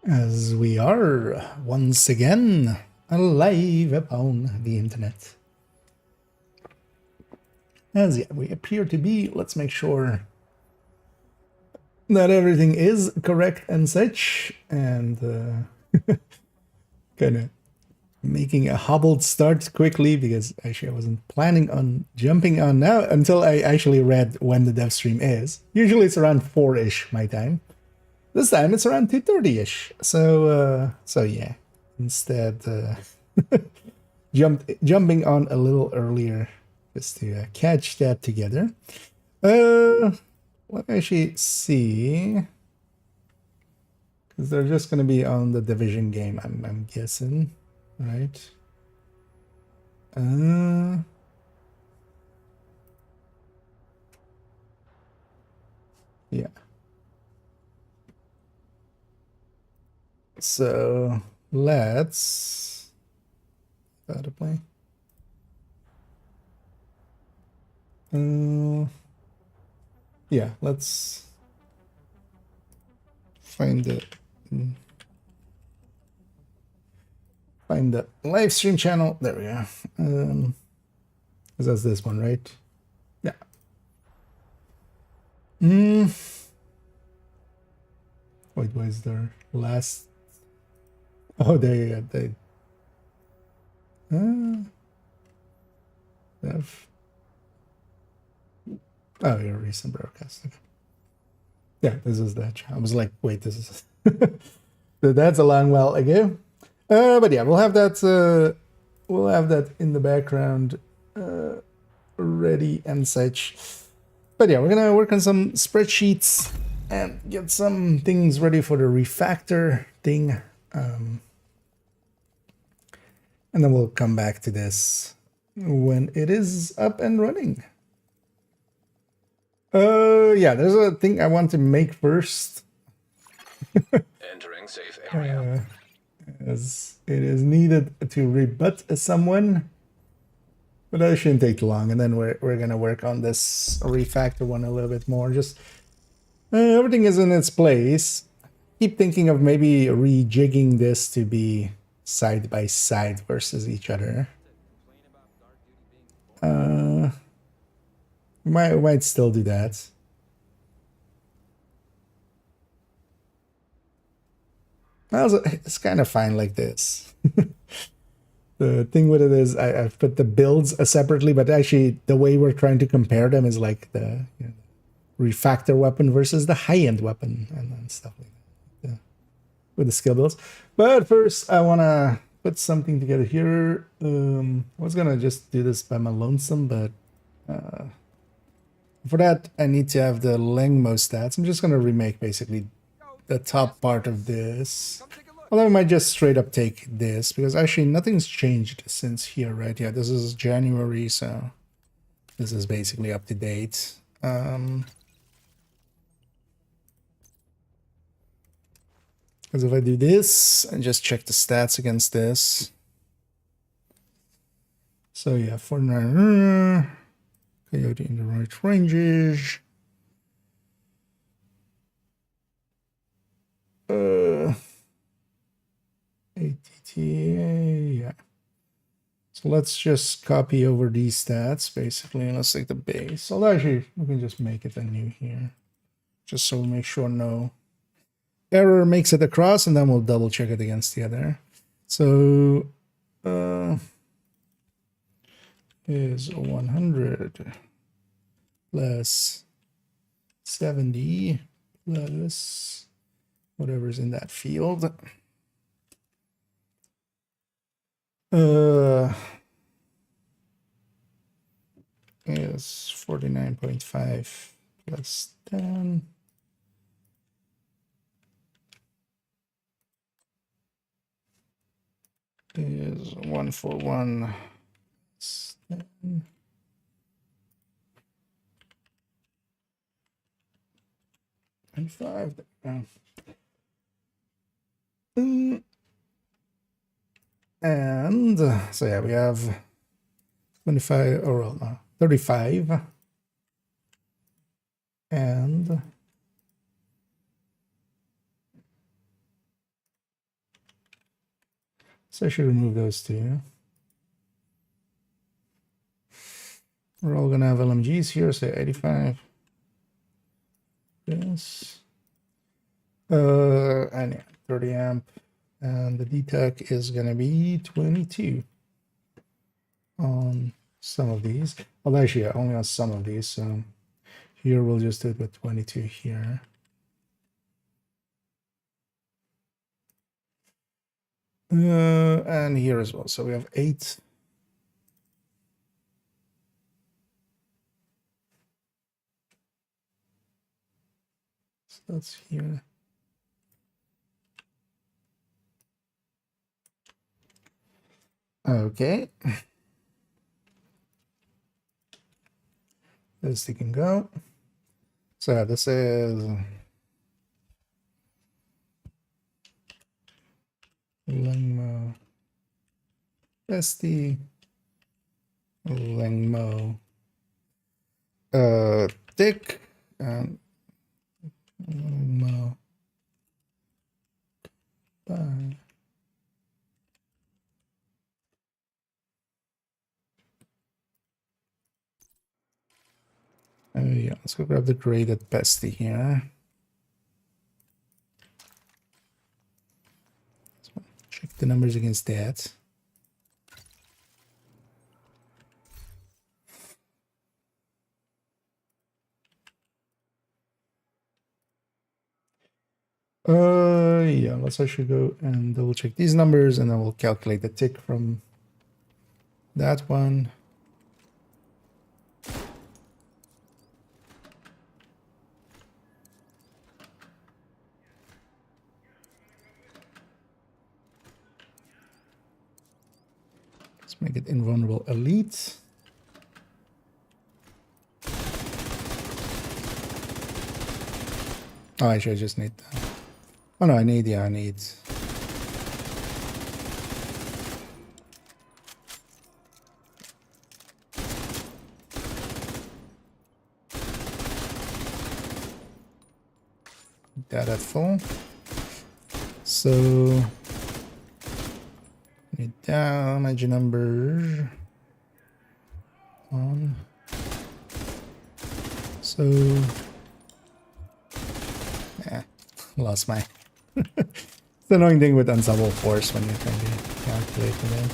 As we are once again alive upon the internet. As yeah, we appear to be, let's make sure that everything is correct and such, and kind of making a hobbled start quickly because actually I wasn't planning on jumping on now until I actually read when the dev stream is. Usually it's around 4-ish my time. This time it's around 2:30-ish. So yeah. Instead jumping on a little earlier just to catch that together. Let me actually see. Because they're just going to be on the division game, I'm guessing, right? Yeah. So let's how to play. Yeah, let's find the live stream channel. There we go. Because that's this one, right? Yeah. Wait, was there last? Oh, there you go. They. Oh, your recent broadcast. Okay. Yeah, this is that. I was like, wait, this is. That's a long while ago. But yeah, we'll have that. We'll have that in the background, ready and such. But yeah, we're gonna work on some spreadsheets and get some things ready for the refactor thing. And then we'll come back to this when it is up and running. Yeah, there's a thing I want to make first. Entering safe area. As it is needed to rebut someone. But that shouldn't take long, and then we're gonna work on this refactor one a little bit more. Just everything is in its place. Keep thinking of maybe rejigging this to be side by side versus each other. We might still do that. Also, it's kind of fine like this. The thing with it is I've put the builds separately, but actually the way we're trying to compare them is like the refactor weapon versus the high-end weapon and stuff like that with the skill builds. But first, I want to put something together here. I was going to just do this by my lonesome, but for that, I need to have the Lengmo stats. I'm just going to remake basically the top part of this. Although I might just straight up take this, because actually nothing's changed since here, right? Yeah, this is January, so this is basically up to date. Because if I do this and just check the stats against this. So yeah, Fortnite, Coyote in the right ranges. ATTA, yeah. So let's just copy over these stats, basically, and let's take the base. Although actually, we can just make it a new here. Just so we make sure no error makes it across, and then we'll double check it against the other. So, is 100 plus 70 plus whatever's in that field. Is 49.5 plus 10. Is 141 plus 10. 25. And so yeah, we have 25 or well, no, 35 and So I should remove those two. We're all gonna have LMGs here, so 85. Yes. And yeah, 30 amp. And the DTEC is gonna be 22 on some of these. Well, actually, yeah, only on some of these. So here we'll just do it with 22 here. And here as well. So we have 8. So that's here. Okay. This can go. So this is Lengmo, Bestie, Lengmo, Dick, and Lengmo. Bye. Yeah, let's go grab the graded Bestie here. Check the numbers against that. Yeah, let's actually go and double check these numbers and then we'll calculate the tick from that one. Let's make it invulnerable elite. Oh, actually, I just need that. Oh no, I need. That at full. So need damage number on. So yeah, lost my. It's the annoying thing with ensemble force when you're trying to calculate it.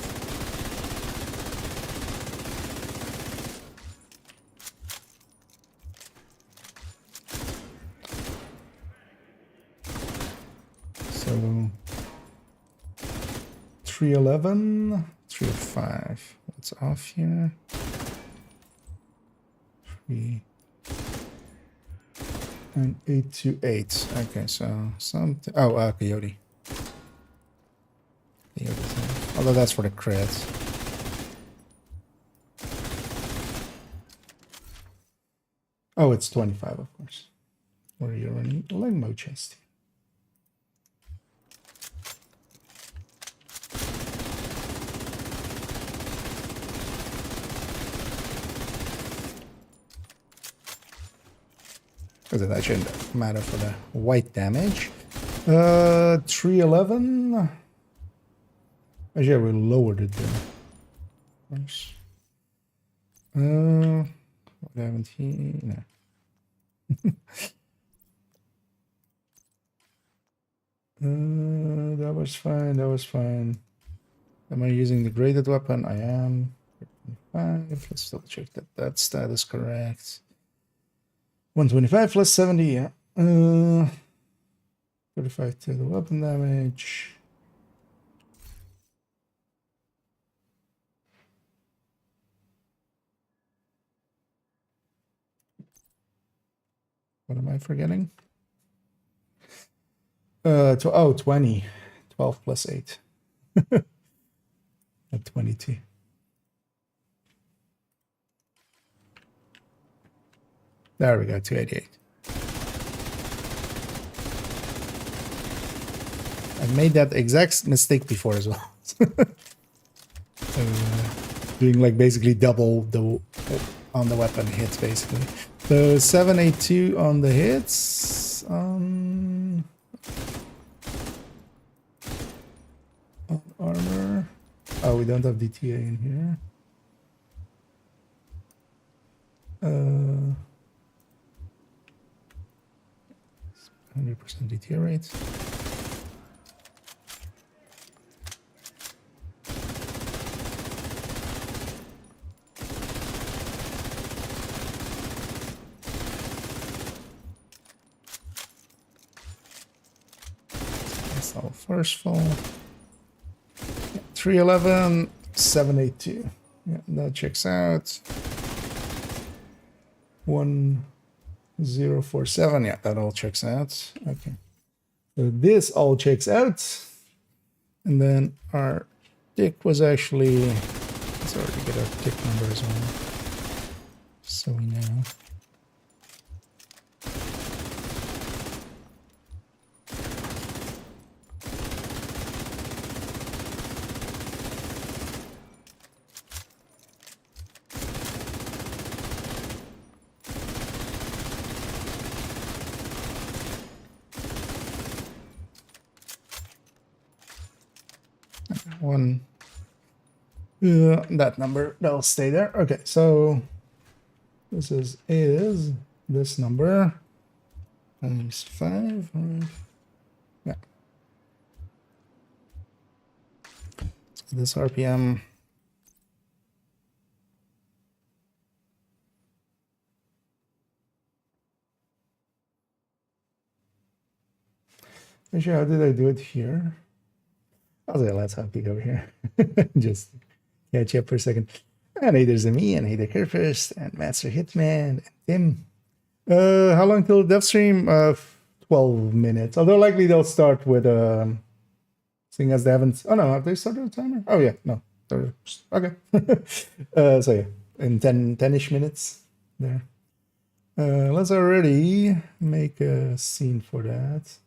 So 311, 305. What's off here? 3 and 828. Okay, so something. Oh, Coyote. Although that's for the crit. Oh, it's 25, of course. Where you're running Lengmo chest. Because that shouldn't matter for the white damage. 311. Actually, we lowered it there. Of course. 17. No. That was fine. That was fine. Am I using the graded weapon? I am. 5. Let's double check that that stat is correct. 125 plus 70. Yeah. 35 to the weapon damage. What am I forgetting? 20. 12 plus 8. At 22. There we go, 288. I made that exact mistake before as well. Doing like basically double the on the weapon hits basically. So 782 on the hits. On armor. Oh, we don't have DTA in here. 100% DTA rate. That's our first fall. 311, 782. Yeah, that checks out. 1047. Yeah, that all checks out. Okay. So this all checks out. And then our tick was actually, let's already get our tick number as well. So we know. One, that number, that'll stay there. Okay, so this is this number times 5. Yeah. So this RPM. Actually, how did I do it here? I'll say let's have peek over here. Just catch up for a second. And hey, there's a me, and hey, the Kerfist, and Master Hitman, and Tim. How long till devstream? 12 minutes. Although likely they'll start with seeing as they haven't. Oh no, have they started a timer? Oh yeah, no. Okay. So yeah, in 10-ish minutes there. Let's already make a scene for that.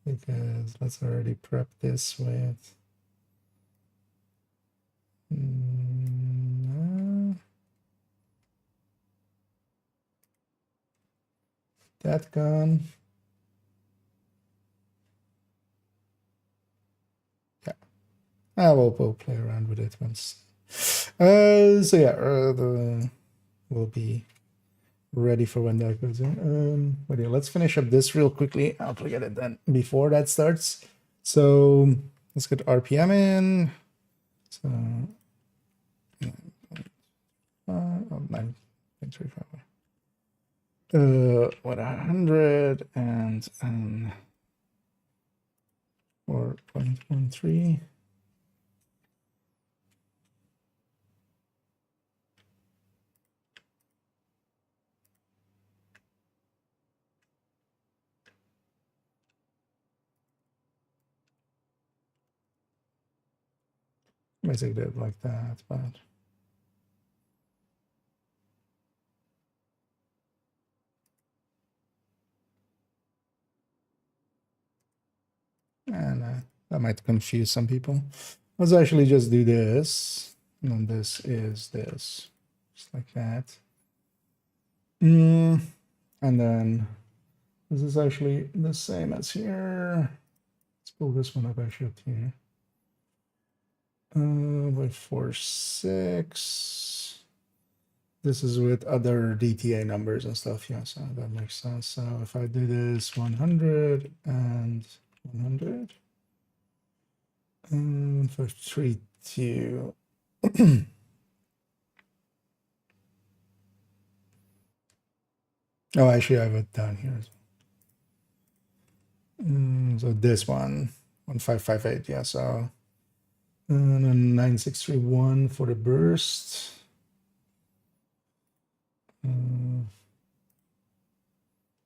Because let's already prep this with that gone. Yeah, we'll play around with it once. So yeah, we'll be ready for when that goes in. But yeah, let's finish up this real quickly. I'll get it then before that starts. So let's get RPM in. So 9.35. 100 and 4.13. Basically did like that, but and that might confuse some people. Let's actually just do this, and then this is this, just like that. And then this is actually the same as here. Let's pull this one up actually up here. By 4.6. This is with other DTA numbers and stuff. Yeah, so that makes sense. So if I do this 100 and 100 and 532. Oh, actually, I have it down here. So this one, 1558. Yeah, so and then 9631 for the burst.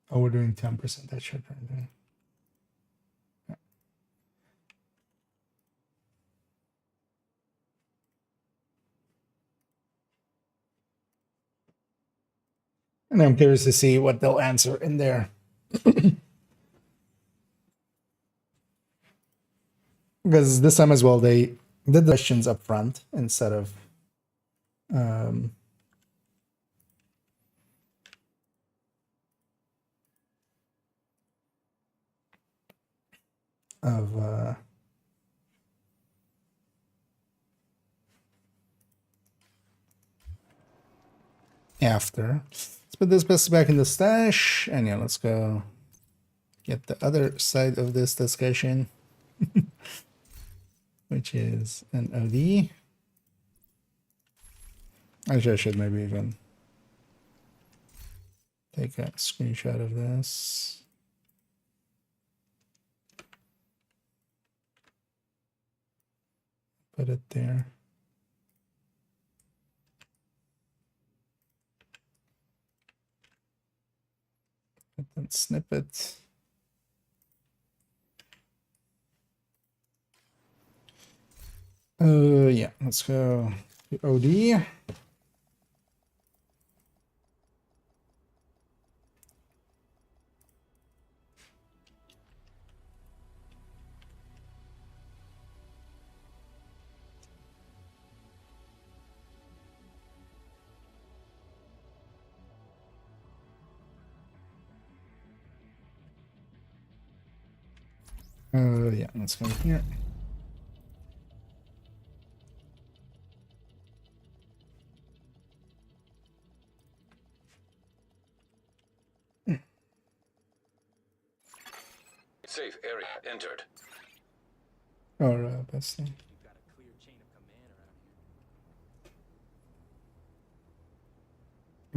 Oh, we're doing 10%. That should right there. Yeah. And I'm curious to see what they'll answer in there. Because this time as well, they did the questions up front instead of of after. Let's put this best back in the stash, and yeah, let's go get the other side of this discussion, which is an OD. Actually, I should maybe even take a screenshot of this. Put it there. And then snippet. Yeah, let's go to OD. Yeah, let's go here. Safe area entered. Or best thing. You've got a clear chain of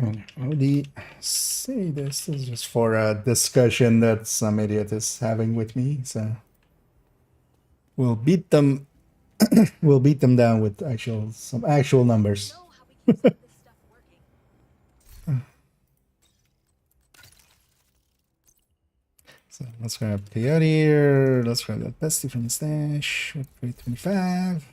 command around here. OD. Say this is just for a discussion that some idiot is having with me, so we'll beat them. We'll beat them down with some actual numbers. Know how we can keep this stuff working. So let's grab Coyote here. Let's grab that bestie from the stash with 325.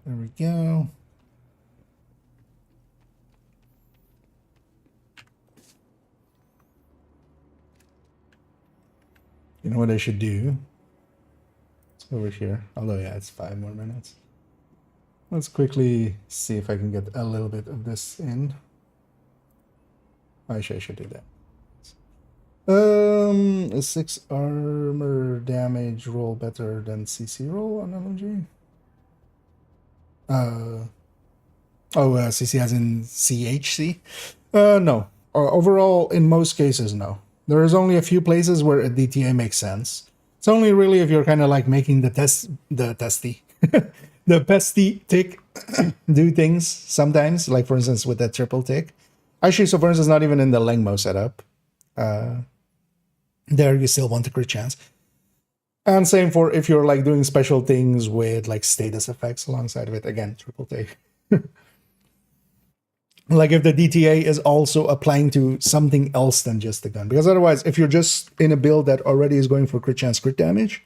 There we go. You know what I should do? Let's go over here. Although, yeah, it's 5 more minutes. Let's quickly see if I can get a little bit of this in. Actually, I should do that. A 6 armor damage roll better than CC roll on LMG? CC as in CHC? No. Overall, in most cases, no. There is only a few places where a DTA makes sense. It's only really if you're kind of like making the pesty tick do things sometimes, like for instance with that triple tick. Actually, so for instance, not even in the Lengmo setup. There you still want a crit chance. And same for if you're like doing special things with like status effects alongside of it. Again, triple take. Like if the DTA is also applying to something else than just the gun. Because otherwise, if you're just in a build that already is going for crit chance, crit damage,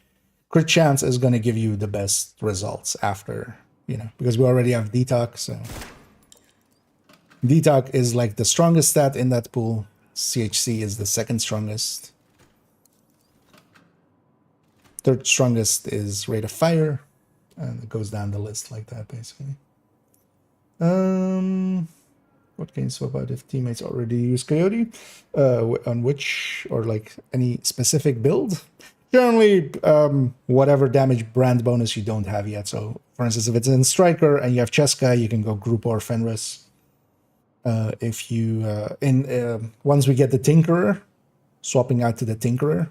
crit chance is going to give you the best results after, because we already have detox. So detox is like the strongest stat in that pool. CHC is the second strongest. Third strongest is rate of fire, and it goes down the list like that, basically. What can you swap out if teammates already use Coyote? On which, or like any specific build? Generally, whatever damage brand bonus you don't have yet. So, for instance, if it's in Striker and you have Cheska, you can go Group or Fenris. If you, once we get the Tinkerer, swapping out to the Tinkerer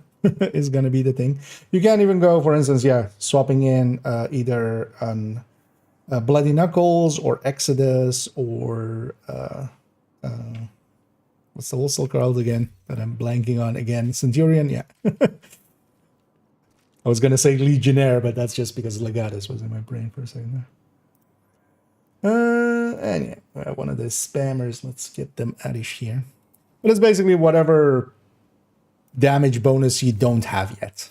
is going to be the thing. You can't even go, for instance, swapping in either on Bloody Knuckles or Exodus or what's the wholesale called again that I'm blanking on again? Centurion, yeah. I was going to say Legionnaire, but that's just because Legatus was in my brain for a second there. And yeah, one of the spammers, let's get them out of here. But it's basically whatever damage bonus you don't have yet.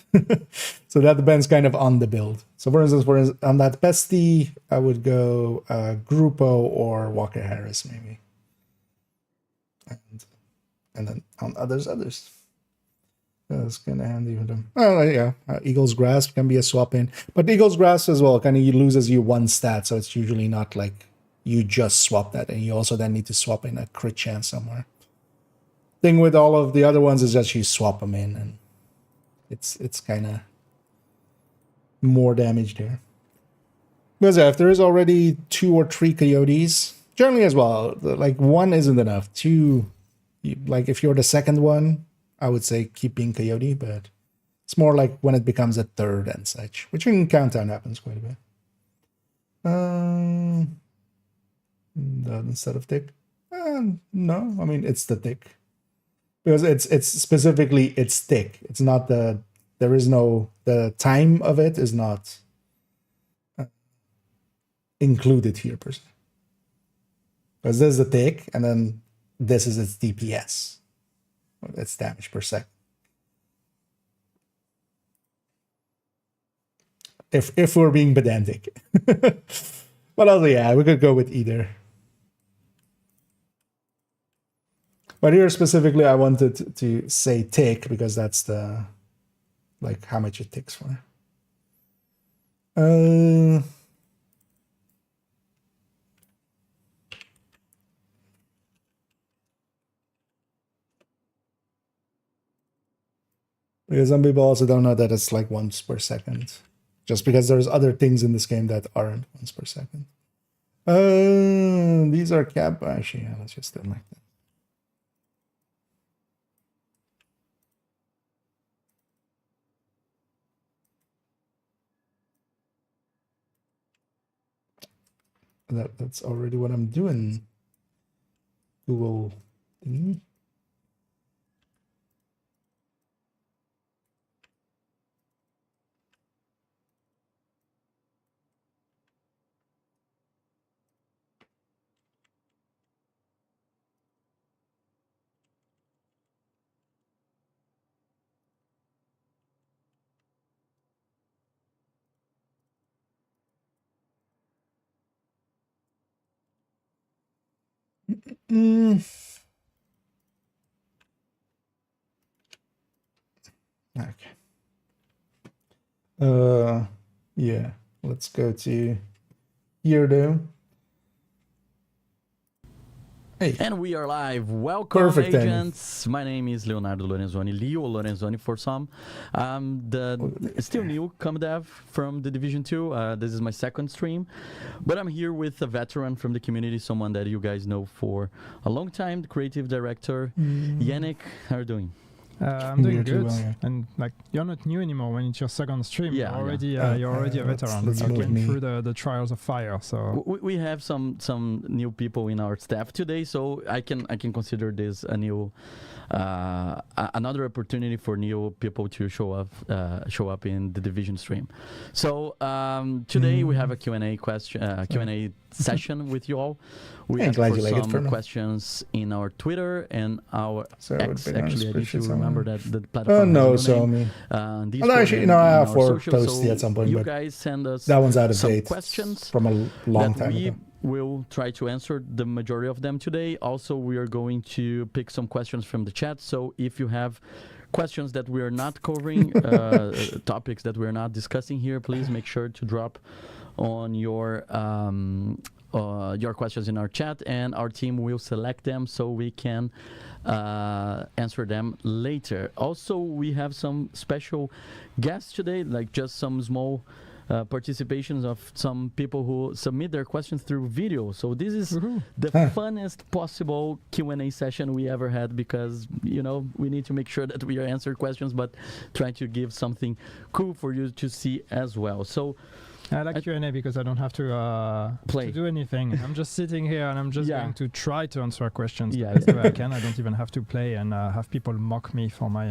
So that depends kind of on the build. So for instance, on that bestie, I would go Grupo or Walker Harris maybe. And then on others. That's kind of handy with them. Oh yeah, Eagle's Grasp can be a swap in. But Eagle's Grasp as well kind of loses you one stat, so it's usually not like you just swap that, and you also then need to swap in a crit chance somewhere. Thing with all of the other ones is that you swap them in, and it's kind of more damage there. Because if there is already 2 or 3 coyotes, generally as well, like 1 isn't enough. 2, like if you're the second one, I would say keep being coyote, but it's more like when it becomes a third and such, which in Countdown happens quite a bit. Instead of tick? No, I mean, it's the tick. Because it's specifically, it's tick. It's not the time of it is not included here per se. Because this is the tick, and then this is its DPS. Its damage per second. If we're being pedantic. But also, yeah, we could go with either. But here specifically, I wanted to say tick because that's the, like, how much it ticks for. Because some people also don't know that it's like once per second. Just because there's other things in this game that aren't once per second. These are cap. Actually, yeah, let's just do it like that. That's already what I'm doing. Google thingy. Okay. Yeah. Let's go to here though. Hey. And we are live. Welcome, Perfect timing. agents. My name is Leonardo Lorenzoni, Leo Lorenzoni for some. I'm the still new dev from the Division 2. This is my second stream, but I'm here with a veteran from the community, someone that you guys know for a long time, the creative director, Yannick. How are you doing? I'm doing good, well, yeah. and like you're not new anymore when it's your second stream. Yeah, you're already a veteran. let's You move came me. through the trials of fire. So We have some new people in our staff today, so I can consider this a new another opportunity for new people to show up in the Division stream. So today we have a Q&A Q&A session with you all. We I'm asked glad for you like it for some me. questions in our Twitter and our So it would X. be nice Actually, I need to Spreadsheets remember on. that the platform. Oh no, has a so I new mean, name. Discord well, actually, and no, I in have our 4 social, posted so at some point, you but guys send us that one's out of some date questions from a long that time we ago. will try to answer the majority of them today. Also, we are going to pick some questions from the chat. So if you have questions that we are not covering, topics that we're not discussing here, please make sure to drop on your questions in our chat, and our team will select them so we can answer them later. Also, we have some special guests today, like just some small participations of some people who submit their questions through video. So this is the funnest possible Q&A session we ever had, because we need to make sure that we are answering questions, but trying to give something cool for you to see as well. So I like Q&A because I don't have to do anything. I'm just sitting here and I'm just going to try to answer questions the best way I can. I don't even have to play and have people mock me for my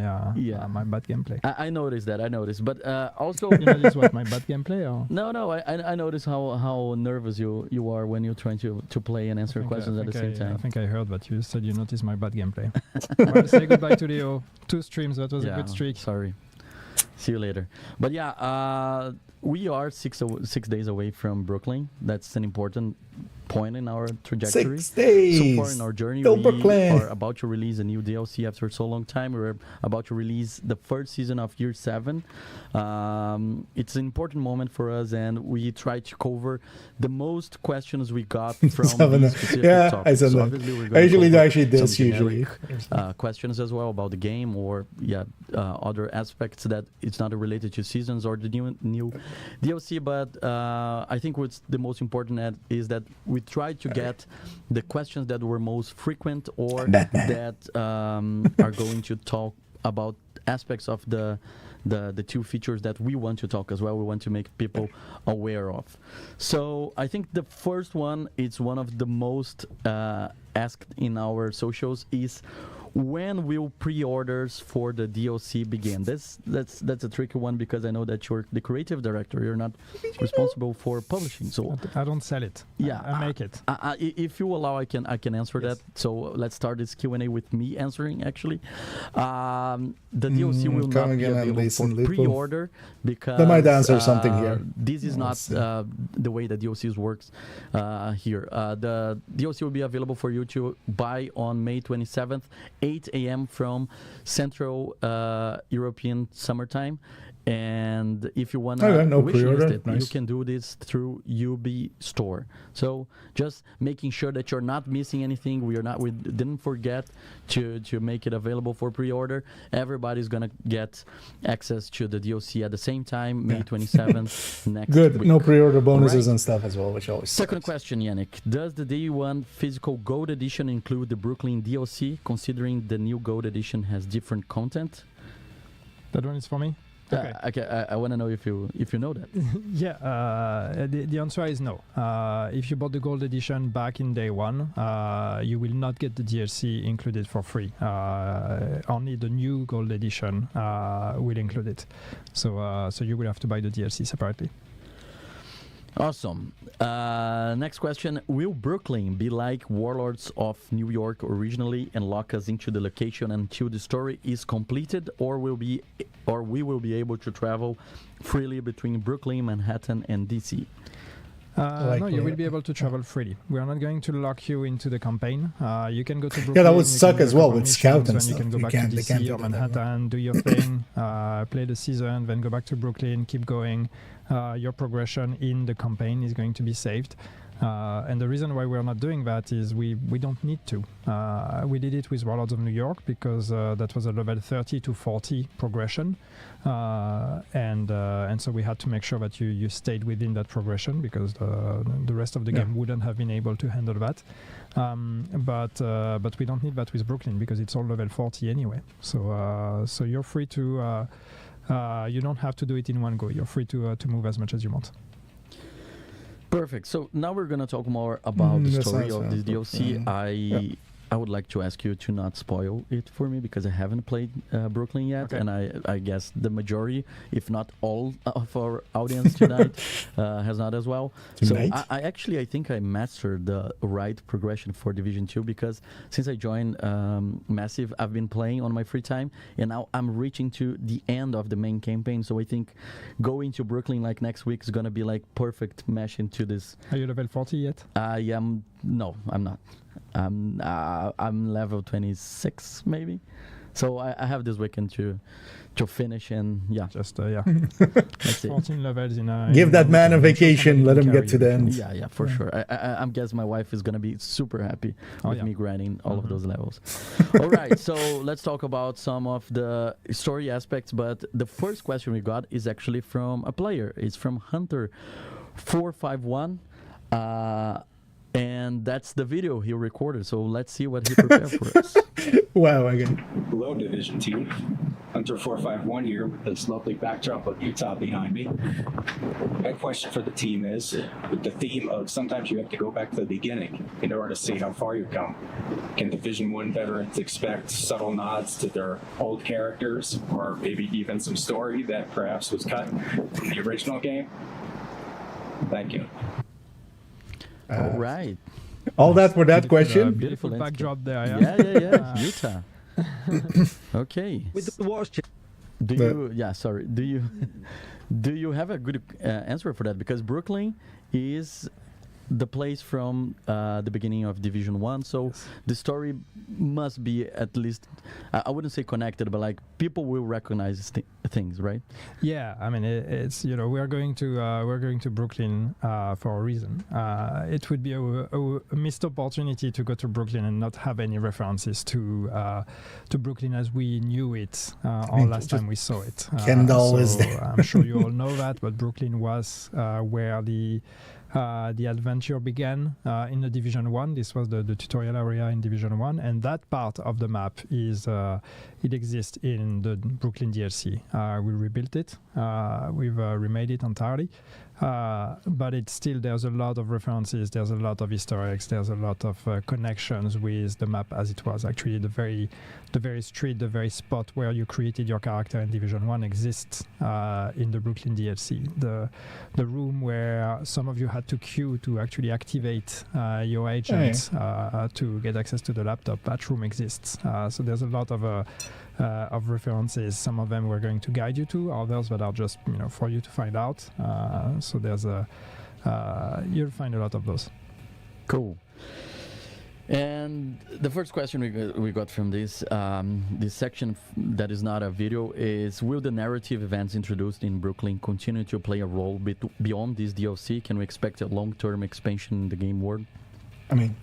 my bad gameplay. I noticed that. But also, you notice what, my bad gameplay? Or? No. I noticed how nervous you are when you're trying to play and answer questions at the same time. I think I heard that you said you noticed my bad gameplay. Well, say goodbye to Leo. 2 streams. That was a good streak. Sorry. See you later. But yeah, we are 6 days away from Brooklyn. That's an important point in our trajectory. 6 days. So far in our journey, Still we Brooklyn. are about to release a new DLC after so long time. We're about to release the first season of Year 7. It's an important moment for us, and we try to cover the most questions we got from these specific topics. I said so that. obviously we're I going usually do actually some this usually. generic, questions as well about the game or other aspects that it's not related to seasons or the new DLC. But I think what's the most important is that we try to get the questions that were most frequent or that are going to talk about aspects of the two features that we want to talk as well. We want to make people aware of. So I think the first one is one of the most asked in our socials is, when will pre-orders for the DLC begin? That's a tricky one because I know that you're the creative director. You're not responsible for publishing. So I don't sell it. Yeah, I make it. If you allow, I can answer that. So let's start this Q&A with me answering. Actually, the DLC will not be available for pre-order because they might answer something here. This is not the way that DLCs works here. The DLC will be available for you to buy on May 27th. 8 a.m. from Central European summertime. And if you want to wishlist it, you can do this through UB Store. So just making sure that you're not missing anything. We didn't forget to make it available for pre-order. Everybody's gonna get access to the DLC at the same time, May 27th next Good. week. No pre-order bonuses and stuff as well, which always Second sucks. question, Yannick. Does the Day 1 physical Gold Edition include the Brooklyn DLC, considering the new Gold Edition has different content? That one is for me? Okay. I want to know if you know that. Yeah, the answer is no. If you bought the Gold Edition back in Day 1, you will not get the DLC included for free. Only the new Gold Edition will include it. So you will have to buy the DLC separately. Awesome. Next question. Will Brooklyn be like Warlords of New York originally and lock us into the location until the story is completed, or we will be able to travel freely between Brooklyn, Manhattan, and DC? No, you will be able to travel freely. We are not going to lock you into the campaign. You can go to Brooklyn. Yeah, that would suck as well with Scout and stuff. You can go back to DC or Manhattan, do your thing, play the season, then go back to Brooklyn, keep going. Your progression in the campaign is going to be saved. And the reason why we're not doing that is we don't need to. We did it with Warlords of New York because that was a level 30 to 40 progression. And so we had to make sure that you stayed within that progression because the rest of the game wouldn't have been able to handle that. But we don't need that with Brooklyn because it's all level 40 anyway. So you're free to... you don't have to do it in one go. You're free to move as much as you want. Perfect. So now we're going to talk more about the story of this DLC. I would like to ask you to not spoil it for me because I haven't played Brooklyn yet, and I guess the majority, if not all of our audience tonight has not as well. Tonight? So I think I mastered the right progression for Division 2 because since I joined Massive, I've been playing on my free time, and now I'm reaching to the end of the main campaign. So I think going to Brooklyn like next week is going to be like perfect mesh into this. Are you level 40 yet? No, I'm not. I'm level 26 maybe, so I have this weekend to finish and let's see. 14 levels in a... Give that man a vacation, let him get to the end. Yeah, for sure. I guess my wife is gonna be super happy with me grinding all of those levels. All right, so let's talk about some of the story aspects, but the first question we got is actually from a player. It's from Hunter451. And that's the video he recorded, so let's see what he prepared for us. Wow, again. Hello, Division Team. Hunter451 here with this lovely backdrop of Utah behind me. My question for the team is, with the theme of sometimes you have to go back to the beginning in order to see how far you've come, can Division 1 veterans expect subtle nods to their old characters, or maybe even some story that perhaps was cut from the original game? Thank you. All right. All that for that question? Beautiful backdrop there. Yeah. Utah. Okay. With the watch. Do you have a good answer for that? Because Brooklyn is the place from the beginning of Division 1, so the story must be at least, I wouldn't say connected, but like people will recognize things, right? Yeah, I mean it's we're going to Brooklyn for a reason. It would be a missed opportunity to go to Brooklyn and not have any references to Brooklyn as we knew it last time we saw it. Kendall is there. I'm sure you all know that, but Brooklyn was where the adventure began in the Division 1. This was the tutorial area in Division 1, and that part of the map it exists in the Brooklyn DLC. We rebuilt it. We've remade it entirely. But it's still, there's a lot of references, there's a lot of Easter eggs, there's a lot of connections with the map as it was. Actually, the very street, the very spot where you created your character in Division 1 exists in the Brooklyn DLC. The room where some of you had to queue to actually activate your agent to get access to the laptop, that room exists. So there's a lot of references. Some of them we're going to guide you to, others that are just for you to find out. So there's you'll find a lot of those. Cool. And the first question we got from this section that is not a video is: will the narrative events introduced in Brooklyn continue to play a role beyond this DLC? Can we expect a long-term expansion in the game world? I mean,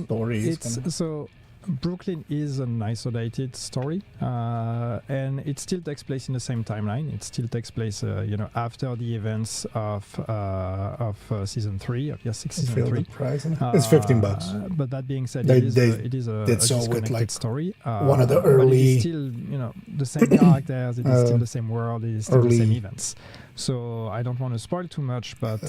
story. So Brooklyn is an isolated story, and it still takes place in the same timeline. It still takes place, after the events of season 3 of Year 6 season 3. It's $15. But that being said, it is a disconnected story. One of the early, it is still the same characters. It is still the same world. It is still the same events. So I don't want to spoil too much, but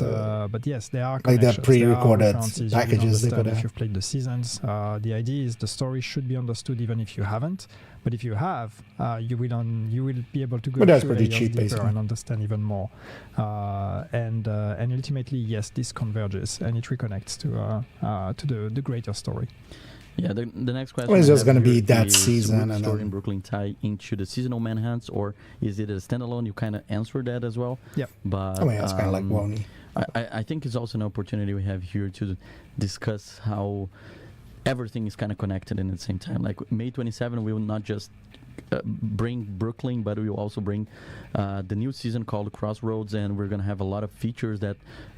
yes, there are connections. Like the pre-recorded packages they could have. If you've played the seasons, the idea is the story should be understood even if you haven't. But if you have, you will be able to go through layers deeper and understand even more. And ultimately, yes, this converges and it reconnects to the greater story. Yeah, the next question is just going to be that season and story in Brooklyn tie into the seasonal manhunts, or is it a standalone? You kind of answered that as well. Yeah, but it's kind of like Wony. I think it's also an opportunity we have here to discuss how everything is kind of connected in the same time. Like May 27, we will not just bring Brooklyn, but we will also bring the new season called Crossroads, and we're going to have a lot of features that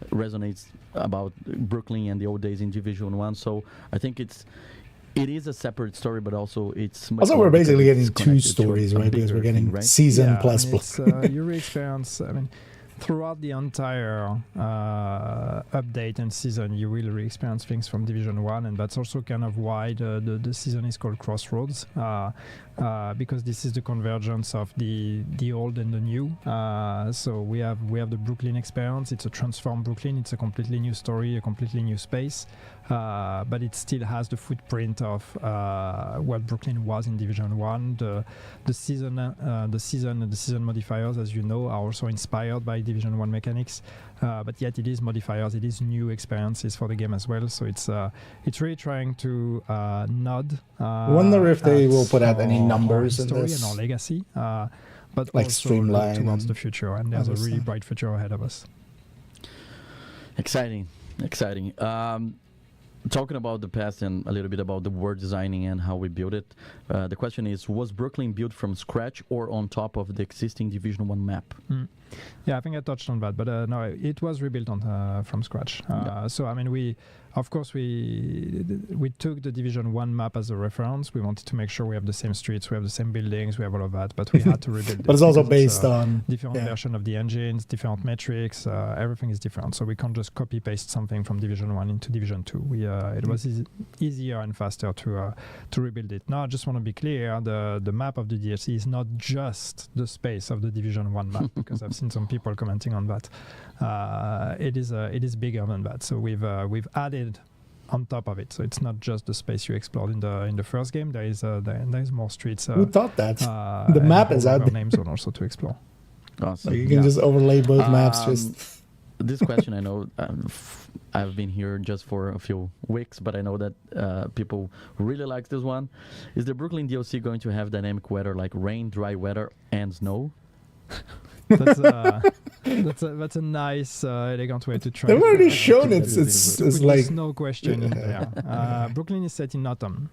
resonates about Brooklyn and the old days in Division 1. So I think it is a separate story, but also it's much also we're basically getting two stories, right? Because we're getting season plus. You re-experience. I mean, throughout the entire update and season, you will re-experience things from Division 1, and that's also kind of why the season is called Crossroads, because this is the convergence of the old and the new. So we have the Brooklyn experience. It's a transformed Brooklyn. It's a completely new story, a completely new space, but it still has the footprint of what Brooklyn was in Division 1. The season modifiers, as you know, are also inspired by Division 1 mechanics, but yet it is modifiers, it is new experiences for the game as well. So it's really trying to nod. Wonder if they will put out any numbers in story this, and our legacy, but like also streamline towards the future. And there's a really bright future ahead of us. Exciting. Talking about the past and a little bit about the world designing and how we built it, the question is: was Brooklyn built from scratch or on top of the existing Division 1 map? Yeah, I think I touched on that, but no, it was rebuilt from scratch. So I mean, we took the Division 1 map as a reference. We wanted to make sure we have the same streets, we have the same buildings, we have all of that, but we had to rebuild it. But it's also based on different version of the engines, different metrics, everything is different. So we can't just copy paste something from Division 1 into Division 2. It was easier and faster to rebuild it. Now I just want to be clear, the map of the DLC is not just the space of the Division 1 map, because I've seen some people commenting on that. It is bigger than that. So we've added on top of it. So it's not just the space you explored in the first game. There is more streets. Who thought that? The map is out there. Names on also to explore. Awesome. So you can just overlay both maps. This question, I know I've been here just for a few weeks, but I know that people really like this one. Is the Brooklyn DLC going to have dynamic weather like rain, dry weather, and snow? That's a nice, elegant way to try. They've already shown it's like no question in there. Brooklyn is set in autumn,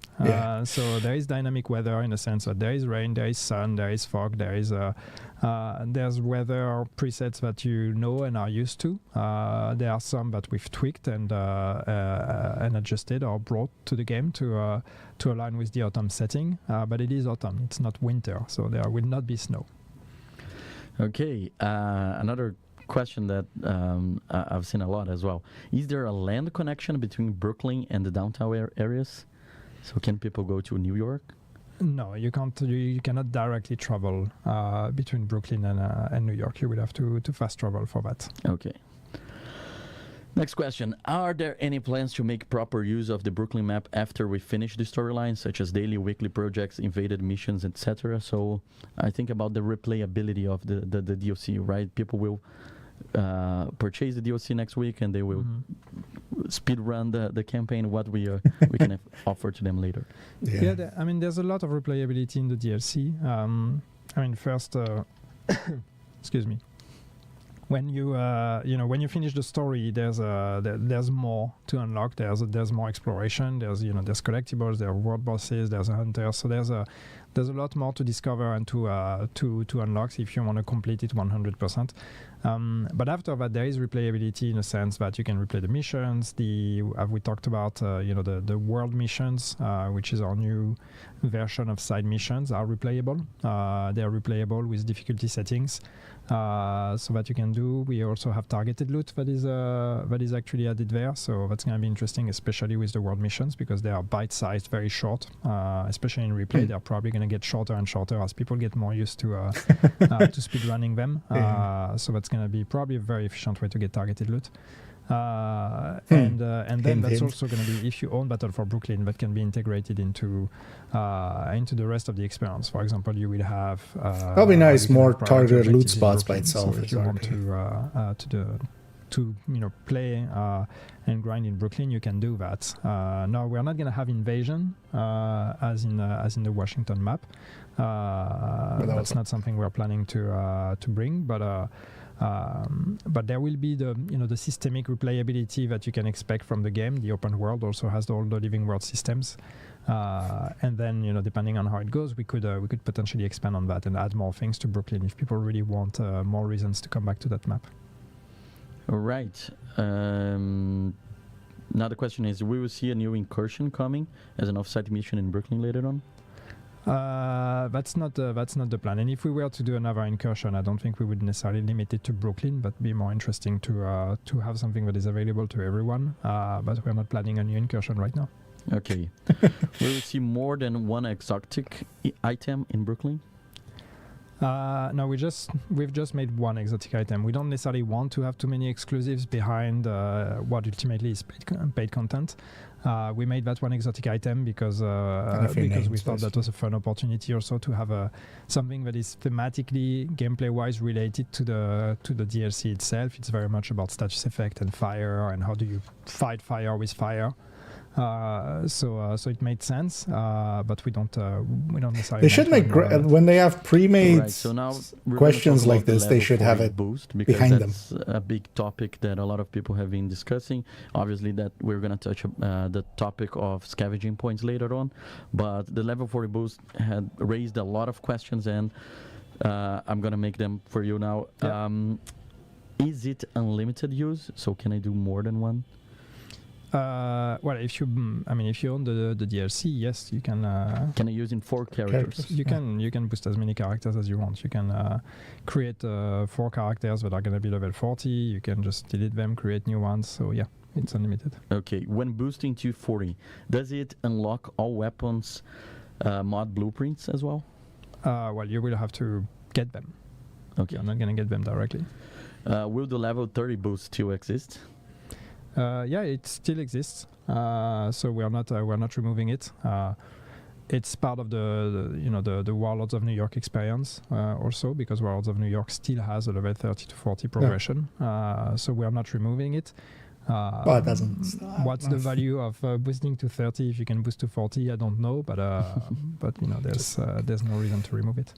so there is dynamic weather in the sense that there is rain, there is sun, there is fog, there's weather presets that you know and are used to. There are some that we've tweaked and adjusted or brought to the game to align with the autumn setting. But it is autumn; it's not winter, so there will not be snow. Okay, another question that I've seen a lot as well. Is there a land connection between Brooklyn and the downtown areas? So can people go to New York? No, you can't. You cannot directly travel between Brooklyn and New York. You will have to fast travel for that. Okay. Next question. Are there any plans to make proper use of the Brooklyn map after we finish the storyline, such as daily, weekly projects, invaded missions, etc.? So I think about the replayability of the DLC, right? People will purchase the DLC next week and they will speed run the campaign, what we can offer to them later. I mean, there's a lot of replayability in the DLC. I mean, first, excuse me. When you finish the story, there's more to unlock. There's more exploration. There's collectibles. There are world bosses. There's a hunter. So there's a lot more to discover and to unlock if you want to complete it 100%. But after that, there is replayability in a sense that you can replay the missions. We talked about the world missions, which is our new version of side missions, are replayable. They are replayable with difficulty settings. So that you can do. We also have targeted loot that is actually added there. So that's going to be interesting, especially with the world missions, because they are bite-sized, very short. Especially in replay, they're probably going to get shorter and shorter as people get more used to speed running them. So that's going to be probably a very efficient way to get targeted loot. And then that's also going to be, if you own Battle for Brooklyn, that can be integrated into the rest of the experience. For example, you will have that'll be nice, more targeted loot spots by itself. So if you want to play and grind in Brooklyn, you can do that. No, we're not going to have invasion as in the Washington map. That's not something we're planning to bring, but there will be the systemic replayability that you can expect from the game. The open world also has all the living world systems, and then depending on how it goes, we could potentially expand on that and add more things to Brooklyn if people really want more reasons to come back to that map. All right. Now the question is: we will see a new incursion coming as an offsite mission in Brooklyn later on? That's not the plan. And if we were to do another incursion, I don't think we would necessarily limit it to Brooklyn, but be more interesting to have something that is available to everyone. But we're not planning a new incursion right now. Okay. We will see more than one exotic item in Brooklyn? No, we've just made one exotic item. We don't necessarily want to have too many exclusives behind what ultimately is paid content. We made that one exotic item because we thought that was a fun opportunity also to have something that is thematically, gameplay-wise related to the DLC itself. It's very much about status effect and fire and how do you fight fire with fire. So it made sense, but we don't necessarily. They should make when they have pre-made so now questions like this. They should have it boost because behind that's them. A big topic that a lot of people have been discussing. Obviously, that we're gonna touch the topic of scavenging points later on, but the level 40 boost had raised a lot of questions, and I'm gonna make them for you now. Yeah. Is it unlimited use? So can I do more than one? Well, if you own the DLC, yes, you can. Can I use in 4 characters? You can boost as many characters as you want. You can create 4 characters that are going to be level 40. You can just delete them, create new ones. So yeah, it's unlimited. Okay. When boosting to 40, does it unlock all weapons mod blueprints as well? Well, you will have to get them. Okay. You're not going to get them directly. Will the level 30 boost still exist? Yeah, it still exists. So we're not removing it. It's part of the Warlords of New York experience also, because Warlords of New York still has a level 30 to 40 progression. So we are not removing it. Well, it doesn't stop. What's the value of boosting to 30 if you can boost to 40? I don't know, but there's no reason to remove it.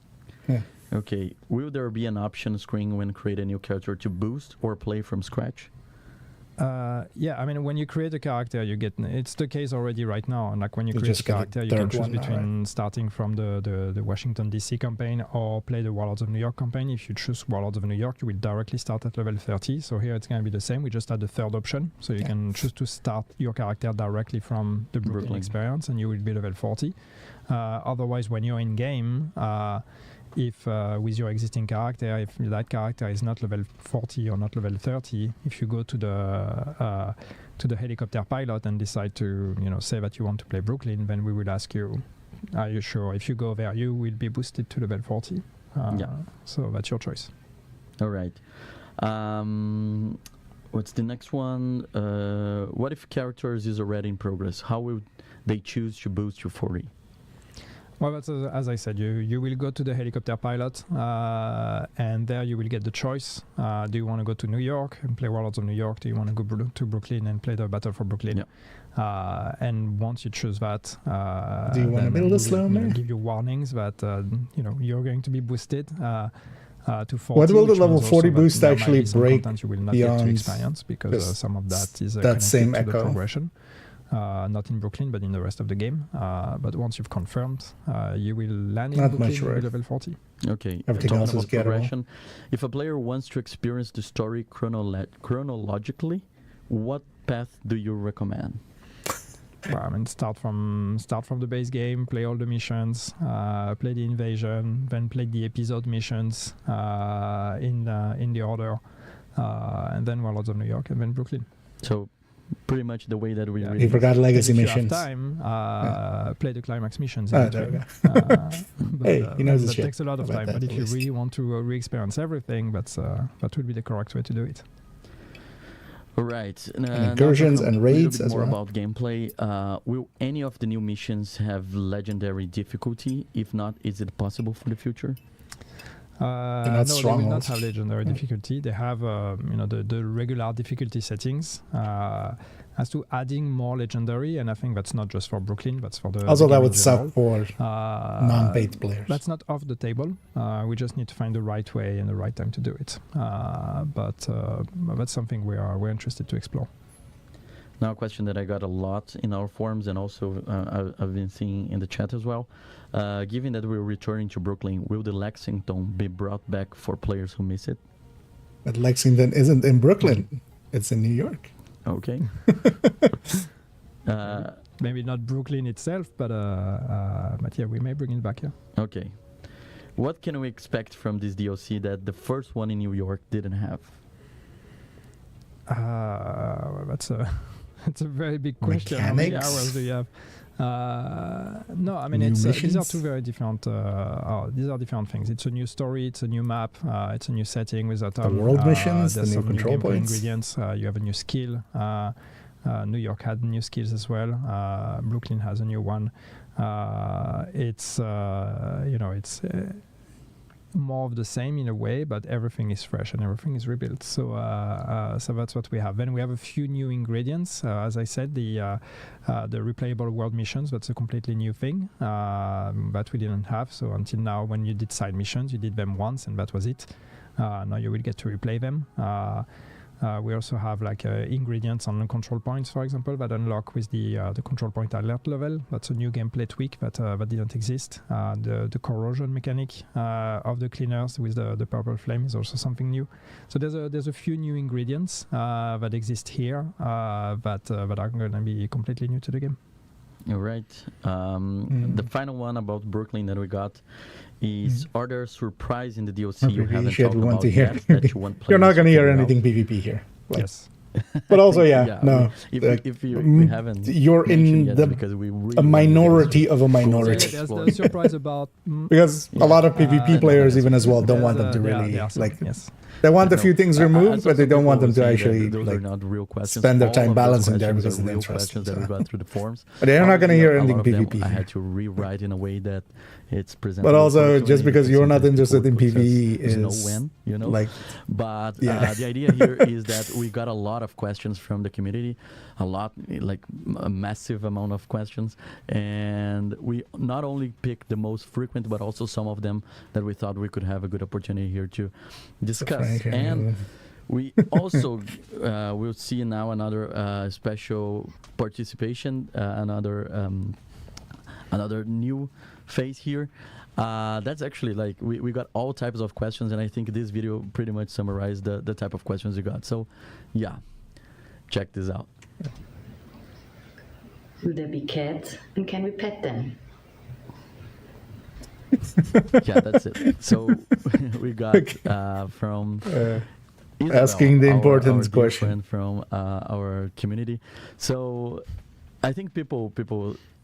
Yeah. Okay. Will there be an option screen when create a new character to boost or play from scratch? Yeah, I mean, when you create a character, you get, it's the case already right now. And like when you create a character, you can choose between starting from the Washington DC campaign or play the Warlords of New York campaign. If you choose Warlords of New York, you will directly start at level 30. So here it's going to be the same. We just had the third option. So you can choose to start your character directly from the Brooklyn experience and you will be level 40. Otherwise, when you're in game, if with your existing character, if that character is not level 40 or not level 30, if you go to the helicopter pilot and decide to say that you want to play Brooklyn, then we will ask you, are you sure? If you go there, you will be boosted to level 40. So that's your choice. All right. What's the next one? What if characters is already in progress? How will they choose to boost to 40? Well, that's, as I said, you will go to the helicopter pilot, and there you will get the choice. Do you want to go to New York and play Warlords of New York? Do you want to go to Brooklyn and play the Battle for Brooklyn? Yeah. And once you choose that, do you want to build a slow man? Give you warnings that you're going to be boosted to 40. What will the level 40 boost actually break you will not get to experience because some of that is that same to echo the progression. Not in Brooklyn, but in the rest of the game. But once you've confirmed, you will land in Brooklyn level 40. Okay. Everything else is progression. If a player wants to experience the story chronologically, what path do you recommend? Well, I mean, start from the base game, play all the missions, play the invasion, then play the episode missions in the order, and then Warlords of New York, and then Brooklyn. So pretty much the way that we he forgot legacy missions. If you have time, play the climax missions. There we go. Hey, he knows his shit. That takes a lot of time, but if you really want to re-experience everything, that would be the correct way to do it. All right. And incursions and raids as more well. About gameplay. Will any of the new missions have legendary difficulty? If not, is it possible for the future? No, they will not have legendary difficulty. They have the regular difficulty settings. As to adding more legendary, and I think that's not just for Brooklyn, that's for the also that would suck for non-paid players. That's not off the table. We just need to find the right way and the right time to do it. But that's something we're interested to explore. Now a question that I got a lot in our forums and also I've been seeing in the chat as well. Given that we're returning to Brooklyn, will the Lexington be brought back for players who miss it? But Lexington isn't in Brooklyn. It's in New York. Okay. Maybe not Brooklyn itself, but yeah, we may bring it back here. Okay. What can we expect from this DLC that the first one in New York didn't have? That's a very big question. How many hours do you have? No, I mean these are two very different. These are different things. It's a new story. It's a new map. It's a new setting with that. The world missions, the new control points, ingredients. You have a new skill. New York had new skills as well. Brooklyn has a new one. It's more of the same in a way, but everything is fresh and everything is rebuilt. So that's what we have. Then we have a few new ingredients. As I said, the replayable world missions. That's a completely new thing that we didn't have. So until now, when you did side missions, you did them once and that was it. Now you will get to replay them. We also have ingredients on control points, for example, that unlock with the control point alert level. That's a new gameplay tweak that didn't exist. The corrosion mechanic of the cleaners with the purple flame is also something new. So there's a few new ingredients that exist here that are going to be completely new to the game. All right. The final one about Brooklyn that we got is are there surprise in the DLC you haven't talked about yet that you want players? You're not going to hear anything PvP here. Yes. But also, no. If we haven't, you're in a minority of a minority. There's no surprise about because a lot of PvP players, even as well, don't want them to really yes. They want a few things removed, but they don't want them to actually those are not real questions. spend their All time of those balancing there questions because are it's real interesting. questions that we got through the forums. But they're not going to Obviously, hear a anything lot of them PvP. I had to rewrite in a way that it's presented. But also, just because you're not interested in PvE is no win, you know. like, But yeah. the idea here is that we got a lot of questions from the community, a lot, like a massive amount of questions, and we not only picked the most frequent, but also some of them that we thought we could have a good opportunity here to discuss. And we also will see now another special participation, another new phase here. That's actually like we got all types of questions, and I think this video pretty much summarized the type of questions we got. So yeah, check this out. Will there be cats, and can we pet them? Yeah, that's it. So we got from Isabel, asking the important our question from our community. So I think people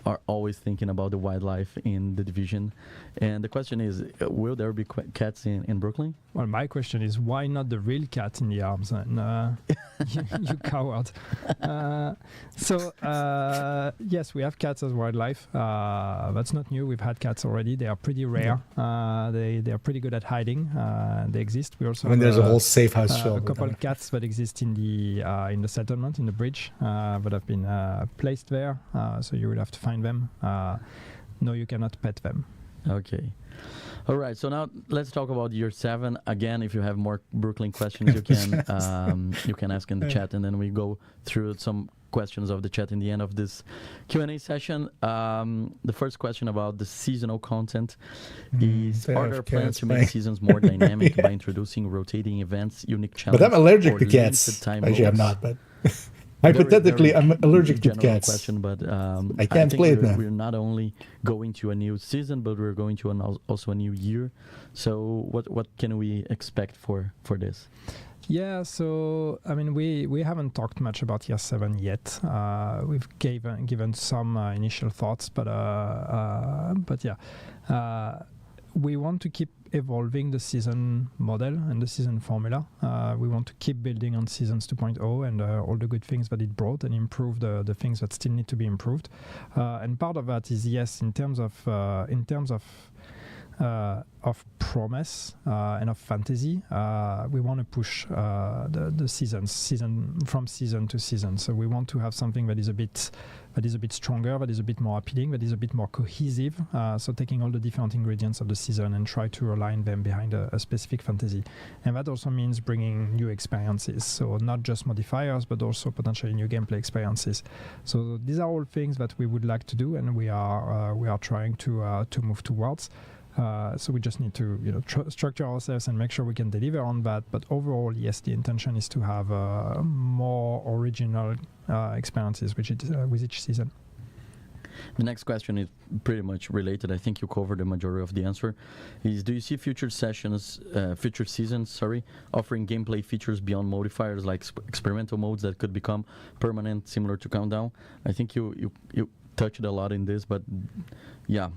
are always thinking about the wildlife in the division, and the question is, will there be cats in Brooklyn? Well, my question is, why not the real cat in the arms? And you coward. Yes, we have cats as wildlife. That's not new. We've had cats already. They are pretty rare. They are pretty good at hiding. They exist. We also there's a whole safe house a filled couple with of cats that exist in the settlement, in the bridge, that have been placed there. So you will have to find them. No, you cannot pet them. Okay. All right. So now let's talk about year 7 again. If you have more Brooklyn questions, you can ask in the chat, and then we go through some questions of the chat in the end of this Q&A session. The first question about the seasonal content is: are there plans to make seasons more dynamic by introducing rotating events, unique challenges? But I'm allergic to cats. Actually, I'm not, but hypothetically, I'm allergic to cats. Question, but I can't play it now. We're not only going to a new season, but we're going to also a new year. So what can we expect for this? Yeah, so I mean, we haven't talked much about year 7 yet. We've given some initial thoughts, but yeah, we want to keep evolving the season model and the season formula. We want to keep building on seasons 2.0 and all the good things that it brought, and improve the things that still need to be improved. And part of that is, yes, in terms of promise and of fantasy, we want to push the season from season to season. So we want to have something that is a bit stronger, that is a bit more appealing, that is a bit more cohesive. So taking all the different ingredients of the season and try to align them behind a specific fantasy. And that also means bringing new experiences. So not just modifiers, but also potentially new gameplay experiences. So these are all things that we would like to do, and we are trying to move towards. So we just need to structure ourselves and make sure we can deliver on that. But overall, yes, the intention is to have more original experiences with each season. The next question is pretty much related. I think you covered the majority of the answer. Is: do you see future seasons, offering gameplay features beyond modifiers, like experimental modes that could become permanent, similar to Countdown? I think you touched a lot in this, but yeah.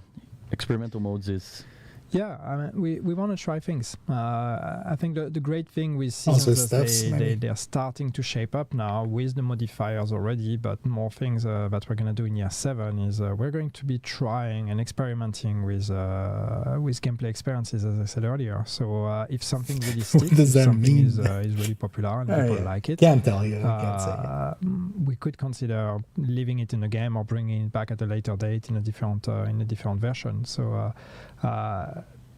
Experimental modes is... Yeah, I mean, we want to try things. I think the great thing with seasons is they are starting to shape up now with the modifiers already, but more things that we're going to do in year 7 is we're going to be trying and experimenting with gameplay experiences, as I said earlier. So if something really sticks, if something is really popular and people like it, can't tell you. Can't say we could consider leaving it in the game or bringing it back at a later date in a different version. So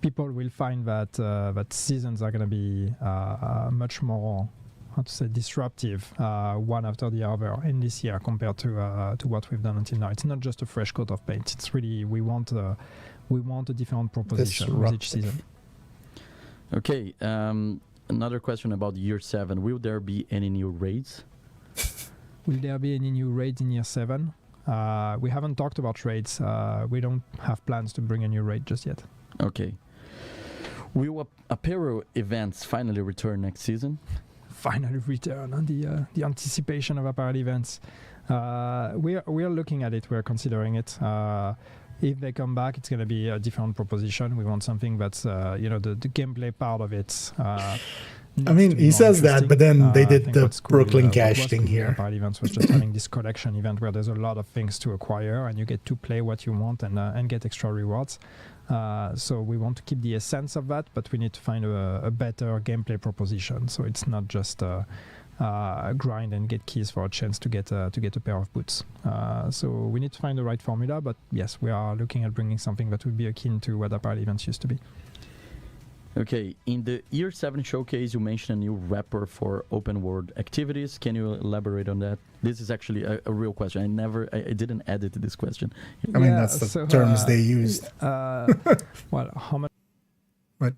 people will find that seasons are going to be much more, disruptive one after the other in this year compared to what we've done until now. It's not just a fresh coat of paint. It's really we want a different proposition with each season. Okay, another question about year 7. Will there be any new raids? Will there be any new raids in year 7? We haven't talked about raids. We don't have plans to bring a new raid just yet. Okay. Will apparel events finally return next season? Finally return on the anticipation of apparel events. We are looking at it. We're considering it. If they come back, it's going to be a different proposition. We want something that's the gameplay part of it I mean, he says that, but then they did the Brooklyn Cash thing here. Parallel events was just having this collection event where there's a lot of things to acquire, and you get to play what you want and get extra rewards. So we want to keep the essence of that, but we need to find a better gameplay proposition. So it's not just grind and get keys for a chance to get a pair of boots. So we need to find the right formula. But yes, we are looking at bringing something that would be akin to what apparel events used to be. Okay, in the Year 7 showcase, you mentioned a new wrapper for open world activities. Can you elaborate on that? This is actually a real question. I didn't edit this question. I mean, that's the terms they used. Well, how much? What?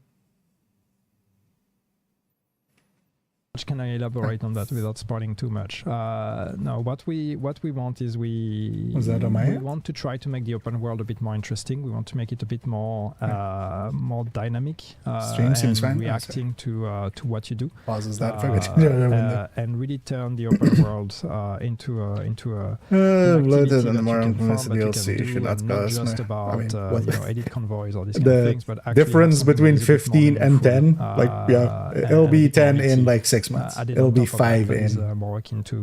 Can I elaborate on that without spoiling too much? No, what we want is we want to try to make the open world a bit more interesting. We want to make it a bit more more dynamic and reacting to what you do. Pauses that for and really turn the open world into a loaded in the more DLC should not not just about edit convoys or these kind of things, but difference between 15 and 10, it'll be 10 in like 6 months. It'll be 5 more akin to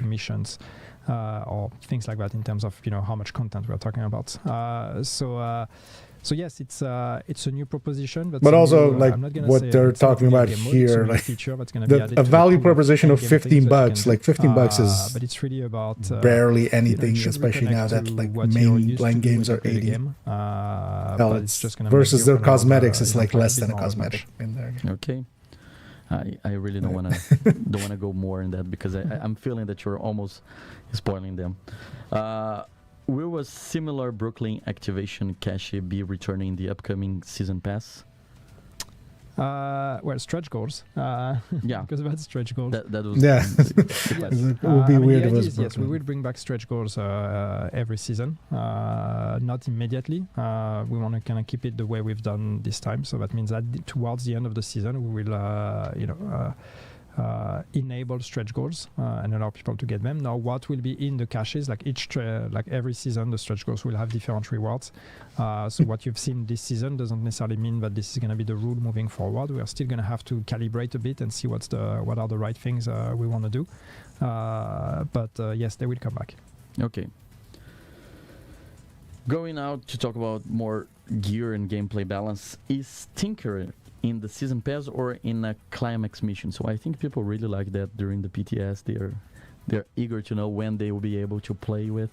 missions or things like that in terms of how much content we're talking about. So yes, it's a new proposition, but also like what they're talking about here, like a value proposition of $15, like $15 is but it's really about barely anything, especially now that like mainline games are 80. It's just versus their cosmetics, it's like less than a cosmetic in there. Okay. I really don't want to go more in that because I'm feeling that you're almost spoiling them. Will a similar Brooklyn activation cache be returning in the upcoming season pass? Well, stretch goals. Yeah, because about stretch goals. That was it would be weird if it was yes, we will bring back stretch goals every season. Not immediately. We want to kind of keep it the way we've done this time. So that means that towards the end of the season, we will enable stretch goals and allow people to get them. Now, what will be in the caches? Like like every season, the stretch goals will have different rewards. So what you've seen this season doesn't necessarily mean that this is going to be the rule moving forward. We are still going to have to calibrate a bit and see what are the right things we want to do. But yes, they will come back. Okay. Going out to talk about more gear and gameplay balance, is Tinker in the season pass or in a climax mission? So I think people really like that during the PTS. They're eager to know when they will be able to play with.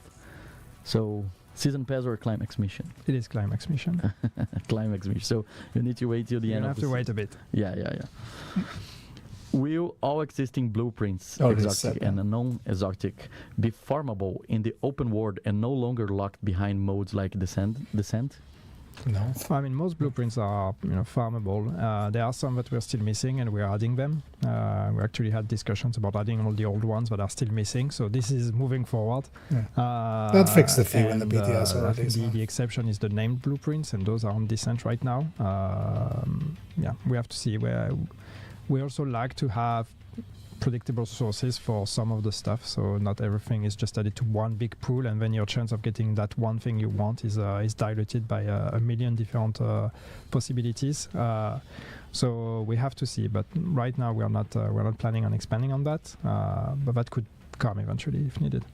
So season pass or climax mission? It is climax mission. Climax mission. So you need to wait till the end. You have to wait a bit. Yeah. Will all existing blueprints, exotic and non-exotic, be farmable in the open world and no longer locked behind modes like Descent? No. I mean, most blueprints are farmable. There are some that we're still missing, and we're adding them. We actually had discussions about adding all the old ones that are still missing. So this is moving forward. Yeah. That fixed the few in the BTS already. The exception is the named blueprints, and those are on Descent right now. We have to see where. We also like to have predictable sources for some of the stuff, so not everything is just added to one big pool, and then your chance of getting that one thing you want is diluted by a million different possibilities. So we have to see, but right now we're not planning on expanding on that, but that could come eventually if needed.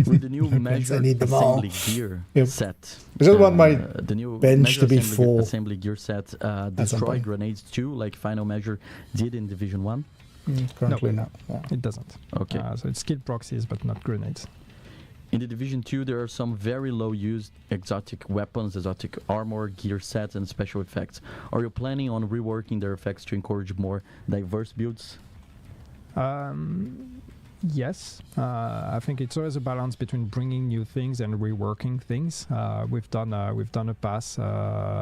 With the new measure assembly gear set, I just want my the new bench to be full. Assembly gear set destroy grenades too, like Final Measure did in Division 1. Currently no, not. Yeah. It doesn't. Okay. So it's skilled proxies, but not grenades. In the Division 2, there are some very low-used exotic weapons, exotic armor, gear sets, and special effects. Are you planning on reworking their effects to encourage more diverse builds? Yes, I think it's always a balance between bringing new things and reworking things. We've done a pass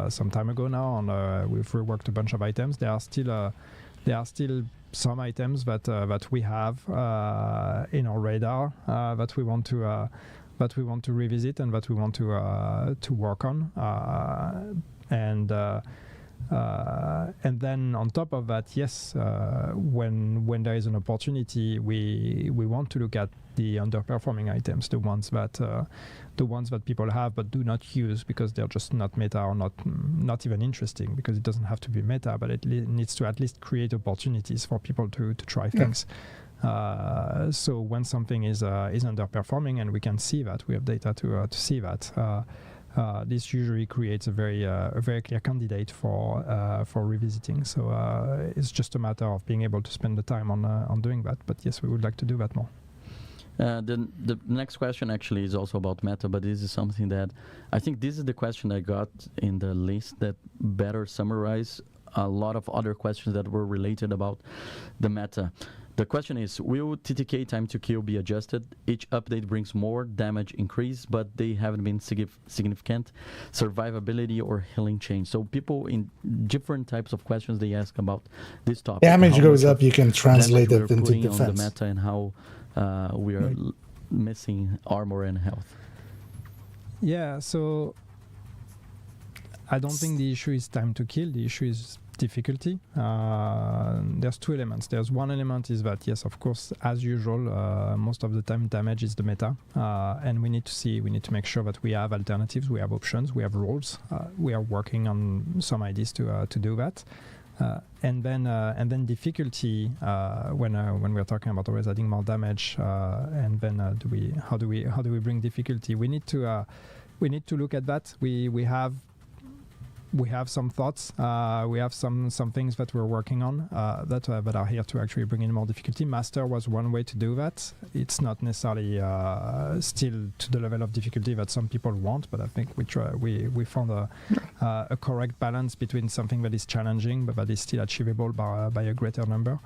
some time ago now, and we've reworked a bunch of items. There are still some items that we have in our radar that we want to revisit and that we want to work on. And then on top of that, yes, when there is an opportunity, we want to look at the underperforming items, the ones that people have but do not use because they're just not meta or not even interesting, because it doesn't have to be meta, but it needs to at least create opportunities for people to try things. So when something is underperforming, and we can see that, we have data to see that, this usually creates a very clear candidate for revisiting. So it's just a matter of being able to spend the time on doing that. But yes, we would like to do that more. Then the next question actually is also about meta, but this is something that I think this is the question I got in the list that better summarize a lot of other questions that were related about the meta. The question is, will TTK time to kill be adjusted? Each update brings more damage increase, but they haven't been significant survivability or healing change. So people in different types of questions, they ask about this topic. Damage goes up, you can translate it into defense. On the meta and how we are missing armor and health. Yeah, so I don't think the issue is time to kill. The issue is difficulty. There's two elements. There's one element is that, yes, of course, as usual, most of the time damage is the meta, and we need to make sure that we have alternatives, we have options, we have roles. We are working on some ideas to do that. And then difficulty, when we're talking about always adding more damage, and then how do we bring difficulty? We need to look at that. We have some thoughts. We have some things that we're working on that are here to actually bring in more difficulty. Master was one way to do that. It's not necessarily still to the level of difficulty that some people want, but I think we found a correct balance between something that is challenging but that is still achievable by a greater number.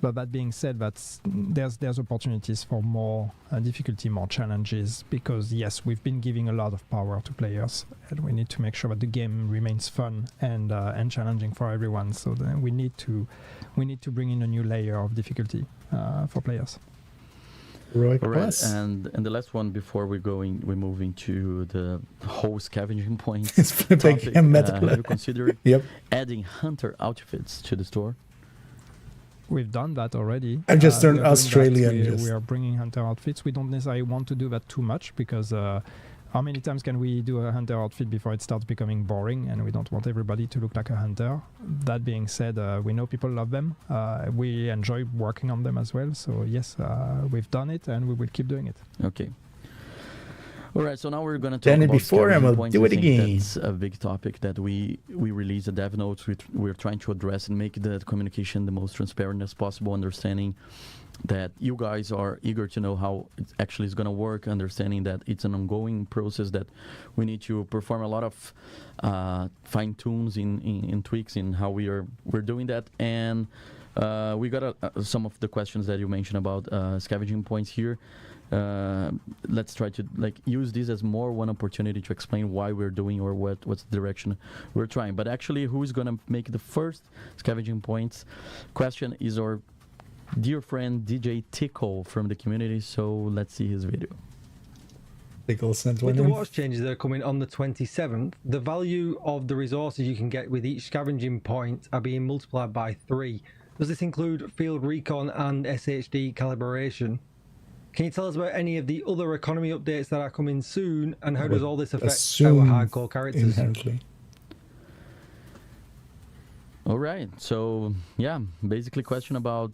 But that being said, there's opportunities for more difficulty, more challenges, because yes, we've been giving a lot of power to players, and we need to make sure that the game remains fun and challenging for everyone. So then we need to bring in a new layer of difficulty for players. Right. And the last one before we're moving to the whole scavenging points. Topic, have you considered Yep. adding hunter outfits to the store? We've done that already. I just turned Australian. We are bringing hunter outfits. We don't necessarily want to do that too much because how many times can we do a hunter outfit before it starts becoming boring? And we don't want everybody to look like a hunter. That being said, we know people love them. We enjoy working on them as well. So yes, we've done it and we will keep doing it. Okay. All right, so now we're going to talk about before and we'll points. do it again. That's a big topic that we released a dev notes. We're trying to address and make the communication the most transparent as possible, understanding that you guys are eager to know how it actually is going to work, understanding that it's an ongoing process, that we need to perform a lot of fine tunes in tweaks in how we're doing that. And we got some of the questions that you mentioned about scavenging points here. Let's try to use this as more one opportunity to explain why we're doing or what's the direction we're trying. But actually, who's going to make the first scavenging points question is our dear friend DJ Tickle from the community. So let's see his video. Tickle sent With one the in. watch changes that are coming on the 27th, the value of the resources you can get with each scavenging point are being multiplied by 3. Does this include field recon and SHD calibration? Can you tell us about any of the other economy updates that are coming soon, and how does all this affect our hardcore characters? Inherently. All right, so yeah, basically question about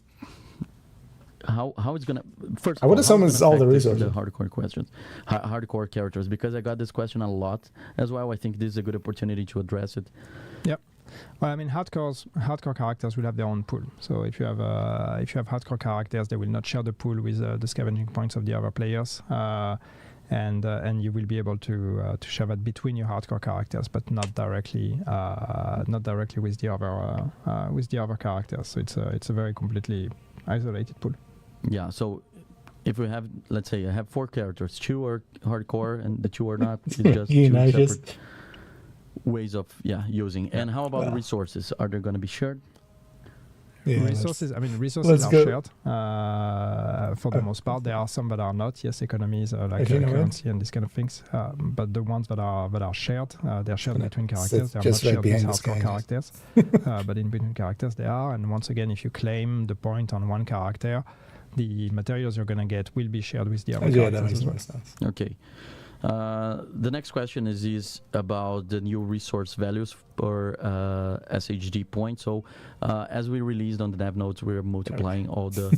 how it's gonna first. I would assume it's all the resources. The hardcore questions, hardcore characters, because I got this question a lot as well. I think this is a good opportunity to address it. Yep. Well, I mean, hardcore characters will have their own pool. So if you have hardcore characters, they will not share the pool with the scavenging points of the other players, and you will be able to share that between your hardcore characters, but not directly with the other characters. So it's a very completely isolated pool. Yeah. So if we have, let's say, I have 4 characters, 2 are hardcore and the 2 are not. It's just 2 separate ways of using. And how about resources? Are they going to be shared? resources. I mean, resources are shared for the most part. There are some that are not. Yes, economies like currency and these kind of things. But the ones that are shared, they're shared between characters. They are not shared with hardcore characters. But in between characters, they are. And once again, if you claim the point on one character, the materials you're going to get will be shared with the other characters as well. Okay. The next question is about the new resource values for SHD points. So as we released on the dev notes, we're multiplying all the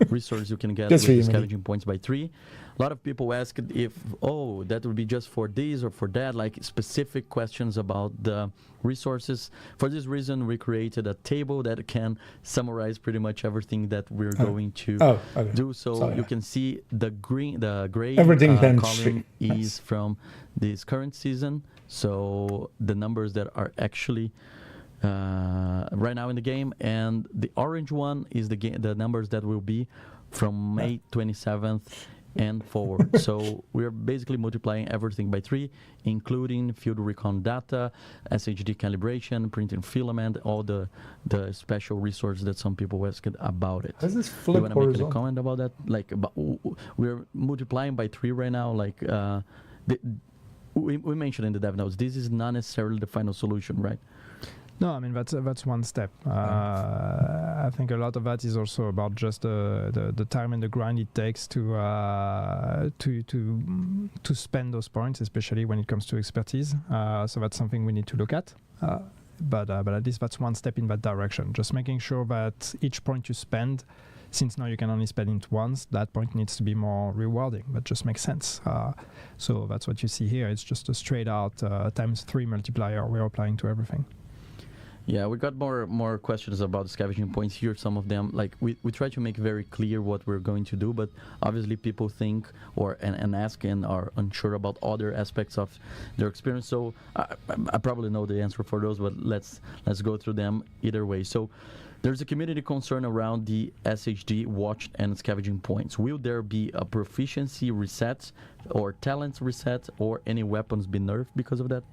resources you can get with the scavenging points by 3. A lot of people asked if, that would be just for this or for that, like specific questions about the resources. For this reason, we created a table that can summarize pretty much everything that we're going to do. So you can see the gray column is from this current season. So the numbers that are actually right now in the game, and the orange one is the numbers that will be from May 27th and forward. So we're basically multiplying everything by 3, including field recon data, SHD calibration, printing filament, all the special resources that some people asked about it. Does this flip you want to make a comment about that? Like, we're multiplying by 3 right now. Like, we mentioned in the dev notes, this is not necessarily the final solution, right? No, I mean that's one step. I think a lot of that is also about just the time and the grind it takes to spend those points, especially when it comes to expertise. So that's something we need to look at. But at least that's one step in that direction. Just making sure that each point you spend, since now you can only spend it once, that point needs to be more rewarding. That just makes sense. So that's what you see here. It's just a straight out ×3 multiplier we're applying to everything. Yeah, we got more questions about scavenging points here. Some of them, like we try to make very clear what we're going to do, but obviously people think and ask and are unsure about other aspects of their experience. So I probably know the answer for those, but let's go through them either way. So there's a community concern around the SHD watch and scavenging points. Will there be a proficiency reset or talents reset or any weapons be nerfed because of that?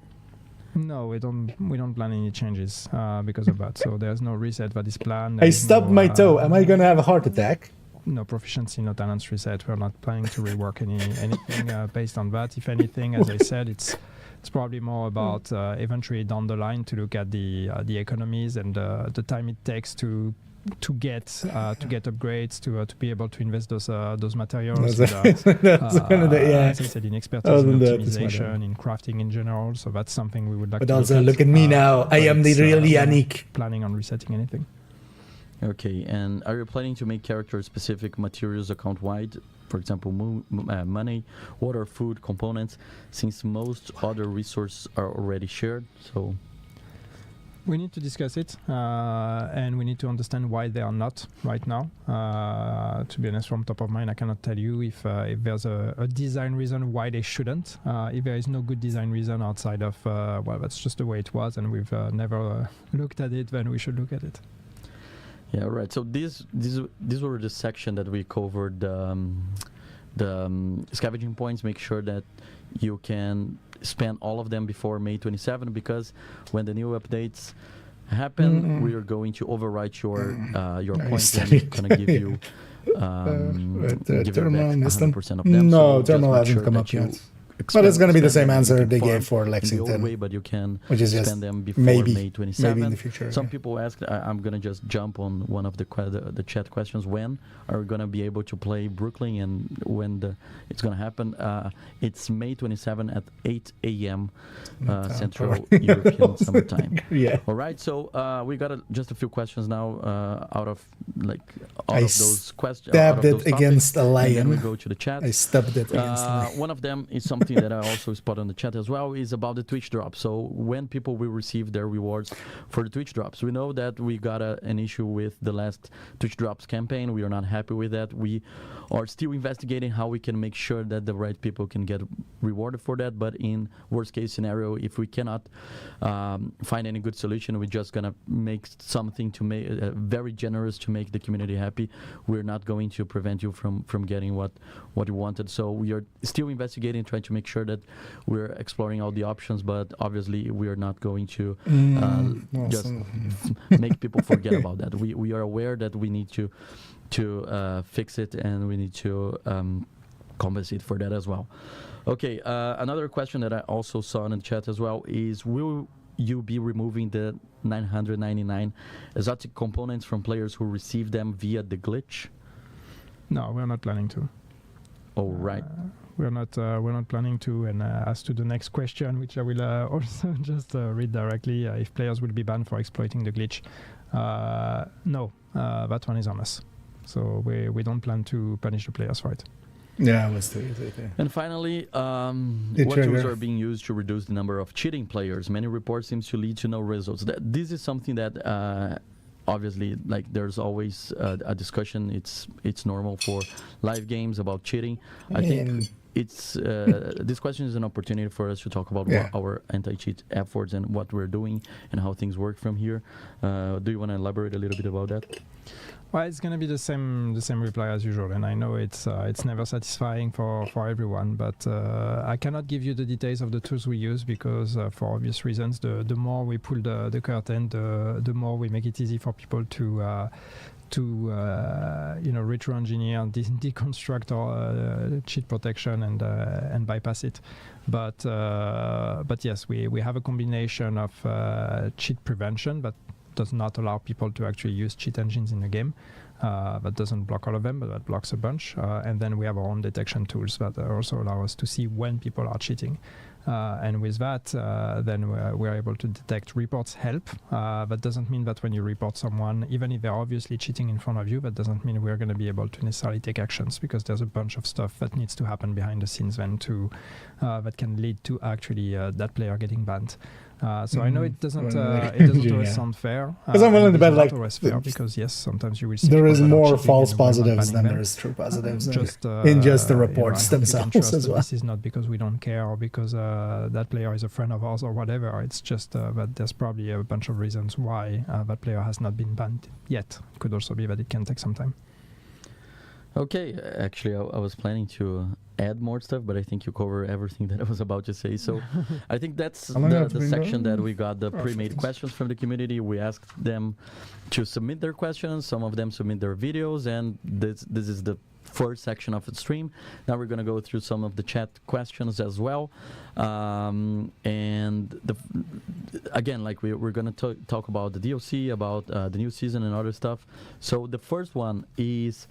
No, we don't plan any changes because of that. So there's no reset that is planned. I stubbed my toe. Am I gonna have a heart attack? No proficiency, no talents reset. We're not planning to rework anything based on that. If anything, as I said, it's probably more about eventually down the line to look at the economies and the time it takes to get upgrades to be able to invest those materials. As I said, in expertise, in optimization, in crafting in general. So that's something we would like. But to also look at me now. I am the real Yannick. Planning on resetting anything. Okay, and are you planning to make character-specific materials account-wide? For example, money, water, food, components, since most other resources are already shared. So. We need to discuss it, and we need to understand why they are not right now. To be honest, from top of mind, I cannot tell you if there's a design reason why they shouldn't. If there is no good design reason outside of, that's just the way it was, and we've never looked at it, then we should look at it. Yeah, right. So these were the section that we covered, the scavenging points. Make sure that you can spend all of them before May 27, because when the new updates happen, we are going to overwrite your points and gonna give you Thermal 100% of them. No, so Thermal hasn't come up yet. But it's going to be the same answer they gave for Lexington. In the old way, but you can spend them before May 27. Maybe in the future. Some people ask, I'm going to just jump on one of the chat questions. When are we going to be able to play Brooklyn, and when it's going to happen? It's May 27 at 8 a.m. Central European Summertime. Yeah. All right, so we got just a few questions now out of those questions. Stabbed it against a lion. And then we go to the chat. I stabbed it against a lion. One of them is something that I also spot on the chat as well, is about the Twitch drop. So when people will receive their rewards for the Twitch drops. We know that we got an issue with the last Twitch drops campaign. We are not happy with that. We are still investigating how we can make sure that the right people can get rewarded for that. But in worst case scenario, if we cannot find any good solution, we're just gonna make something to make very generous to make the community happy. We're not going to prevent you from getting what you wanted. So we are still investigating, trying to to make sure that we're exploring all the options, but obviously we are not going to just make people forget about that. We are aware that we need to fix it, and we need to compensate for that as well. Okay, another question that I also saw in the chat as well is, will you be removing the 999 exotic components from players who receive them via the glitch? No, we're not planning to. Oh, right. We're not planning to. And as to the next question, which I will also just read directly, if players will be banned for exploiting the glitch, no, that one is on us. So we don't plan to punish the players for it. Yeah, let's do it. And finally, what tools are being used to reduce the number of cheating players? Many reports seems to lead to no results. This is something that obviously, like, there's always a discussion. It's normal for live games about cheating. I think it's this question is an opportunity for us to talk about what our anti-cheat efforts and what we're doing and how things work from here. Do you want to elaborate a little bit about that? Well, it's going to be the same reply as usual, and I know it's never satisfying for everyone, but I cannot give you the details of the tools we use because for obvious reasons, the more we pull the curtain, the more we make it easy for people to retro engineer and deconstruct our cheat protection and bypass it. But yes, we have a combination of cheat prevention, but does not allow people to actually use cheat engines in the game. That doesn't block all of them, but that blocks a bunch. And then we have our own detection tools that also allow us to see when people are cheating. And with that, then we're able to detect reports help. That doesn't mean that when you report someone, even if they're obviously cheating in front of you, that doesn't mean we're going to be able to necessarily take actions, because there's a bunch of stuff that needs to happen behind the scenes then that can lead to actually that player getting banned. So I know it doesn't always sound fair. Because I'm willing to bet, like, always fair, because yes, sometimes you will see there is more false positives than there is true positives in just the reports themselves as well. This is not because we don't care or because that player is a friend of ours or whatever. It's just that there's probably a bunch of reasons why that player has not been banned yet. It could also be that it can take some time. Okay, actually, I was planning to add more stuff, but I think you cover everything that I was about to say. So I think that's the section that we got the pre-made questions from the community. We asked them to submit their questions. Some of them submit their videos, and this is the first section of the stream. Now we're going to go through some of the chat questions as well. And again, like we're going to talk about the DLC, about the new season and other stuff. So the first one is,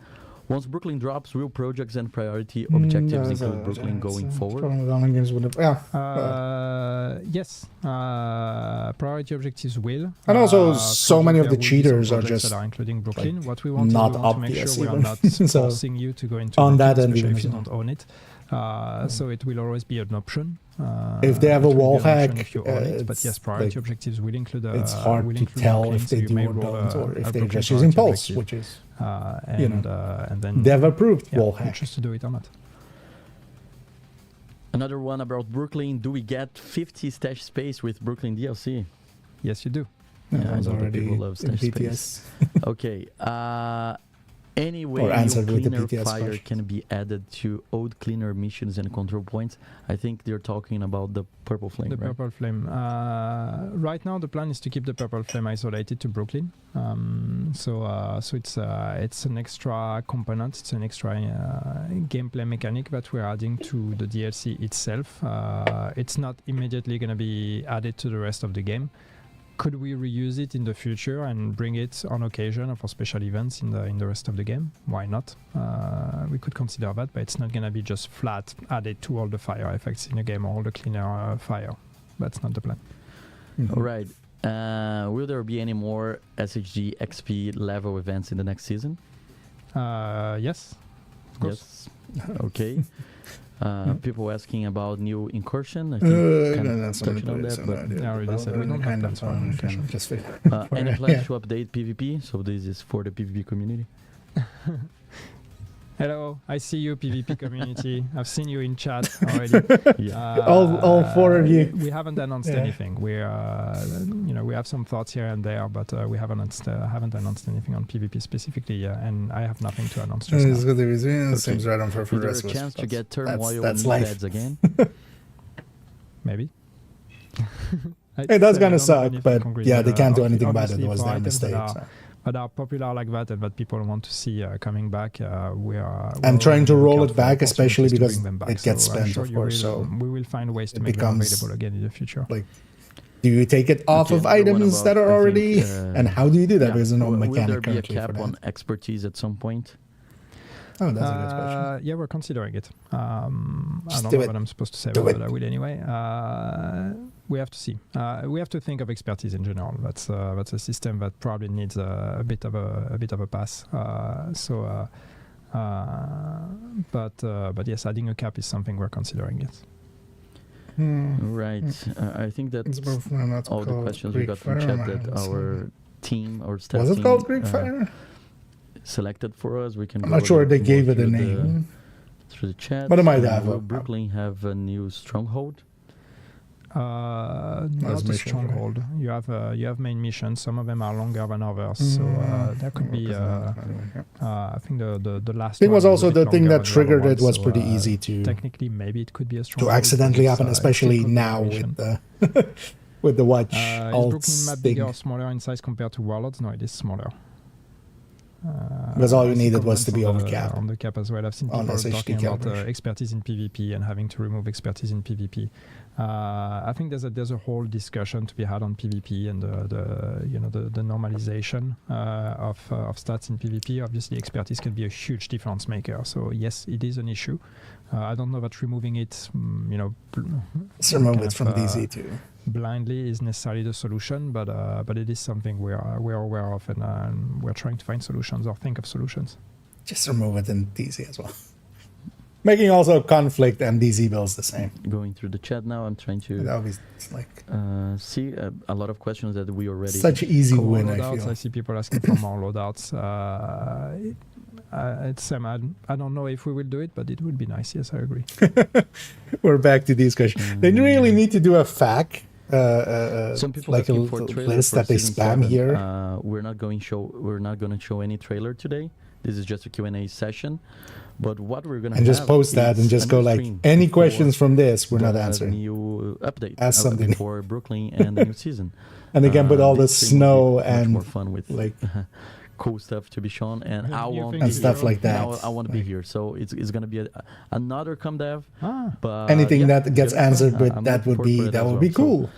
once Brooklyn drops, will projects and priority objectives include Brooklyn going forward? Yes. Priority objectives will. And also, so many of the cheaters are just that are including Brooklyn. like, what we want not is we want to make obvious sure we are even. not So forcing you to go into on Brooklyn, that end, especially even if you so. don't own it. So it will always be an option. If they have a it will wall be an option hack, if you own it. But yes, priority like, objectives will include. it's hard will to include tell Brooklyn, if they so you do may or roll don't, or if a they're Brooklyn just using priority Pulse, objective. which is And then dev approved wall you hack. choose to do it or not. Another one about Brooklyn. Do we get 50 stash space with Brooklyn DLC? Yes, you do. Yeah, I One's know that already people love in stash PTS. space. Okay. Any way Or answered your with the cleaner PTS fire question. can be added to old cleaner missions and control points? I think they're talking about the purple flame, The right? purple flame. Right now, the plan is to keep the purple flame isolated to Brooklyn. So it's an extra component. It's an extra gameplay mechanic that we're adding to the DLC itself. It's not immediately going to be added to the rest of the game. Could we reuse it in the future and bring it on occasion for special events in the rest of the game? Why not? We could consider that, but it's not going to be just flat added to all the fire effects in the game or all the cleaner fire. That's not the plan. Mm-hmm. All right. Will there be any more SHG XP level events in the next season? Yes. Of course. Yes. Okay. People asking about new incursion. I think kind of touching on that, but I already said we don't have plans for an incursion. any plans to update PvP? So this is for the PvP community. Hello, I see you, PvP community. I've seen you in chat already. All 4 of you. We haven't announced anything. We have some thoughts here and there, but we haven't announced anything on PvP specifically, and I have nothing to announce just now. Seems right on for Is there rest a of chance to get turmoil that's in life. beds again? Maybe. It does kind of suck, but yeah, they can't do anything about it. It was their mistake. But are popular like that and that people want to see coming back, I'm trying to roll it back, especially because it gets spent, of course. So we will find ways to make them available again in the future. Like, do you take it off of items that are already, and how do you do that? There's no mechanic will there be a currently for cap that. on expertise at some point? Oh, that's a good question. Yeah, we're considering it. I Just don't do know it. what I'm supposed to say Do about it. it. I will anyway. We have to see. We have to think of expertise in general. That's a system that probably needs a bit of a pass. But yes, adding a cap is something we're considering. Yes. Right. I think that's all the questions we got from chat that our team or staff Was it team, called Greek Fire? selected for us. We can. I'm not sure they gave it a name. Through the chat. But it might have. Will Brooklyn have a new stronghold? Not a stronghold. You have main missions. Some of them are longer than others, so there could be. I think the last. Thing was one also a bit the thing longer that than the triggered other it was one, pretty so, easy to technically maybe it could be a stronghold. to accidentally but happen, it's especially still now confirmation. with the with the watch Is Brooklyn alts map thing. bigger or smaller in size compared to Warlords? No, it is smaller. Because all you I see needed was to be comments over cap. on the cap as well. I've seen On people SHD talking about calibration. expertise in PvP and having to remove expertise in PvP. I think there's a whole discussion to be had on PvP and the normalization of stats in PvP. Obviously, expertise can be a huge difference maker. So yes, it is an issue. I don't know that removing it, Let's remove it from DZ too. blindly is necessarily the solution, but it is something we are aware of, and we're trying to find solutions or think of solutions. Just remove it in DZ as well. Making also conflict and DZ builds the same. Going through the chat now, I'm trying to That would be like see a lot of questions that we already. such easy More win. I loadouts, feel. I see people asking for more loadouts. It's I don't know if we will do it, but it would be nice. Yes, I agree. We're back to these questions. They really need to do a FAQ. Some people like a asking for trailer list for that they season spam 7. here. We're not going to show any trailer today. This is just a Q&A session. But what we're going to And just post that and just go like, any questions from this, we're not answering. New update. Ask something. For Brooklyn and the new season. And they can put all the this stream will snow be much and more fun with like cool stuff to be shown, and I You won't think be and stuff here. like that. And I want to be here, so it's going to be another ComDev. But anything yeah, that gets it'll be fun. answered with I'm that looking would be forward for it that as would well. be So cool.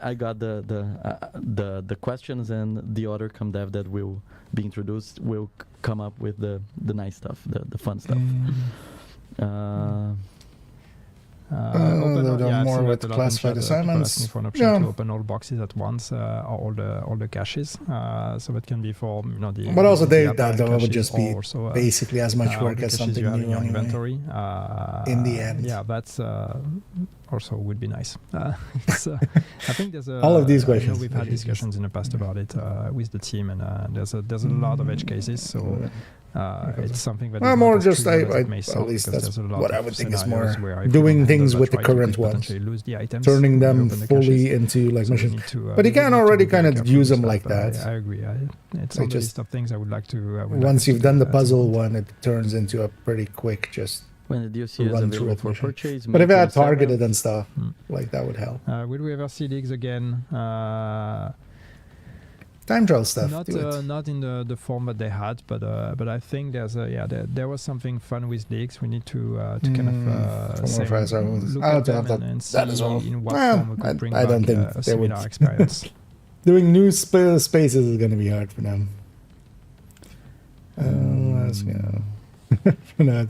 I got the questions, and the other ComDev that will be introduced will come up with the nice stuff, the fun stuff. More with classified assignments. For an option to open all boxes at once, or all the caches. So that can be for the. But also the that would caches, just or be also, basically as much all work the as caches something you have new in your anyway. inventory. In the end. Yeah, that's also would be nice. I think there's All of these questions. We've had discussions in the past about it with the team, and there's a lot of edge cases. So it's something that. Well, is more not as just trivial as I it may at sound, least because that's there's a lot what I of would think is more scenarios where if doing we things don't with the try, we current could ones, potentially lose the items, turning them open the fully caches. into like So we missions. need to, But you we can need to already be very kind of careful use with them stuff. like that. I agree. It's Like on the just list of things I would like to. Once you've done the puzzle one, it turns into a pretty quick just When the DLC is run through available it for mission. purchase. But if May I had 27th, targeted and stuff, like that would help. Will we ever see leagues again? Time trial stuff. Not do it. not in the form that they had, but I think there was something fun with leagues. We need to kind of Some more say, fries, look I'll at them have and see that as well. in what Well, form we could bring I back don't think a they would. similar experience. Doing new spaces is going to be hard for them. Let's go. For now,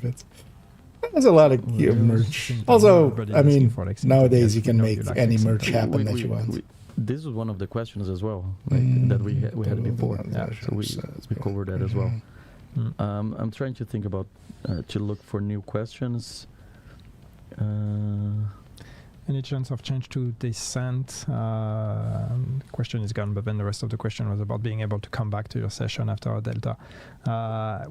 there's a lot of merch. Also, I mean, nowadays you can make any merch happen that you want. This is one of the questions as well, that we had before. So we covered that as well. I'm trying to think about to look for new questions. Any chance of change to descent? Question is gone, but then the rest of the question was about being able to come back to your session after a delta.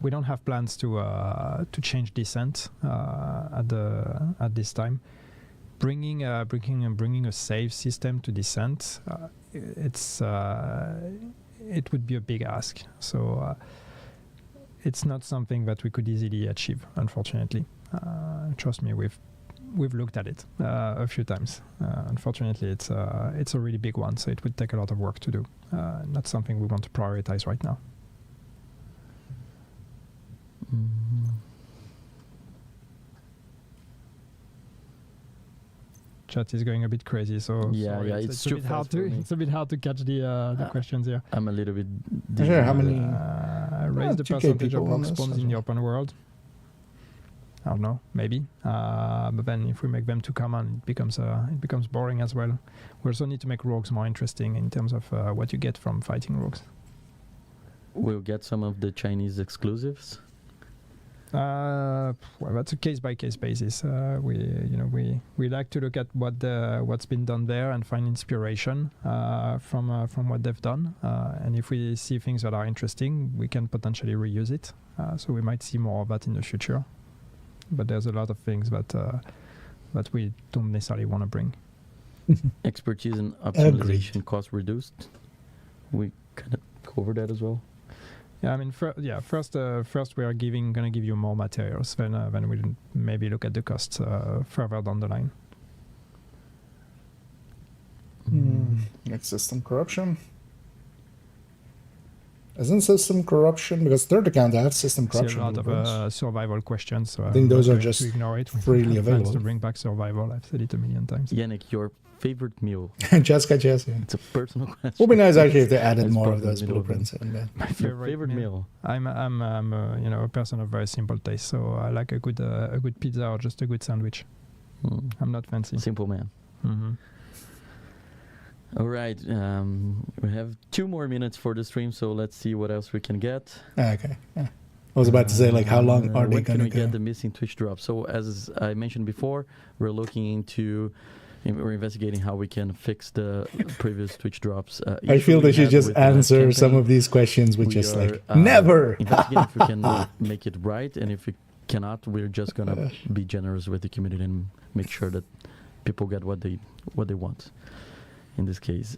We don't have plans to change descent at this time. Bringing a save system to descent, it would be a big ask. So it's not something that we could easily achieve, unfortunately. Trust me, we've looked at it a few times. Unfortunately, it's a really big one, so it would take a lot of work to do. Not something we want to prioritize right now. Mm-hmm. Chat is going a bit crazy, so sorry. It's a bit hard to catch the questions here. I'm a little bit. Sure, how many? Raise the percentage of rock spawns in the open world. I don't know, maybe. But then if we make them too common, it becomes boring as well. We also need to make rogues more interesting in terms of what you get from fighting rogues. We'll get some of the Chinese exclusives. Well, that's a case-by-case basis. We like to look at what's been done there and find inspiration from what they've done. And if we see things that are interesting, we can potentially reuse it. So we might see more of that in the future. But there's a lot of things that we don't necessarily want to bring. Expertise and optimization cost reduced. We kind of cover that as well. Yeah, I mean, first we are gonna give you more materials. Then we'll maybe look at the costs further down the line. Next, system corruption. Isn't system corruption, because third account I have system corruption. See a lot of survival questions. So I think those are just ignore it. freely available. To bring back survival, I've said it a million times. Yannick, your favorite meal? Jessica, yes. Yeah. It's a personal question. Would be nice actually if they added more of those blueprints in there. My favorite meal. I'm a person of very simple taste, so I like a good pizza or just a good sandwich. I'm not fancy. Simple man. Mm-hmm. All right, we have 2 more minutes for the stream, so let's see what else we can get. Okay. Yeah. I was about to say, like, how long are they going to go? When can we get the missing Twitch drops? So as I mentioned before, we're investigating how we can fix the previous Twitch drops. I feel they should just answer some of these questions with just never. Investigating if we can make it right, and if we cannot, we're just gonna be generous with the community and make sure that people get what they want. In this case,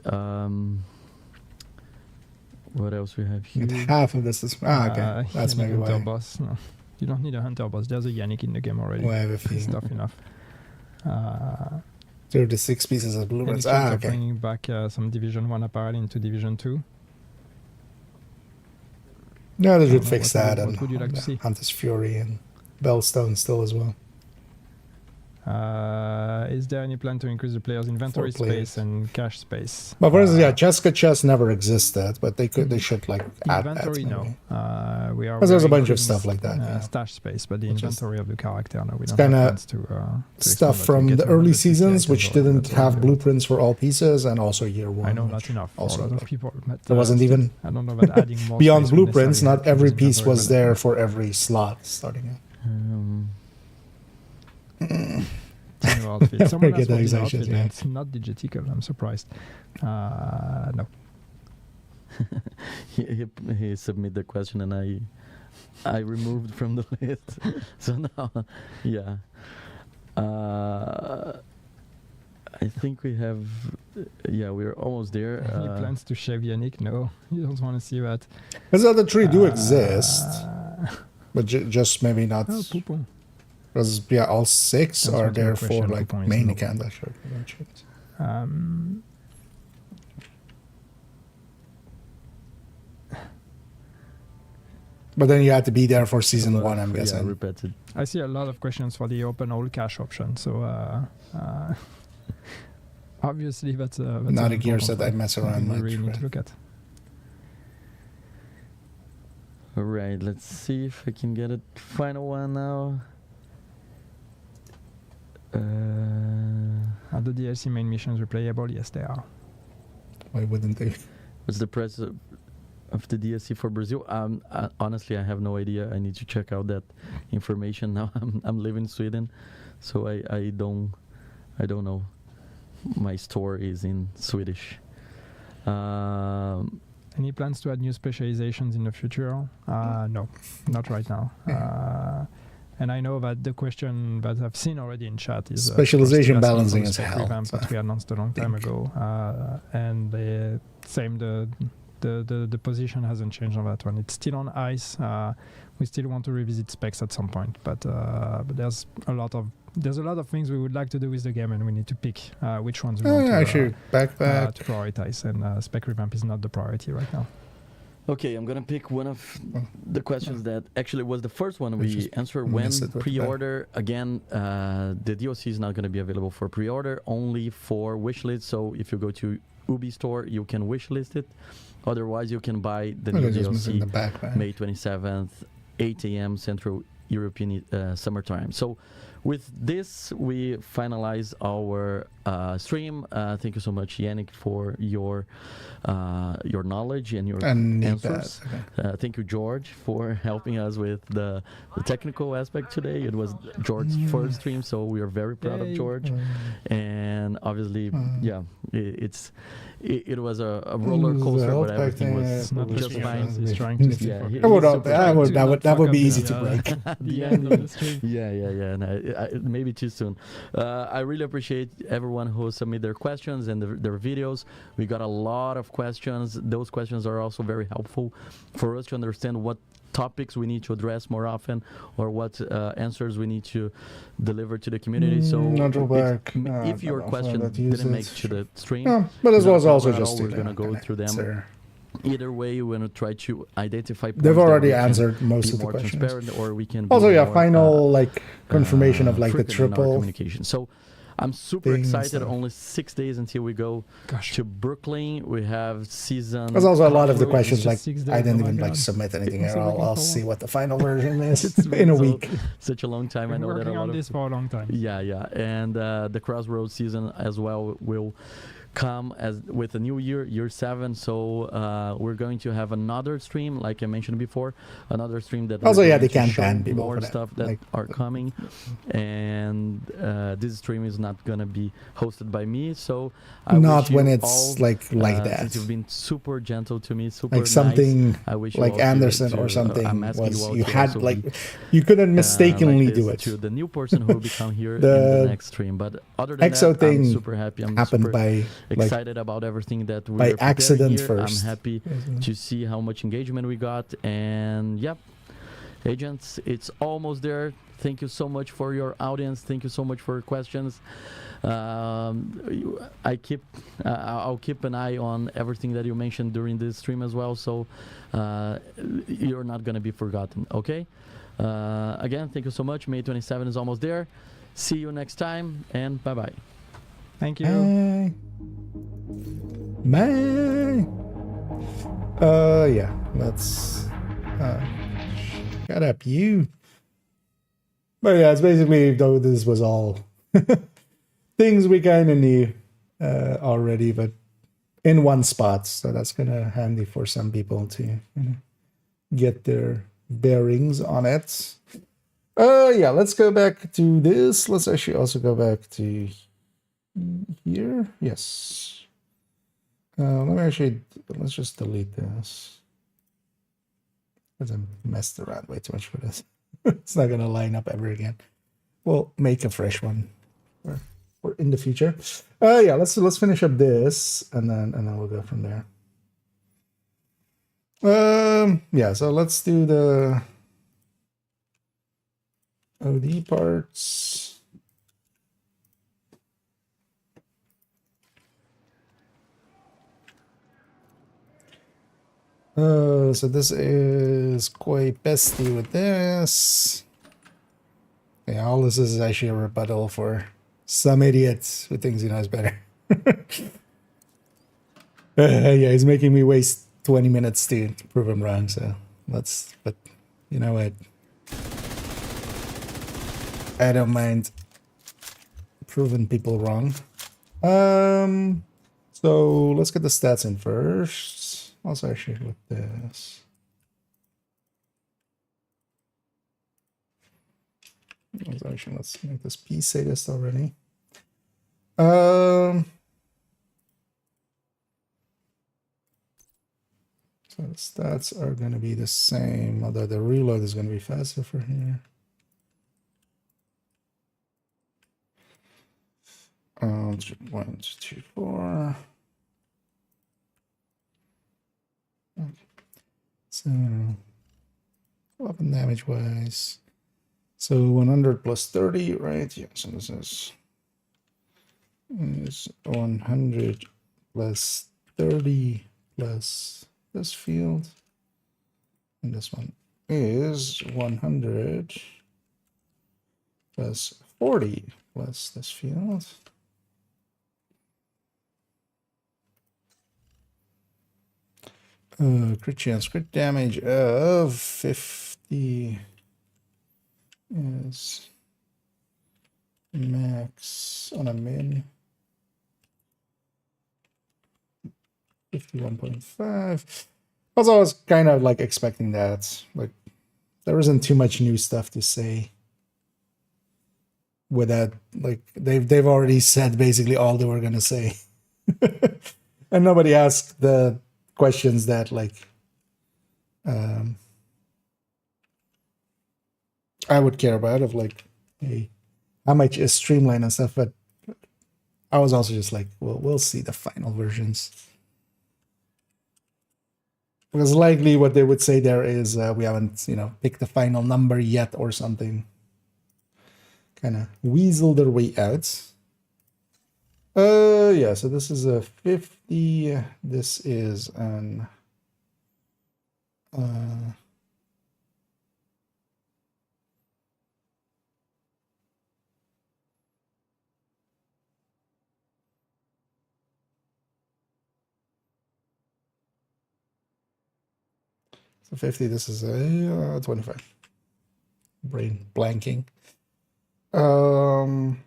what else we have here? Half of this is okay. That's maybe why. Boss. No, you don't need a hunter boss. There's a Yannick in the game already. Well, I have a few. Stuff enough. 36 pieces of blueprints. Okay. Bringing back some Division 1 apparel into Division 2. No, they should fix that. What would you like to see? Hunter's Fury and Bellstone still as well. Is there any plan to increase the player's inventory space and cache space? Well, for instance, Jessica Chess never existed, but they should like add inventory. That, no, there's a bunch of stuff like that. Stash space, but the inventory of the character, no, we don't have plans to stuff from the early seasons, which didn't have blueprints for all pieces, and also year 1. I know that's enough for a lot of people. There wasn't even. I don't know about adding more beyond blueprints. Not every piece was there for every slot starting out. Outfit. Someone else will do outfit, yeah. It's not digitical. I'm surprised. No. he submitted the question and I removed from the list. So now, yeah. I think we have. Yeah, we're almost there. Any plans to shave Yannick? No, you don't want to see that. Because other 3 do exist, but just maybe not. Oh, poo-poo. Because all 6 are there for like main account. Actually, but then you have to be there for season 1. I'm guessing. Repeated. I see a lot of questions for the open all cache option. So obviously that's not a gear set I mess around much. We really need to look at. All right, let's see if I can get a final one now. Are the DLC main missions replayable? Yes, they are. Why wouldn't they? What's the price of the DLC for Brazil? Honestly, I have no idea. I need to check out that information now. I'm living in Sweden, so I don't know. my story is in Swedish. Any plans to add new specializations in the future? No, not right now. And I know that the question that I've seen already in chat is specialization balancing is hell. Revamp that we announced a long time ago, and the position hasn't changed on that one. It's still on ice. We still want to revisit specs at some point, but there's a lot of things we would like to do with the game, and we need to pick which ones we want to prioritize. And spec revamp is not the priority right now. Okay, I'm gonna pick one of the questions that actually was the first one we answered. When pre-order, again, the DLC is not gonna be available for pre-order, only for wishlist. So if you go to Ubi store, you can wishlist it. Otherwise, you can buy the new DLC May 27th, 8 a.m. Central European summertime. So with this, we finalize our stream. Thank you so much, Yannick, for your knowledge and your answers. Okay. Thank you, George, for helping us with the technical aspect today. It was George's first stream, so we are very proud of George. And obviously, yeah, it was a roller coaster, but everything was just fine. He's trying to that would be easy to break. At the end of the stream. Yeah. Maybe too soon. I really appreciate everyone who submitted their questions and their videos. We got a lot of questions. Those questions are also very helpful for us to understand what topics we need to address more often, or what answers we need to deliver to the community. So if your question didn't make to the stream, but as well as also just we're going to go through them. Either way, we're going to try to identify points. They've already answered most of the questions. Or we can also, final confirmation of the triple communication. So I'm super excited. Only 6 days until we go to Brooklyn. We have season. There's also a lot of the questions I didn't even submit anything. I'll see what the final version is in a week. Such a long time. I know that a lot on this for a long time. Yeah, and the Crossroads season as well will come with a new year 7. So we're going to have another stream, like I mentioned before, another stream that also they can't ban people more stuff that are coming, and this stream is not gonna be hosted by me. So not when it's like that. Since you've been super gentle to me, super like something nice, I wish like Anderson or something was you had you couldn't mistakenly do it to the new person who will become here in the next stream. But other than Exo that, thing I'm super happy. I'm happened super by excited about everything that we by accident here. first. I'm happy to see how much engagement we got, and yep, agents, it's almost there. Thank you so much for your audience. Thank you so much for your questions. I'll keep an eye on everything that you mentioned during this stream as well, so you're not gonna be forgotten. Okay. Again, thank you so much. May 27 is almost there. See you next time, and bye bye. Thank you. Bye. Yeah, let's shut up, you. But yeah, it's basically, though this was all things we kind of knew already, but in one spot. So that's kind of handy for some people to get their bearings on it. Yeah, let's go back to this. Let's actually also go back to here. Yes. Let's just delete this, because I messed around way too much for this. It's not gonna line up ever again. We'll make a fresh one for in the future. Yeah, let's finish up this, and then we'll go from there. Yeah, so let's do the OD parts. So this is quite bestie with this. Yeah, all this is actually a rebuttal for some idiots who thinks he knows better. Yeah, he's making me waste 20 minutes to prove him wrong, so but you know what? I don't mind proving people wrong. So let's get the stats in first. Also, actually, with this. Let's make this P say this already. So the stats are going to be the same, although the reload is going to be faster for here. 1, 2, 4. Okay. So weapon damage wise. So 100 plus 30, right? Yeah, so this is 100 plus 30 plus this field. And this one is 100 plus 40 plus this field. Crit chance, crit damage of 50 is max on a min. 51.5. Also, I was kind of like expecting that. Like, there isn't too much new stuff to say. With that, like they've already said basically all they were gonna say, and nobody asked the questions that like I would care about of like, hey, how much is streamlined and stuff. But I was also just like, well, we'll see the final versions. Because likely what they would say there is we haven't, picked the final number yet or something. Kind of weasel their way out. Yeah, so this is a 50. This is an so 50, this is a 25. Brain blanking. 12.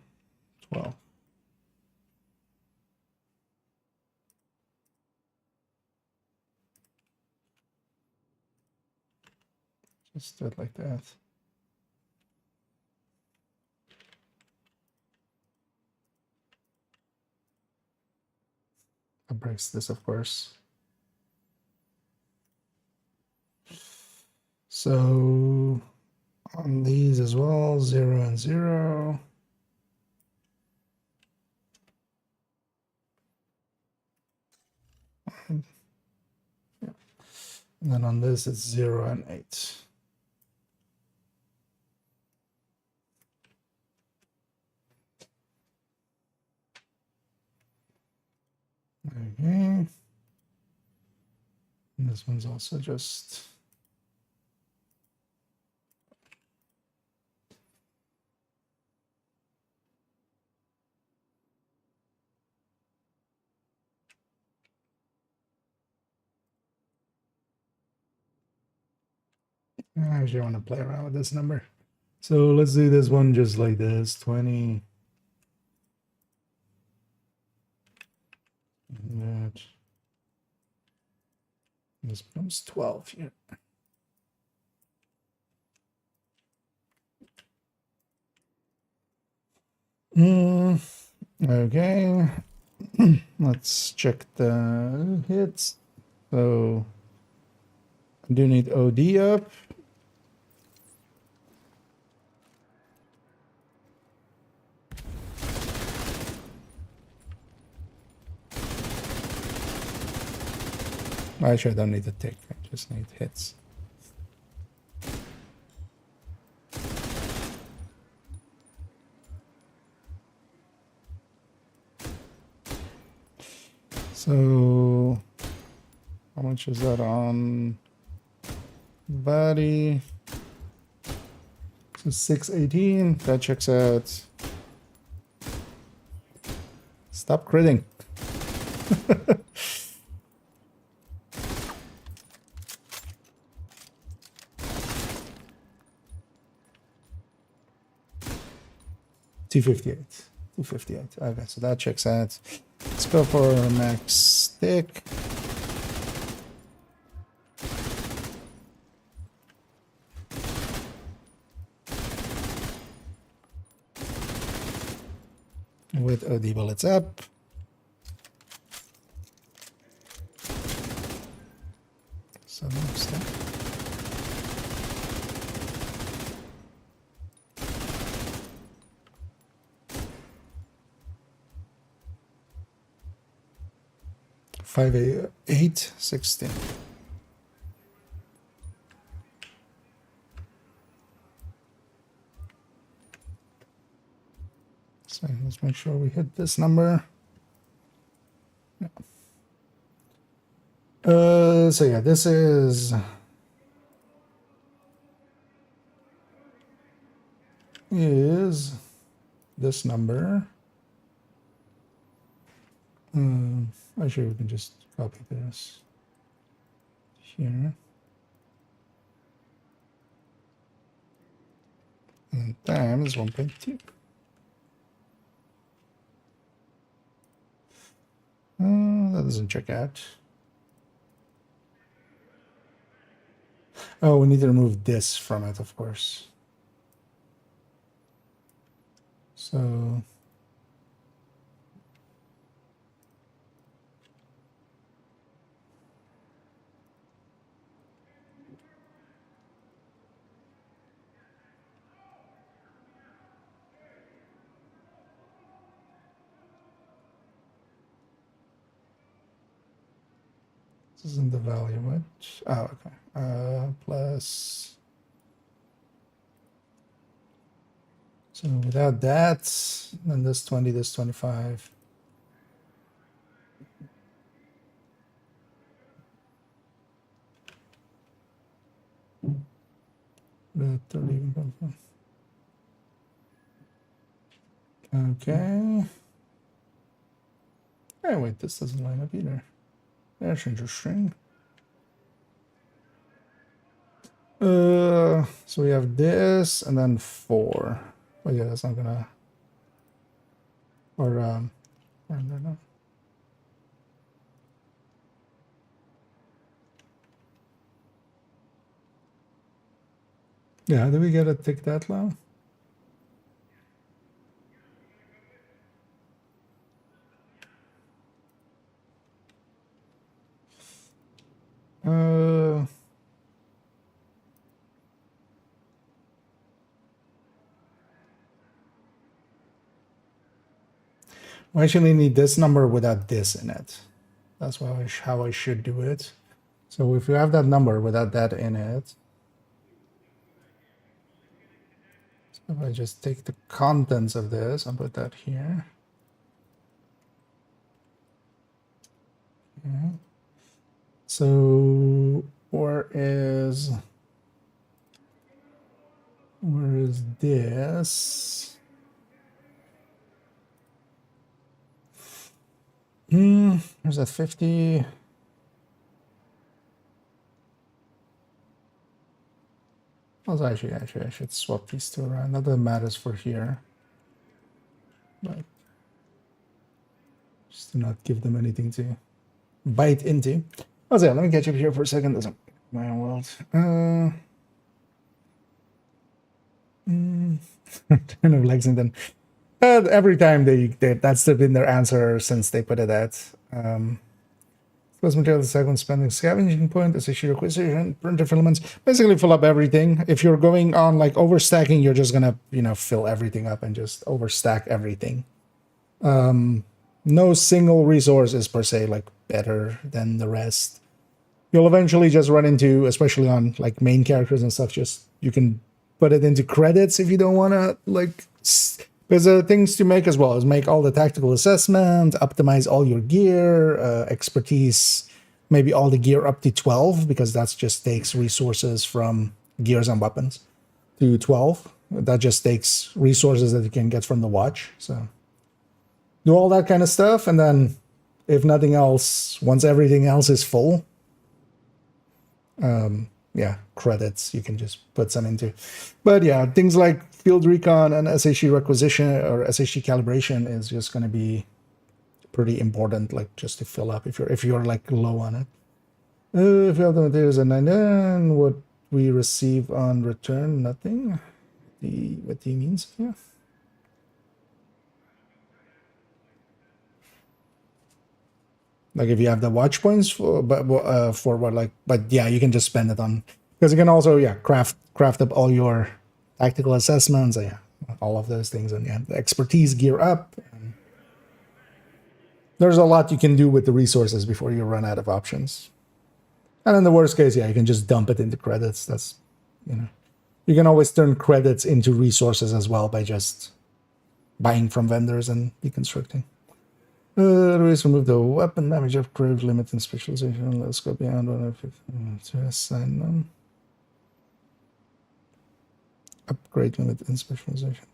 Just do it like that. I'll breaks this, of course. So on these as well, 0 and 0. And then on this, it's 0 and 8. Okay. And this one's also just I actually want to play around with this number. So let's do this one just like this, 20. And that. This becomes 12 here. Okay. Let's check the hits. So I do need OD up. Actually, I don't need the tick. I just need hits. So, how much is that on body? So 618. That checks out. Stop critting. $258. Okay, so that checks out. Let's go for max stick. With OD bullets up. So next step. Five, 8, 16. So let's make sure we hit this number. Yeah. So yeah, this is this number. Actually, we can just copy this here. And times 1.2. That doesn't check out. Oh, we need to remove this from it, of course. So this isn't the value, what? Oh, okay. Plus. So without that, then this 20, this 25. The 30. Okay. Oh wait, this doesn't line up either. That's interesting. So we have this and then 4. Oh yeah, that's not gonna. Or I don't know. Yeah, did we get a tick that low? We actually need this number without this in it. That's how I should do it. So if you have that number without that in it, so if I just take the contents of this and put that here. Okay. So where is this? There's that 50. Also, actually, I should swap these two around. Not that it matters for here, but just to not give them anything to bite into. Oh, so let me catch up here for a second. That's my own world. Turn of Lexington. Every time that's been their answer since they put it at. Plus material, the second spending scavenging point, SHD acquisition, printer filaments. Basically fill up everything. If you're going on like overstacking, you're just gonna, fill everything up and just overstack everything. No single resource is per se like better than the rest. You'll eventually just run into, especially on like main characters and stuff, just you can put it into credits if you don't wanna like. There's things to make as well, is make all the tactical assessment, optimize all your gear, expertise, maybe all the gear up to 12, because that just takes resources from gears and weapons to 12. That just takes resources that you can get from the watch. So do all that kind of stuff, and then if nothing else, once everything else is full, yeah, credits you can just put some into. But yeah, things like field recon and SHD requisition or SHD calibration is just going to be pretty important, like just to fill up if you're like low on it. If you have the materials at 9, what we receive on return, nothing. What he means, yeah. Like if you have the watch points for what, like, but yeah, you can just spend it on, because you can also craft up all your tactical assessments, all of those things, and the expertise gear up. And there's a lot you can do with the resources before you run out of options. And in the worst case, you can just dump it into credits. That's, you can always turn credits into resources as well by just buying from vendors and deconstructing. Always remove the weapon damage upgrade limit and specialization. Let's go beyond 150 to assign them. Upgrade limit and specialization.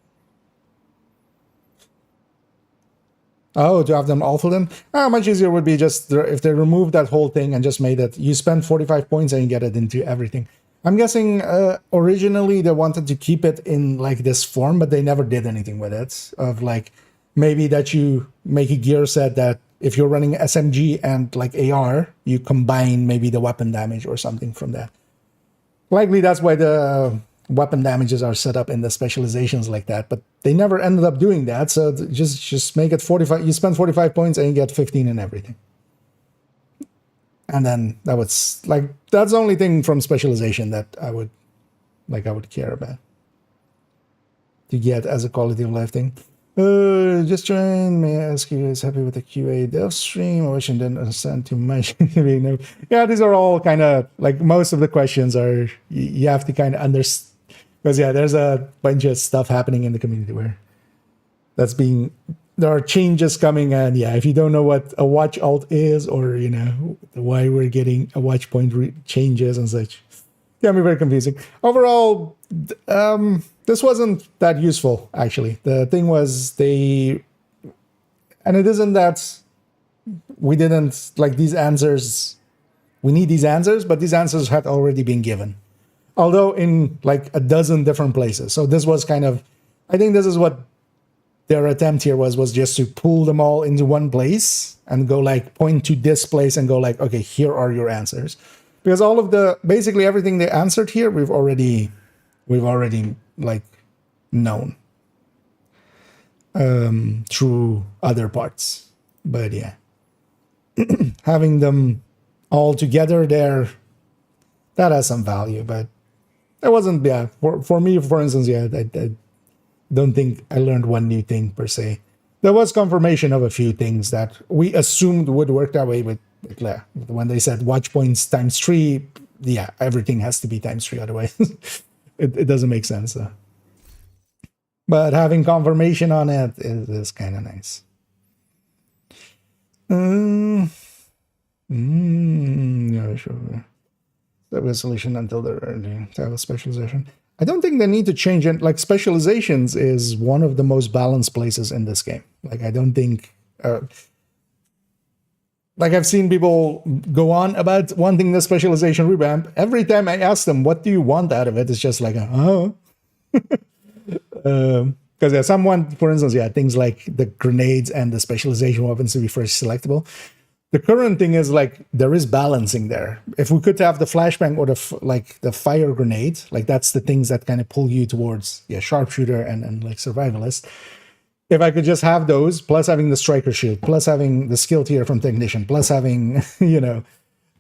Oh, to have them all for them? Much easier would be just if they remove that whole thing and just made it, you spend 45 points and you get it into everything. I'm guessing originally they wanted to keep it in like this form, but they never did anything with it. Of like, maybe that you make a gear set that if you're running SMG and like AR, you combine maybe the weapon damage or something from that. Likely that's why the weapon damages are set up in the specializations like that, but they never ended up doing that. So just make it 45. You spend 45 points and you get 15 in everything. And then that was like, that's the only thing from specialization that I would care about to get as a quality of life thing. Just trying, may I ask you, is happy with the QA dev stream? I wish I didn't understand too much. Yeah, these are all kind of like, most of the questions are, you have to kind of understand, because there's a bunch of stuff happening in the community where there are changes coming, and if you don't know what a watch alt is, or why we're getting a watch point changes and such, it can be very confusing. Overall, this wasn't that useful, actually. The thing was and it isn't that we didn't like these answers. We need these answers, but these answers had already been given, although in like a dozen different places. So this was kind of, I think this is what their attempt here was just to pull them all into one place and go like, point to this place and go like, okay, here are your answers. Because all of basically everything they answered here, we've already like known through other parts. But having them all together there, that has some value. But it wasn't, for me, for instance, I don't think I learned one new thing per se. There was confirmation of a few things that we assumed would work that way with Claire. When they said watch points times 3, everything has to be times 3, otherwise it doesn't make sense. But having confirmation on it is kind of nice. Yeah, sure. That was a solution until the title specialization. I don't think they need to change it. Like, specializations is one of the most balanced places in this game. Like, I don't think... like, I've seen people go on about wanting the specialization revamp. Every time I ask them, what do you want out of it? It's just like, because someone, for instance, things like the grenades and the specialization weapons to be first selectable. The current thing is like there is balancing there. If we could have the flashbang or the fire grenade, like that's the things that kind of pull you towards sharpshooter and like survivalist. If I could just have those, plus having the striker shield, plus having the skill tier from technician, plus having the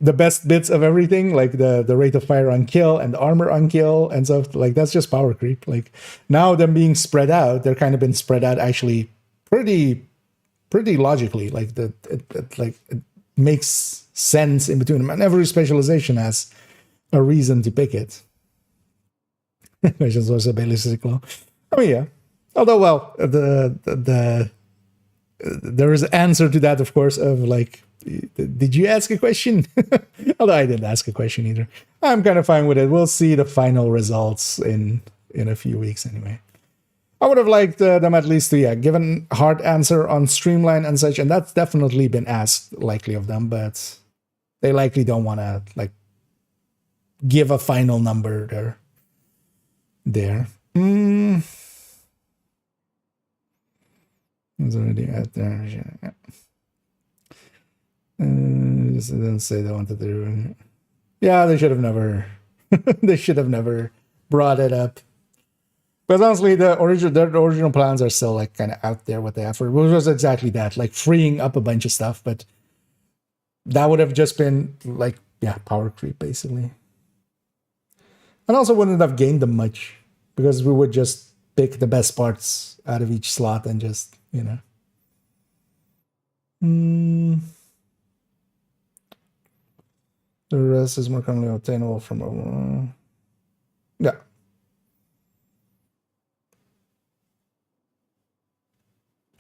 best bits of everything, like the rate of fire on kill and the armor on kill and stuff, like that's just power creep. Like now them being spread out, they're kind of been spread out actually pretty logically. Like it makes sense in between them, and every specialization has a reason to pick it. Which is also basically, I mean, although, well, there is an answer to that, of course, of like, did you ask a question? Although I didn't ask a question either. I'm kind of fine with it. We'll see the final results in a few weeks anyway. I would have liked them at least to, given a hard answer on streamline and such, and that's definitely been asked likely of them, but they likely don't want to like give a final number there. It's already out there. Just didn't say they wanted to do it. Yeah, they should have never. They should have never brought it up. But honestly, their original plans are still like kind of out there what they have for, which was exactly that, like freeing up a bunch of stuff. But that would have just been like, yeah, power creep basically. And also wouldn't have gained them much because we would just pick the best parts out of each slot and just, you know. The rest is more commonly obtainable from a... yeah.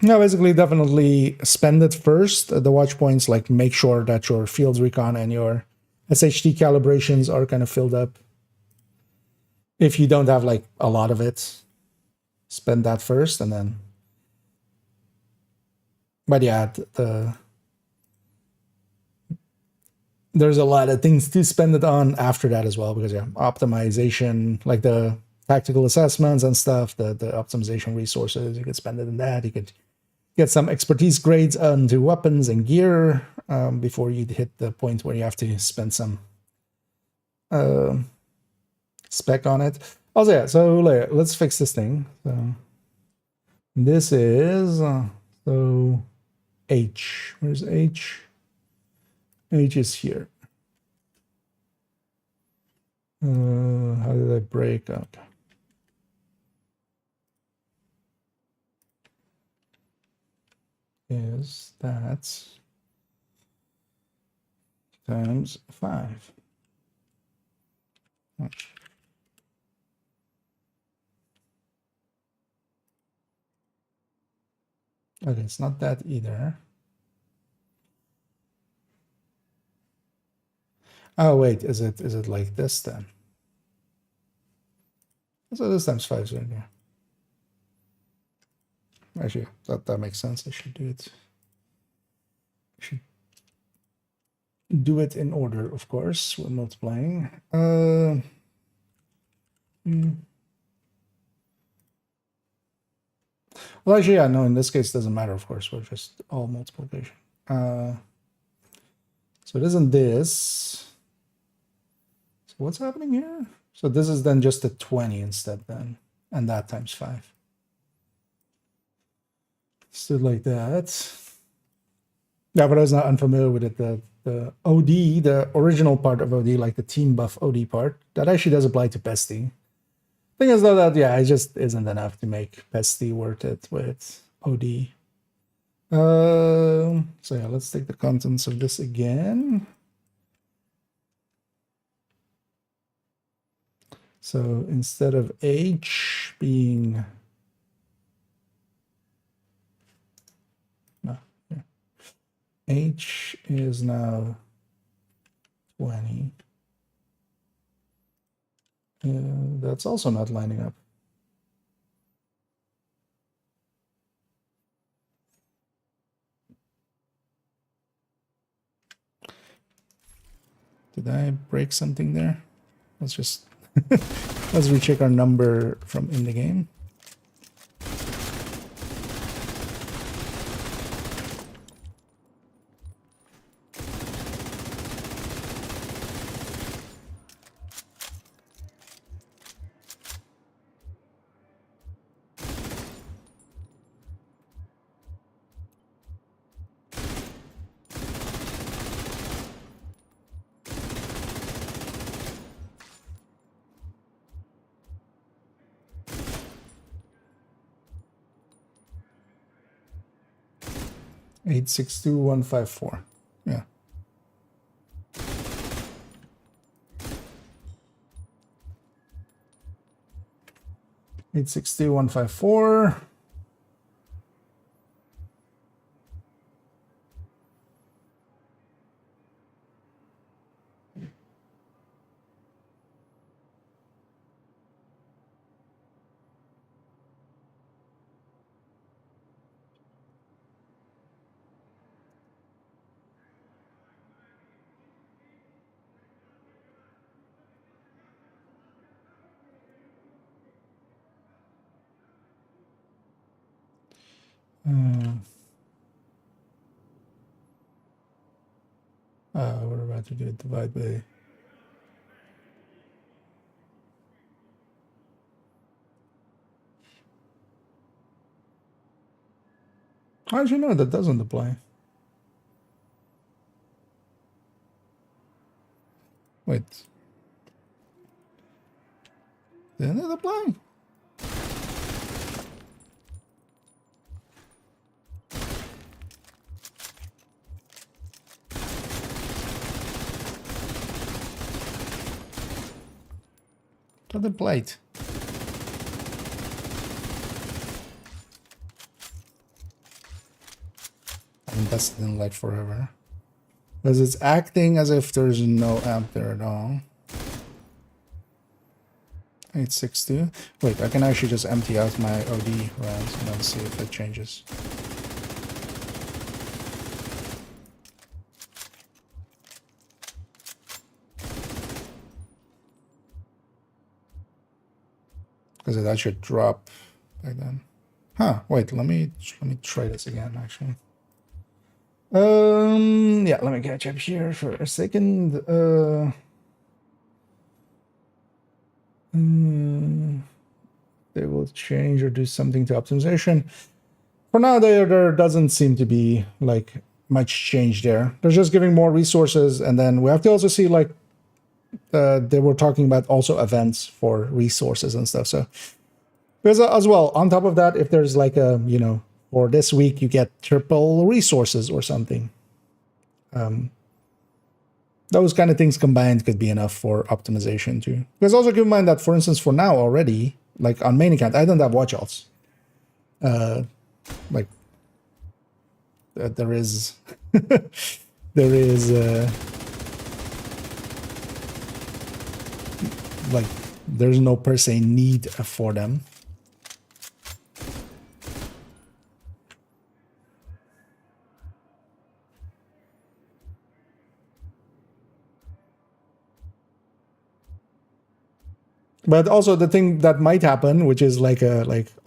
No, basically, definitely spend it first. The watch points, like make sure that your fields recon and your SHT calibrations are kind of filled up. If you don't have like a lot of it, spend that first and then. But yeah, there's a lot of things to spend it on after that as well, because yeah, optimization, like the tactical assessments and stuff, the optimization resources, you could spend it in that. You could get some expertise grades onto weapons and gear before you hit the point where you have to spend some spec on it. Also, yeah, so let's fix this thing. So this is so H. Where's H? H is here. How did I break? Okay. Is that times 5. Okay, it's not that either. Oh wait, is it like this then? So this times 5 is right here. Actually, that makes sense. I should do it. Should do it in order, of course, when multiplying. Well, actually, yeah, no, in this case, it doesn't matter, of course. We're just all multiplication. So it isn't this. So what's happening here? So this is then just a 20 instead then, and that times 5. Stood like that. Yeah, but I was not unfamiliar with it. The OD, the original part of OD, like the team buff OD part, that actually does apply to Pesty. Thing is though that, yeah, it just isn't enough to make Pesty worth it with OD. So yeah, let's take the contents of this again. So instead of H being H is now 20. That's also not lining up. Did I break something there? Let's just let's recheck our number from in the game. Eight 62154. Yeah. Eight 62154. We're about to do it divide by. Actually, no, that doesn't apply. Wait. Didn't it apply? Got the plate. And that's been like forever. Because it's acting as if there's no amp there at all. 862. Wait, I can actually just empty out my OD rounds and then see if it changes. Because that should drop back then. Huh, wait, let me try this again actually. Yeah, let me catch up here for a second. They will change or do something to optimization. For now, there doesn't seem to be like much change there. They're just giving more resources, and then we have to also see like they were talking about also events for resources and stuff. So there's as well on top of that, if there's like a for this week you get triple resources or something. Those kind of things combined could be enough for optimization too. Because also keep in mind that, for instance, for now already, like on main account, I don't have watch outs. Like there is there is like there's no per se need for them. But also the thing that might happen, which is like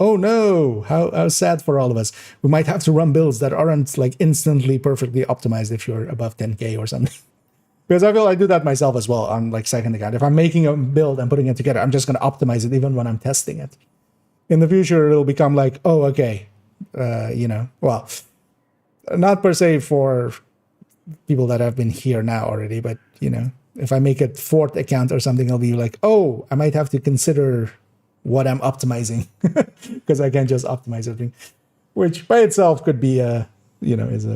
oh no, how sad for all of us. We might have to run builds that aren't like instantly perfectly optimized if you're above 10k or something. Because I feel I do that myself as well on like second account. If I'm making a build and putting it together, I'm just going to optimize it even when I'm testing it. In the future, it'll become like, oh, okay, well, not per se for people that have been here now already, but if I make a fourth account or something, I'll be like, oh, I might have to consider what I'm optimizing because I can't just optimize everything, which by itself could be is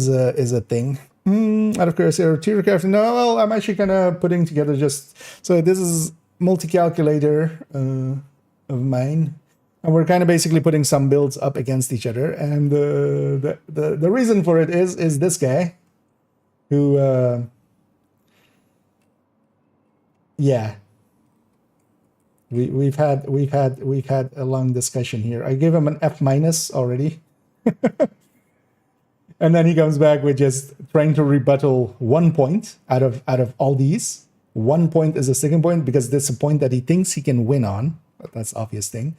a thing. Out of curiosity, tier crafting. No, well, I'm actually kind of putting together so this is multi-calculator of mine. And we're kind of basically putting some builds up against each other. And the reason for it is this guy who, yeah, we've had a long discussion here. I gave him an F- already. And then he comes back with just trying to rebuttal 1 point out of all these. 1 point is a second point because that's a point that he thinks he can win on. That's obvious thing.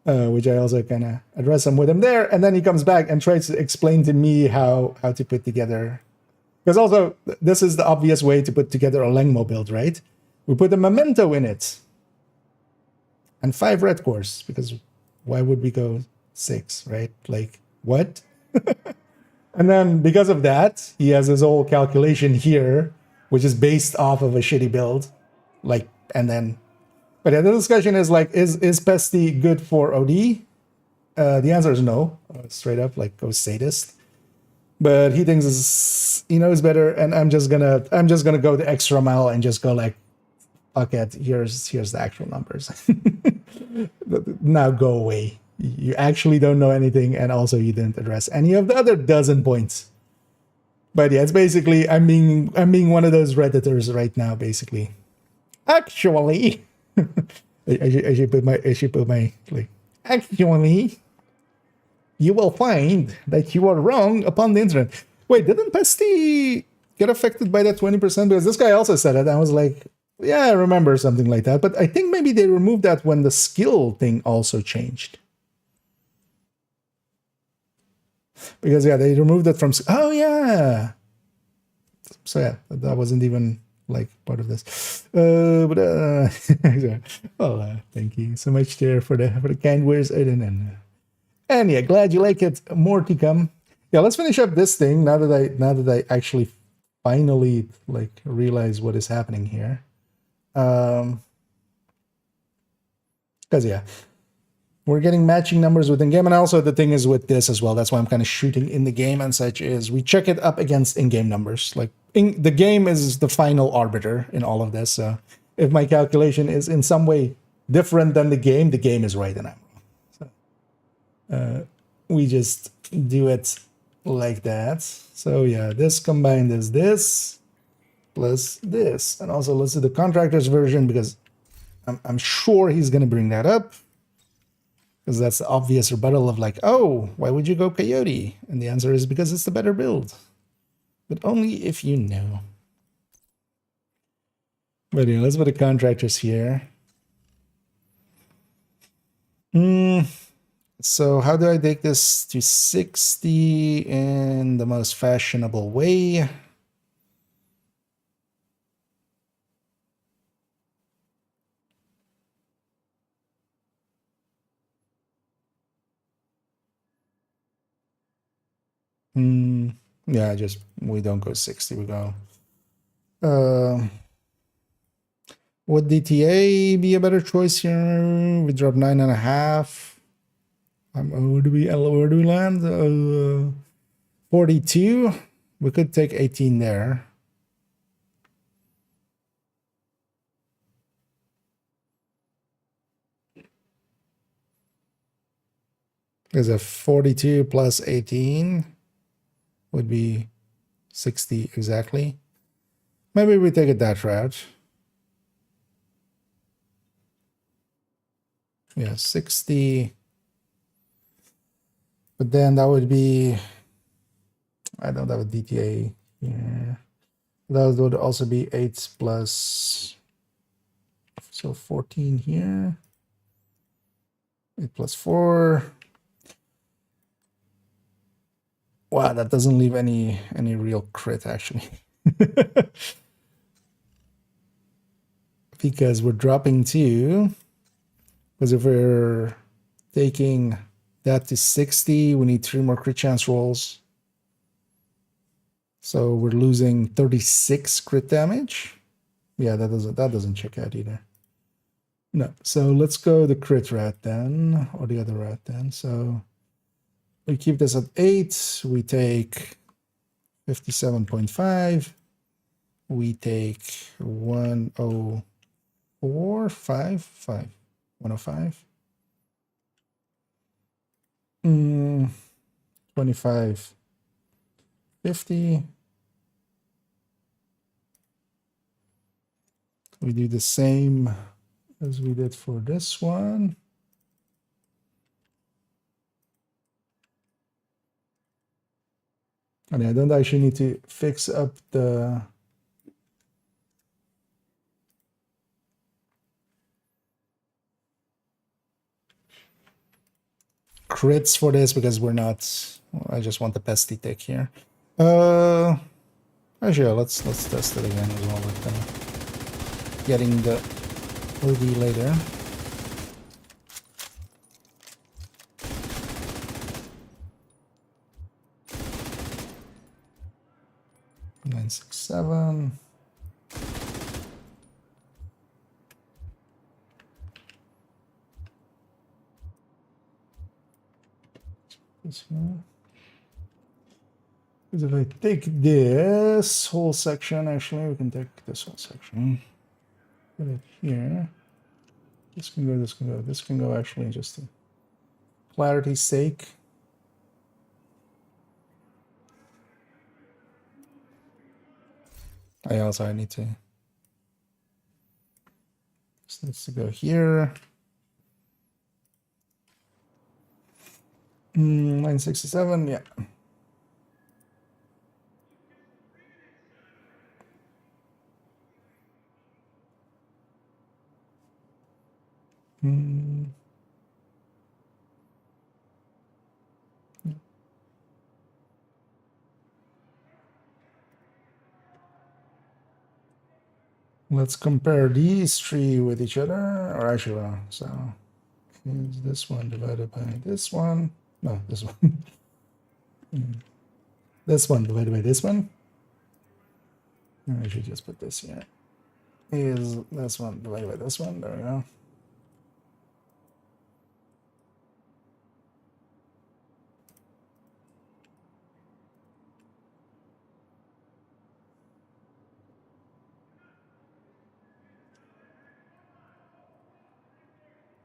Which I also kind of address him with him there. And then he comes back and tries to explain to me how to put together. Because also, this is the obvious way to put together a Langmo build, right? We put a memento in it. And 5 red cores. Because why would we go 6, right? Like, what? And then because of that, he has his whole calculation here, which is based off of a shitty build. Like, and then... But yeah, the discussion is like, is Pesty good for OD? The answer is no, straight up, like go sadist. But he thinks he knows better, and I'm just gonna go the extra mile and just go like, okay, here's the actual numbers. Now go away. You actually don't know anything, and also you didn't address any of the other dozen points. But yeah, it's basically I'm being one of those Redditors right now, basically. Actually. I should put my like, actually, you will find that you are wrong upon the internet. Wait, didn't Pesty get affected by that 20%? Because this guy also said it. I was like, yeah, I remember something like that. But I think maybe they removed that when the skill thing also changed. Because yeah, they removed it from. Oh yeah. So yeah, that wasn't even like part of this, well, thank you so much there for the kind words, Aiden, and yeah, glad you like it. More to come. Yeah, let's finish up this thing now that I actually finally like realize what is happening here. Because yeah, we're getting matching numbers within game, and also the thing is with this as well. That's why I'm kind of shooting in the game and such. Is we check it up against in-game numbers. Like the game is the final arbiter in all of this. So if my calculation is in some way different than the game is right and I'm wrong. So we just do it like that. So yeah, this combined is this plus this, and also let's do the contractor's version because I'm sure he's going to bring that up, because that's the obvious rebuttal of like, oh, why would you go Coyote? And the answer is because it's the better build, but only if you know. But yeah, let's put the contractors here. So how do I take this to 60 in the most fashionable way? Yeah, just we don't go 60, we go. Would DTA be a better choice here? We drop 9.5. Where do we land? 42. We could take 18 there. There's a 42 plus 18 would be 60 exactly. Maybe we take it that route. Yeah, 60. But then that would be, I don't have a DTA here. That would also be 8 plus, so 14 here. 8 plus 4. Wow, that doesn't leave any real crit actually. Because we're dropping 2. Because if we're taking that to 60, we need 3 more crit chance rolls. So we're losing 36 crit damage. Yeah, that doesn't check out either. No, so let's go the crit route then, or the other route then. So we keep this at 8. We take 57.5. We take 104, 105. 25, 50. We do the same as we did for this one. And I don't actually need to fix up the crits for this because we're not, I just want the pesty tick here. Actually, let's test it again as well with getting the VOD later. Nine, 6, 7. This one. Because if I take this whole section, actually, we can take this whole section. Put it here. This can go, this can go, this can go actually just to clarity's sake. I need to. This needs to go here. 967, yeah. Let's compare these 3 with each other, or actually, well, so here's this one divided by this one. No, this one. this one divided by this one. I should just put this here. Is this one divided by this one. There we go.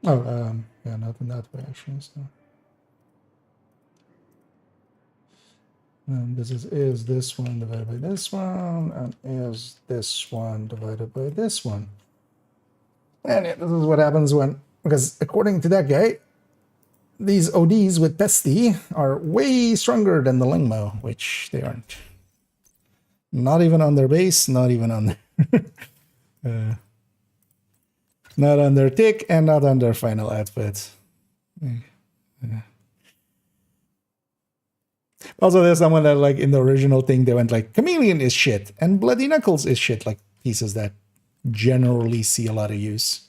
Oh, yeah, not in that way actually. So, and this is this one divided by this one, and is this one divided by this one. And yeah, this is what happens when, because according to that guy, these ODs with Pesty are way stronger than the Lingmo, which they aren't. Not even on their base, not even on their not on their tick, and not on their final output. Also, there's someone that, like, in the original thing, they went like, Chameleon is shit, and Bloody Knuckles is shit, like pieces that generally see a lot of use.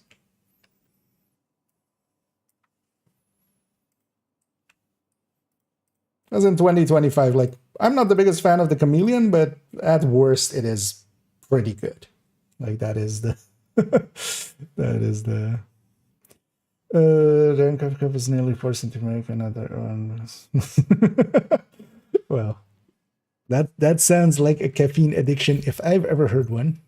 As in 2025, like, I'm not the biggest fan of the Chameleon, but at worst, it is pretty good. Like, that is the... that is the... The Cup is nearly forced to make another one. Well, that sounds like a caffeine addiction if I've ever heard one.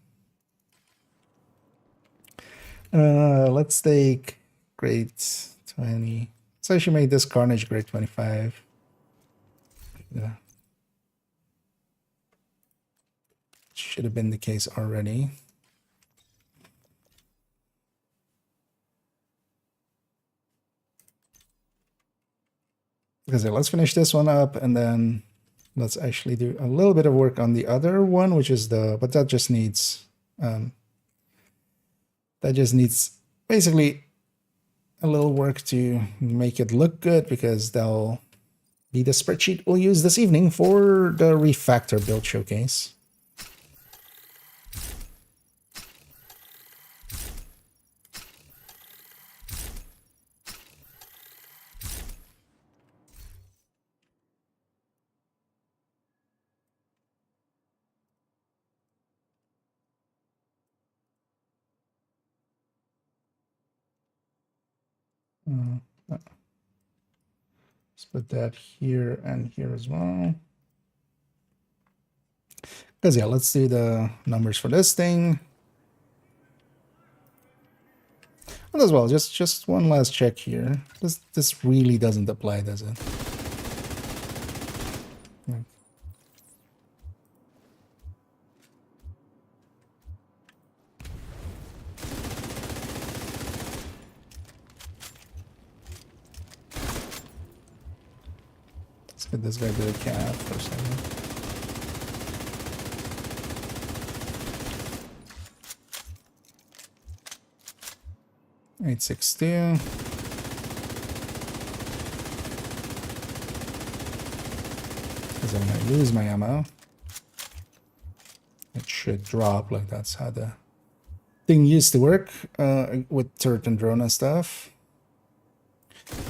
Let's take grade 20. So I should make this Carnage grade 25. Yeah. Should have been the case already. Because let's finish this one up, and then let's actually do a little bit of work on the other one, which is the, but that just needs basically a little work to make it look good, because they'll be the spreadsheet we'll use this evening for the refactor build showcase. Let's put that here and here as well. Because yeah, let's do the numbers for this thing. And as well, just one last check here. This really doesn't apply, does it? Yeah. Let's get this guy to the cap for a second. Eight 6 2. Because I'm gonna lose my ammo. It should drop, like that's how the thing used to work with turret and drone and stuff.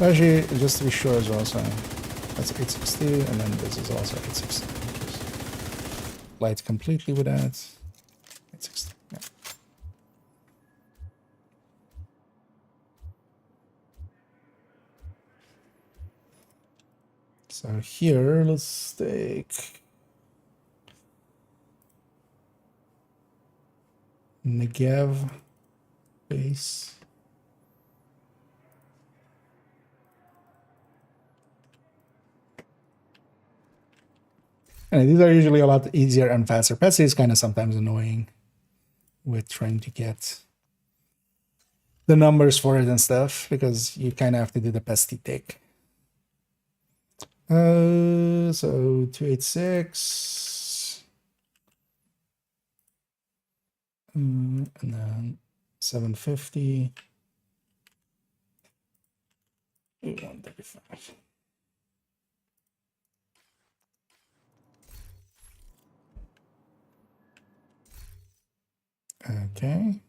Actually, just to be sure as well, so that's 862, and then this is also 862. Just light completely with that. 862. Yeah. So here, let's take Negev base. And these are usually a lot easier and faster. Pesty is kind of sometimes annoying with trying to get the numbers for it and stuff, because you kind of have to do the Pesty tick. So 286. And then 750. 135. Okay.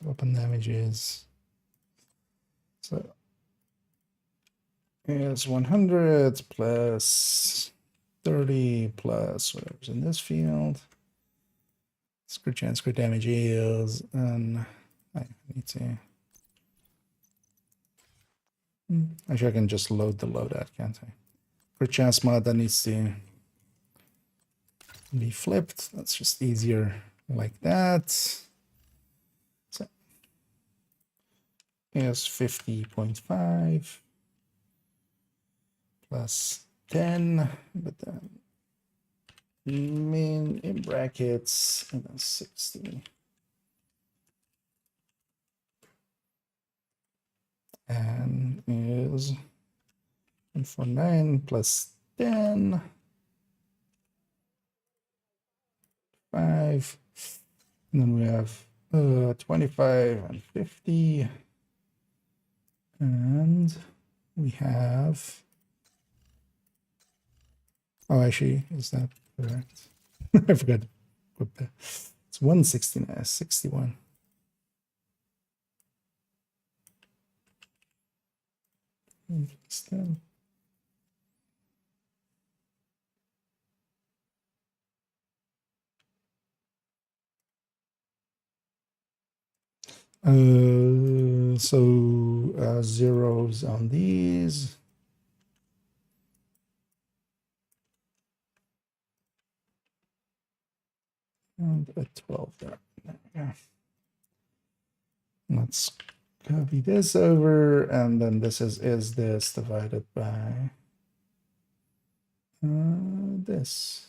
weapon damages. So it's 100 plus 30 plus whatever's in this field. Crit chance, crit damage is, and I need to. Actually, I can just load the loadout, can't I? Crit chance mod that needs to be flipped. That's just easier like that. So is 50.5 plus 10, but then min in brackets and then 60. And is 149 plus 10. 5. And then we have 25 and 50. And we have. Oh, actually, is that correct? I forgot. It's 169, 61. Still. So zeros on these. And a 12 there. Yeah. Let's copy this over, and then this is this divided by this.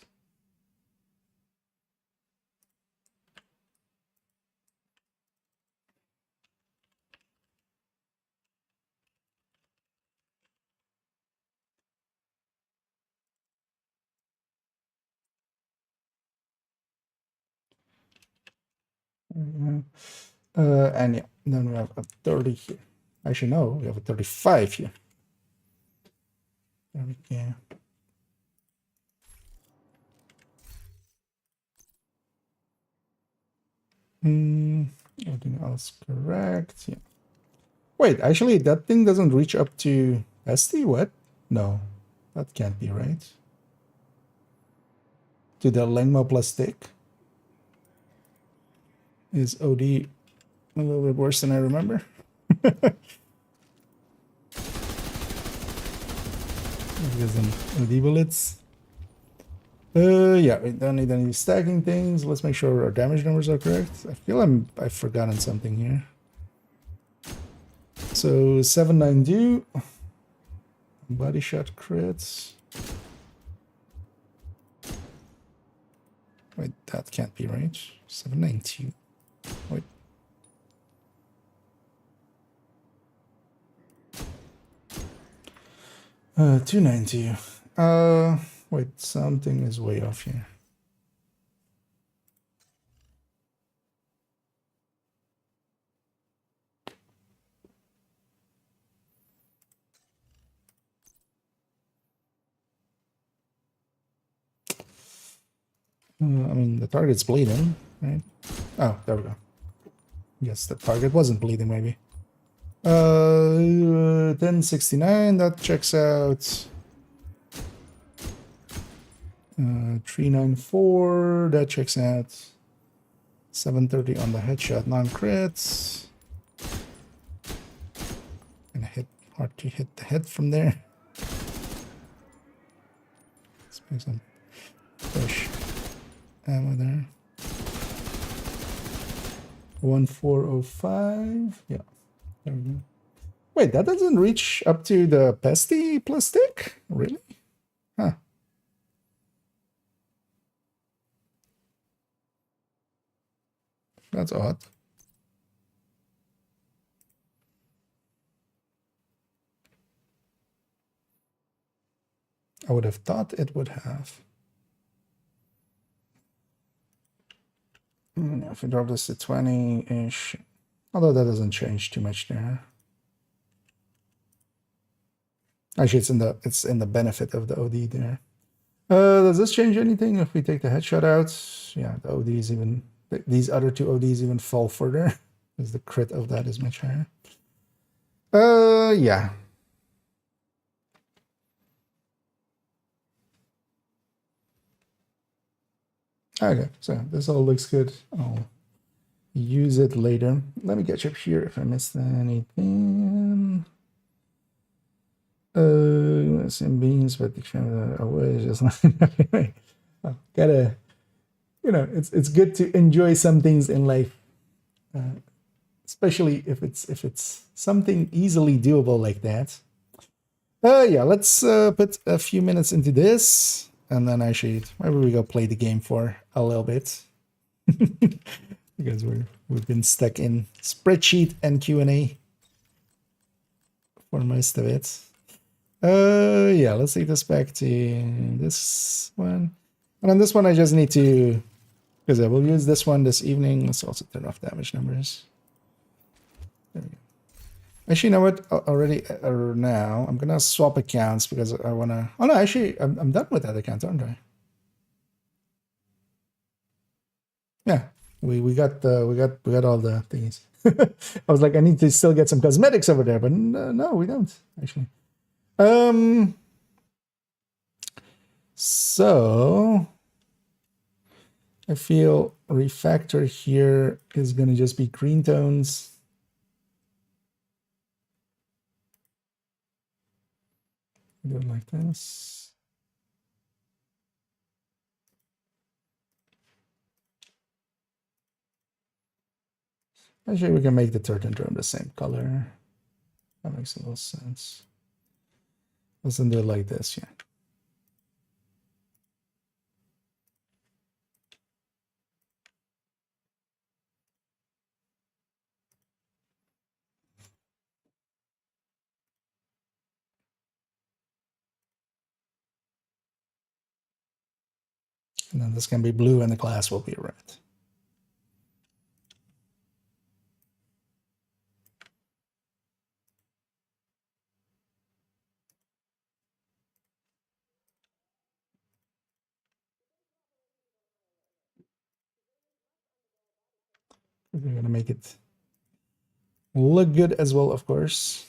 And yeah, then we have a 30 here. Actually, no, we have a 35 here. There we go. Everything else correct. Yeah. Wait, actually, that thing doesn't reach up to SD? What? No, that can't be right. To the lengma plus stick. Is OD a little bit worse than I remember? Because OD bullets. Yeah, we don't need any stacking things. Let's make sure our damage numbers are correct. I feel I've forgotten something here. So 792 body shot crits. Wait, that can't be right. 792. Wait. Uh, 290. Wait, something is way off here. I mean, the target's bleeding, right? Oh, there we go. Yes, the target wasn't bleeding, maybe. 1069, that checks out. 394, that checks out. 730 on the headshot, non-crits. Gonna hit, hard to hit the head from there. Let's make some push ammo there. 1405, yeah, there we go. Wait, that doesn't reach up to the pesty plus stick? Really? Huh. That's odd. I would have thought it would have. If we drop this to 20-ish, although that doesn't change too much there. Actually, it's in the benefit of the OD there. Does this change anything if we take the headshot out? Yeah, the ODs even, these other two ODs even fall further. because the crit of that is much higher. Yeah. Okay, so this all looks good. I'll use it later. Let me catch up here if I missed anything. Some beans, but the away just like gotta, you know, it's good to enjoy some things in life, especially if it's something easily doable like that. Yeah, let's put a few minutes into this, and then actually maybe we go play the game for a little bit. Because we've been stuck in spreadsheet and Q&A for most of it. Yeah, let's take this back to this one. And on this one, I just need to, because I will use this one this evening. Let's also turn off damage numbers. There we go. Actually, you know what? Already now, I'm gonna swap accounts because I wanna. Oh no, actually, I'm done with that account, aren't I? Yeah, we got all the things. I was like, I need to still get some cosmetics over there, but no, we don't actually. So I feel refactor here is going to just be green tones. Do it like this. Actually, we can make the turtle drum the same color. That makes a little sense. Let's do it like this, yeah. And then this can be blue and the glass will be red. We're going to make it look good as well, of course.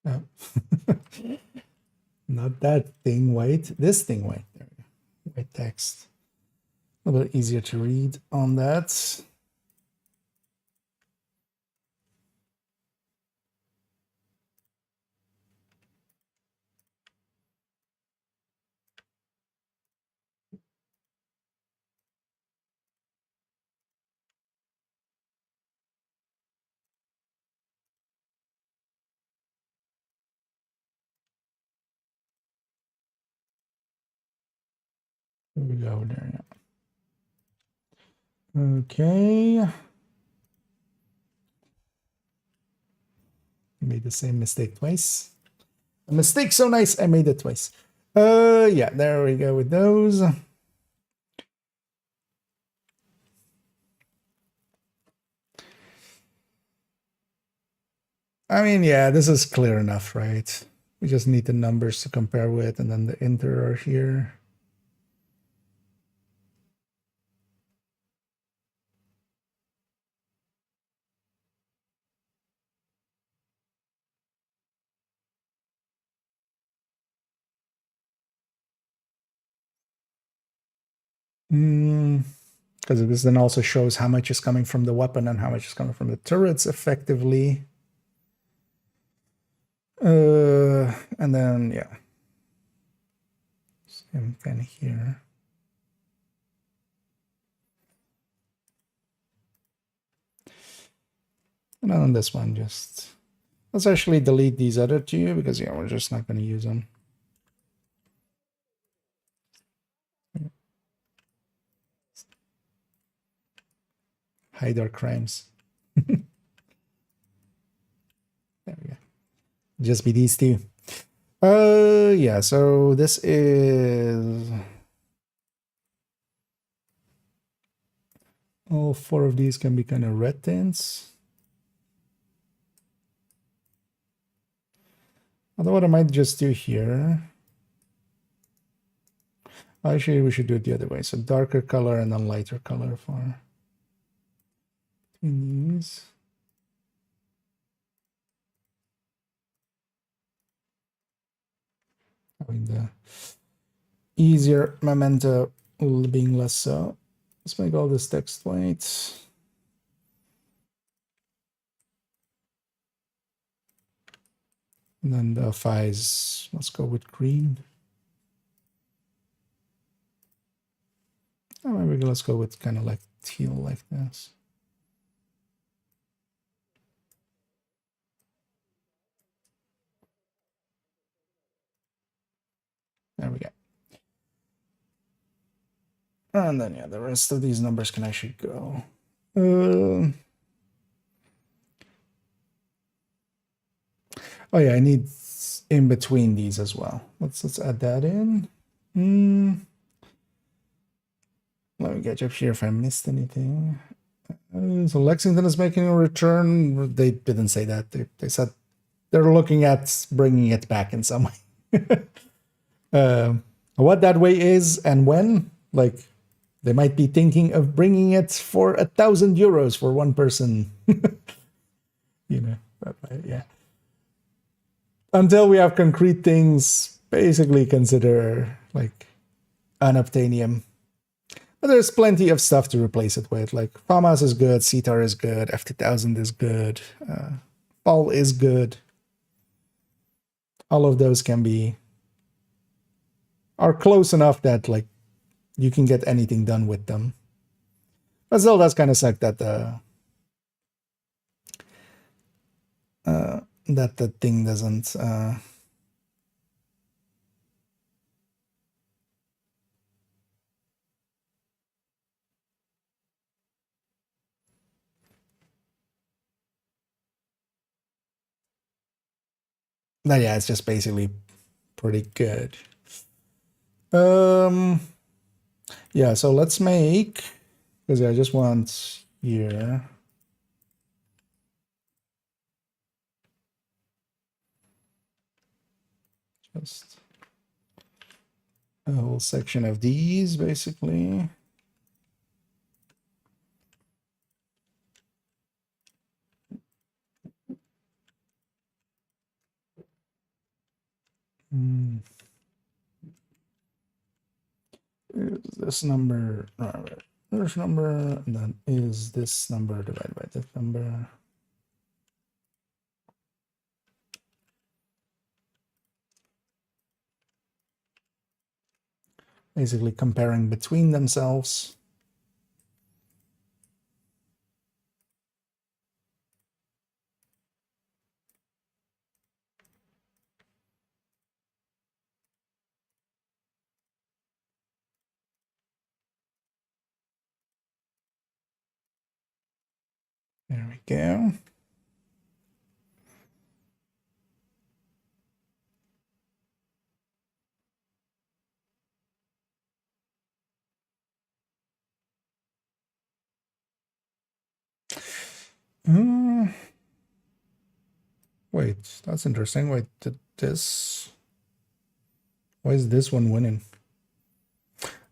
Oh. Not that thing white, this thing white. There we go. White text. A little bit easier to read on that. Here we go there. Yeah. Okay. Made the same mistake twice. A mistake so nice, I made it twice. Yeah, there we go with those. I mean, yeah, this is clear enough, right? We just need the numbers to compare with, and then the enter are here. Because this then also shows how much is coming from the weapon and how much is coming from the turrets effectively. And then, yeah. Same thing here. And on this one, just let's actually delete these other two because, yeah, we're just not going to use them. Hide our crimes. There we go. Just be these two. Yeah, so this is all four of these can be kind of red tints. Although what I might just do here, actually we should do it the other way. So darker color and then lighter color for these. Having the easier memento being less so. Let's make all this text white. And then the phi's, let's go with green. Oh, maybe let's go with kind of like teal like this. There we go. And then, yeah, the rest of these numbers can actually go. Oh yeah, I need in between these as well. Let's add that in. Let me catch up here if I missed anything. So Lexington is making a return. They didn't say that. They said they're looking at bringing it back in some way. What that way is and when, like, they might be thinking of bringing it for 1,000 euros for one person. You know, but, yeah. Until we have concrete things, basically consider like unobtainium. But there's plenty of stuff to replace it with. Like FAMAS is good, CTAR is good, FT1000 is good, PAL is good. All of those are close enough that like you can get anything done with them. But still, that's kind of suck that the thing doesn't but yeah, it's just basically pretty good. Yeah, so let's make, because I just want here. Just a whole section of these, basically. Is this number, this number, and then is this number divided by this number. Basically comparing between themselves. There we go. Wait, that's interesting. Wait, why is this one winning?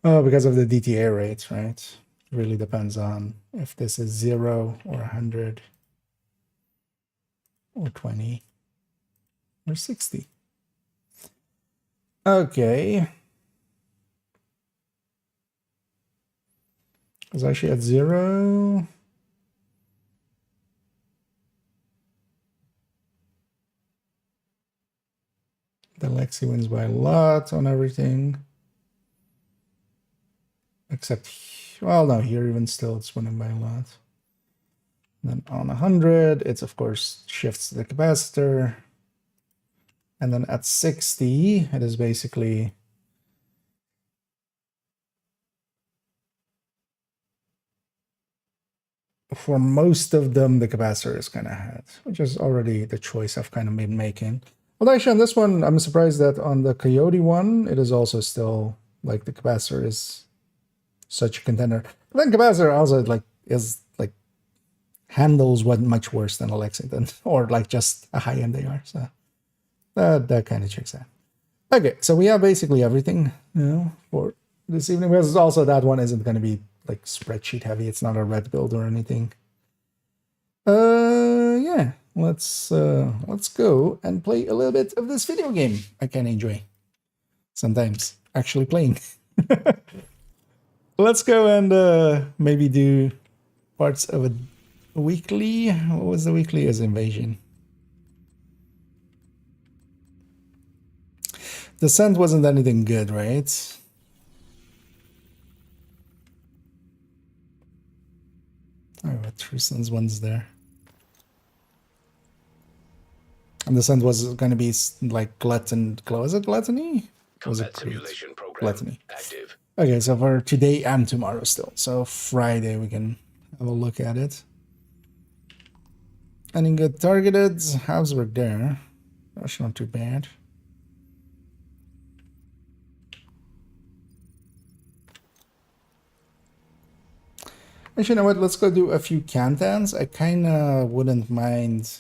Oh, because of the DTA rates, right? Really depends on if this is 0 or 100 or 20 or 60. Okay. It's actually at 0. The Lexi wins by a lot on everything. Except, well, no, here even still it's winning by a lot. And then on 100, it's of course shifts the capacitor. And then at 60, it is basically for most of them, the capacitor is kind of ahead, which is already the choice I've kind of been making. Well, actually, on this one, I'm surprised that on the Coyote one, it is also still like the capacitor is such a contender. But then capacitor also handles what much worse than a Lexington or like just a high-end AR. So That kind of checks out. Okay, so we have basically everything, for this evening. Because also that one isn't going to be like spreadsheet heavy. It's not a red build or anything. Yeah, let's go and play a little bit of this video game I can enjoy sometimes actually playing. Let's go and maybe do parts of a weekly. What was the weekly? As invasion. The scent wasn't anything good, right? Oh, but Tristan's one's there. And the scent was going to be like glutton. Was it gluttony? Was it simulation program gluttony? active. Okay, so for today and tomorrow still. So Friday we can have a look at it. And then get targeted. Housework there. That's not too bad. Actually, you know what? Let's go do a few cantons. I kind of wouldn't mind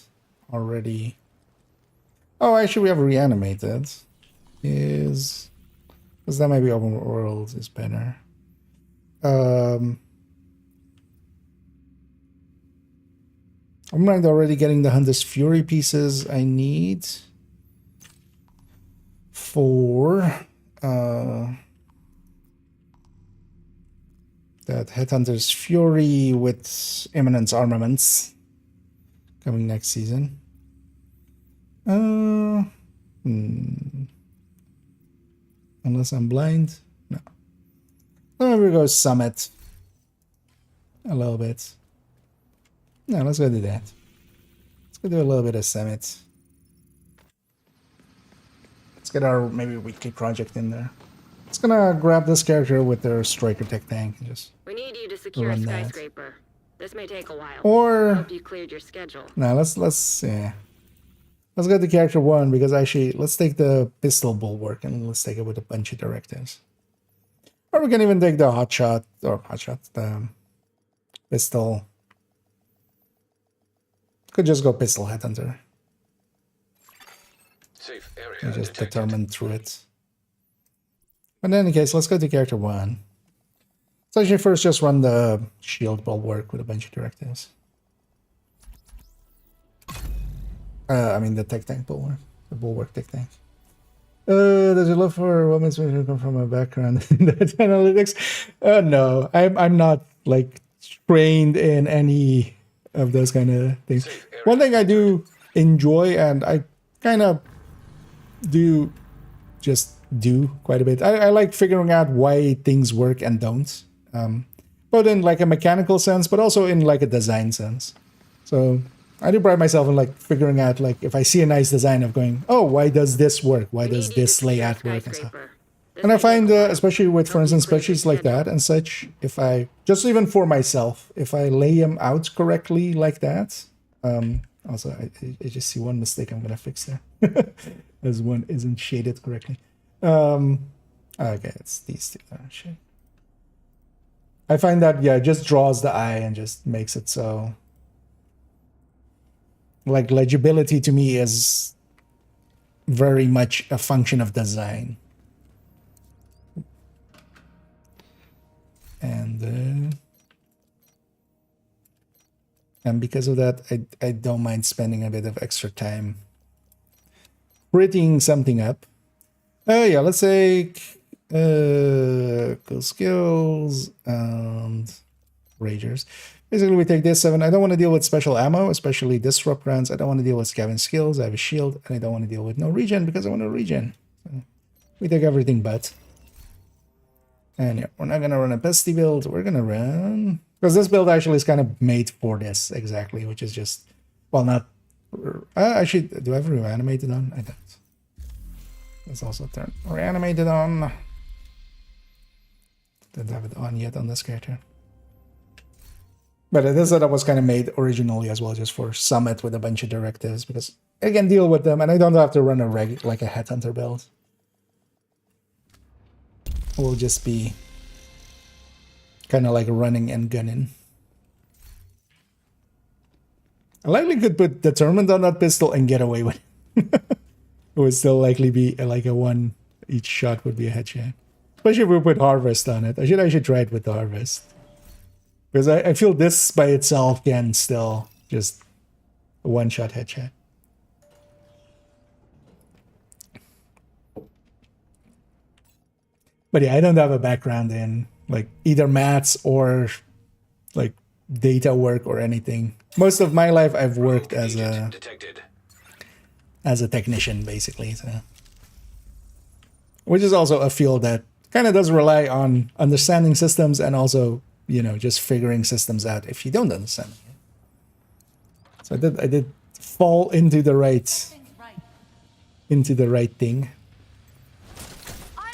already. Oh, actually, we have reanimated. Because that maybe open world is better. I'm not already getting the Hunter's Fury pieces I need for that Headhunter's Fury with Eminence Armaments coming next season. Unless I'm blind. No. Let me go Summit a little bit. No, let's go do that. Let's go do a little bit of Summit. Let's get our maybe weekly project in there. It's gonna grab this character with their Striker Tech Tank and just We need you to secure a run that. skyscraper. This may take a while. Or Hope you cleared your schedule. no, let's get the character 1 because actually let's take the pistol bulwark and let's take it with a bunch of directives. Or we can even take the the pistol. Could just go pistol headhunter. Safe area And just detected. determine through it. But in any case, let's go to character 1. So actually first just run the shield bulwark with a bunch of directives. I mean the tech tank bulwark. The bulwark tech tank. Does it look for what makes me come from a background in data analytics? No, I'm not like trained in any of those kind of things. One thing I do enjoy, and I kind of do just do quite a bit. I like figuring out why things work and don't. Both in like a mechanical sense, but also in like a design sense. So I do pride myself in like figuring out like if I see a nice design of going, oh, why does this work? Why does this layout work and stuff? And I find, especially with, for instance, spreadsheets like that and such, if I, just even for myself, if I lay them out correctly like that, also, I just see one mistake I'm going to fix there. As one isn't shaded correctly. Okay, it's these two that are shaded. I find that, yeah, it just draws the eye and just makes it so... Like, legibility to me is very much a function of design. And because of that, I don't mind spending a bit of extra time prettying something up. Yeah, let's say cool skills and ragers. Basically, we take this 7. I don't want to deal with special ammo, especially disrupt rounds. I don't want to deal with scavenge skills. I have a shield, and I don't want to deal with no regen because I want to regen. So we take everything but. And yeah, we're not going to run a pesty build. We're going to run... Because this build actually is kind of made for this, exactly, which is just... Well, not... Actually, do I have reanimated on? I don't. Let's also turn reanimated on. Don't have it on yet on this character. But this setup was kind of made originally as well, just for Summit with a bunch of directives, because I can deal with them and I don't have to run a like a headhunter build. It will just be kind of like running and gunning. I likely could put Determined on that pistol and get away with it. it would still likely be like a one. Each shot would be a headshot. Especially if we put harvest on it. I should try it with the harvest. Because I feel this by itself can still just a one-shot headshot. But yeah, I don't have a background in like either maths or like data work or anything. Most of my life I've worked as a technician basically. So. Which is also a field that kind of does rely on understanding systems and also, you know, just figuring systems out if you don't understand them. So I did fall into the right thing.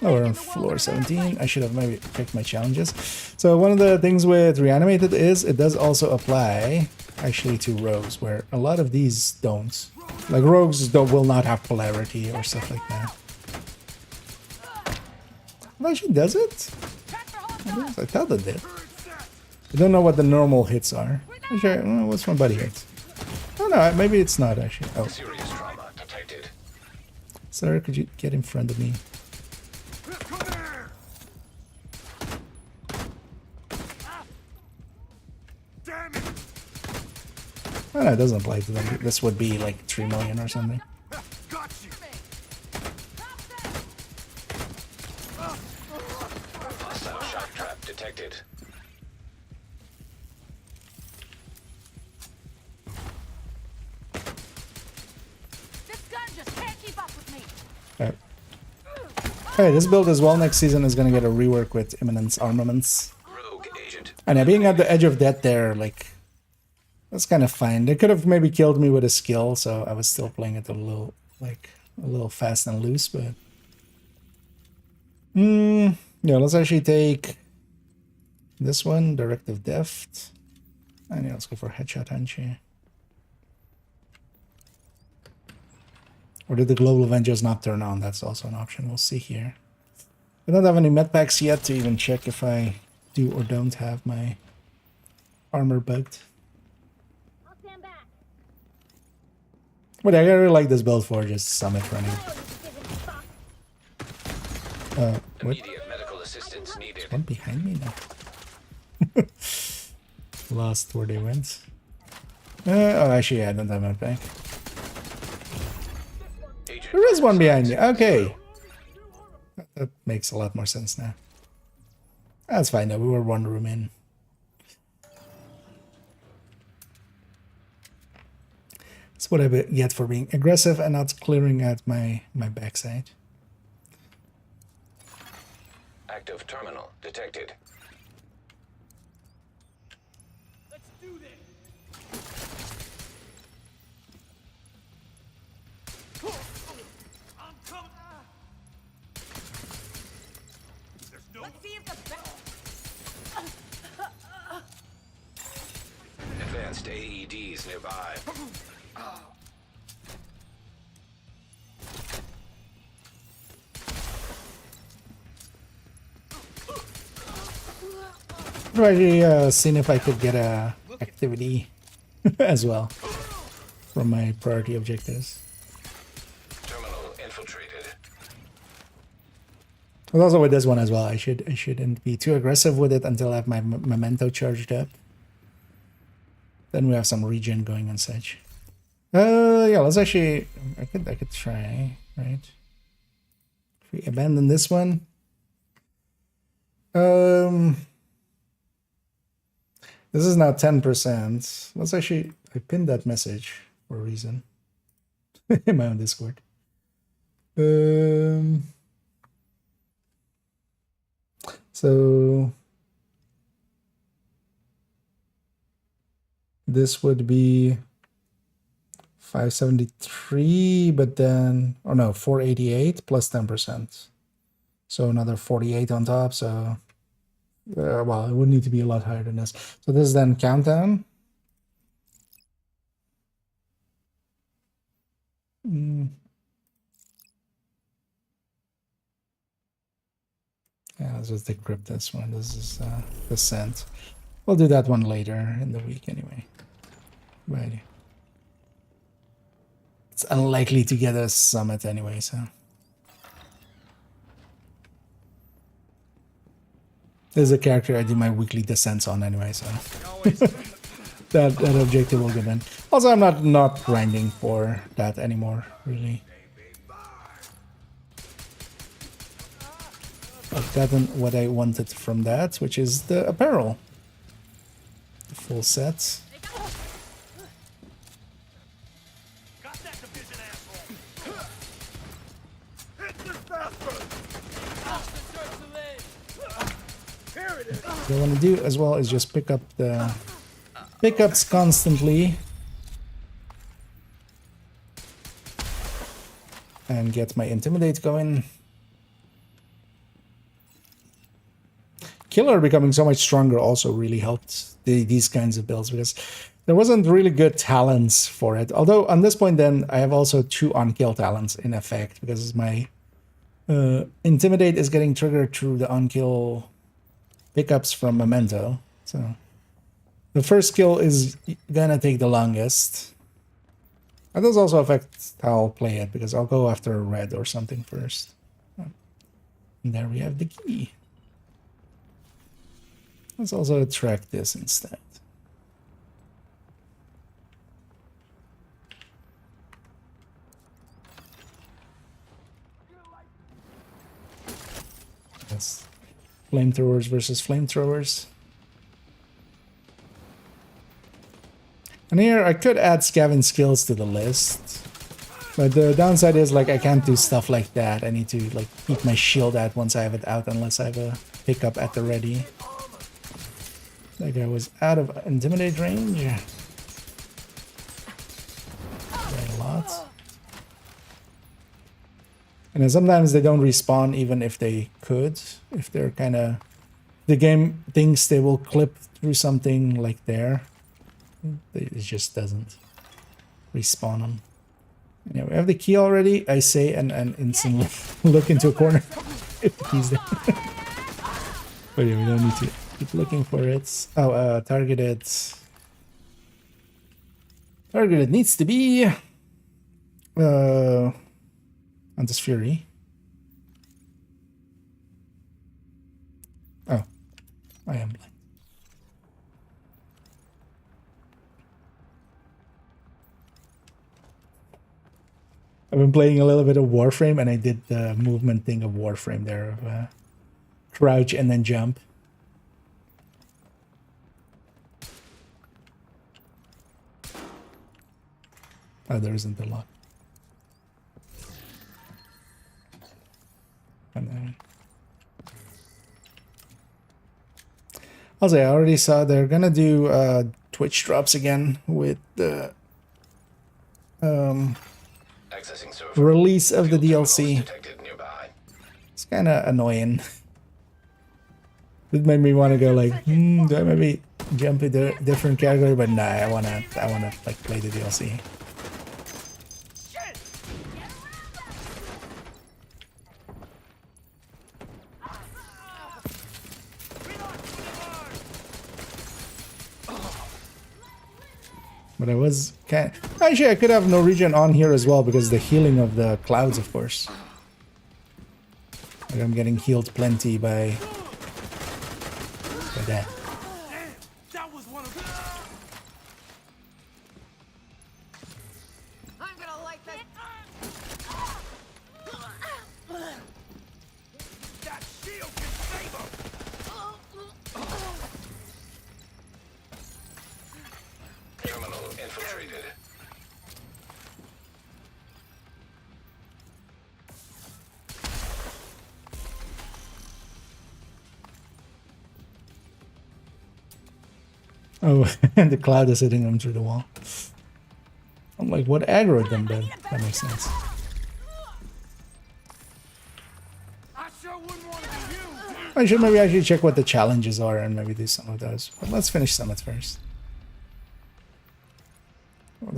Oh, we're on floor 17. I should have maybe checked my challenges. So one of the things with Reanimated is it does also apply actually to rogues, where a lot of these don't. Like rogues will not have polarity or stuff like that. Well, actually, does it? I thought it did. I don't know what the normal hits are. Actually, what's my buddy hit? Oh no, maybe it's not actually. Oh. Serious trauma detected. Sir, could you get in front of me? Oh, no, it doesn't apply to them. This would be like 3 million or something. Hostile shock trap detected. This gun just can't keep up with me. Okay, this build as well next season is gonna get a rework with Imminence Armaments. Rogue agent. And yeah, being at the edge of death there, like, that's kind of fine. They could have maybe killed me with a skill, so I was still playing it a little, like, a little fast and loose, but... yeah, let's actually take this one, Directive Deft. And yeah, let's go for Headshot Hanchi. Or did the Global Avengers not turn on? That's also an option. We'll see here. I don't have any med packs yet to even check if I do or don't have my armor bugged. I'll stand back. But I really like this build for just Summit running. What? Immediate medical assistance needed. There's one behind me now. Lost where they went. Oh, actually, I don't have my pack. There is one behind me. Okay. That makes a lot more sense now. That's fine though. We were one room in. That's what I get for being aggressive and not clearing out my backside. Active terminal detected. Let's do this. I'm coming. There's no. Let's see if the Advanced AEDs nearby. I've already seen if I could get a activity as well from my priority objectives. Terminal infiltrated. But also with this one as well, I shouldn't be too aggressive with it until I have my memento charged up. Then we have some regen going and such. Yeah, let's actually I could try, right? If we abandon this one. This is now 10%. Let's actually I pinned that message for a reason. In my own Discord. So this would be 573, but then, oh no, 488 plus 10%. So another 48 on top. So, well, it would need to be a lot higher than this. So this is then countdown. Yeah, let's just decrypt this one. This is the sent. We'll do that one later in the week anyway. Right. it's unlikely to get a summit anyway, so. There's a character I do my weekly descents on anyway, so. that objective will get in. Also, I'm not grinding for that anymore, really. I've gotten what I wanted from that, which is the apparel. The full set. What I want to do as well is just pick up the pickups constantly and get my intimidate going. Killer becoming so much stronger also really helped these kinds of builds, because there wasn't really good talents for it. Although on this point then I have also 2 on-kill talents in effect, because my intimidate is getting triggered through the on-kill pickups from Memento. So the first kill is gonna take the longest. That does also affect how I'll play it, because I'll go after a red or something first. And there we have the key. Let's also track this instead. Yes. Flamethrowers versus flamethrowers. And here I could add scavenge skills to the list. But the downside is, like, I can't do stuff like that. I need to, like, keep my shield out once I have it out, unless I have a pickup at the ready. That guy was out of intimidate range. Quite a lot. And then sometimes they don't respawn even if they could. If they're kind of... The game thinks they will clip through something like there. It just doesn't respawn them. Anyway, we have the key already, I say, and instantly look into a corner if the key's there. But yeah, we don't need to keep looking for it. Oh, targeted. Targeted needs to be Hunter's Fury. Oh, I am blind. I've been playing a little bit of Warframe, and I did the movement thing of Warframe there, of crouch and then jump. Oh, there isn't a lot. And then... Also, I already saw they're gonna do Twitch drops again with the release of the DLC. It's kind of annoying. It made me want to go like, do I maybe jump into a different category? But nah, I wanna like play the DLC. But I was kind of... Actually, I could have Norwegian on here as well, because the healing of the clouds, of course. Like, I'm getting healed plenty by that. That was one of them. I'm gonna like that. That shield can save him. Terminal infiltrated. Oh, and the cloud is hitting them through the wall. I'm like, what aggroed them, but that makes sense. I sure wouldn't want to be you. I should maybe actually check what the challenges are and maybe do some of those. But let's finish Summit first. We'll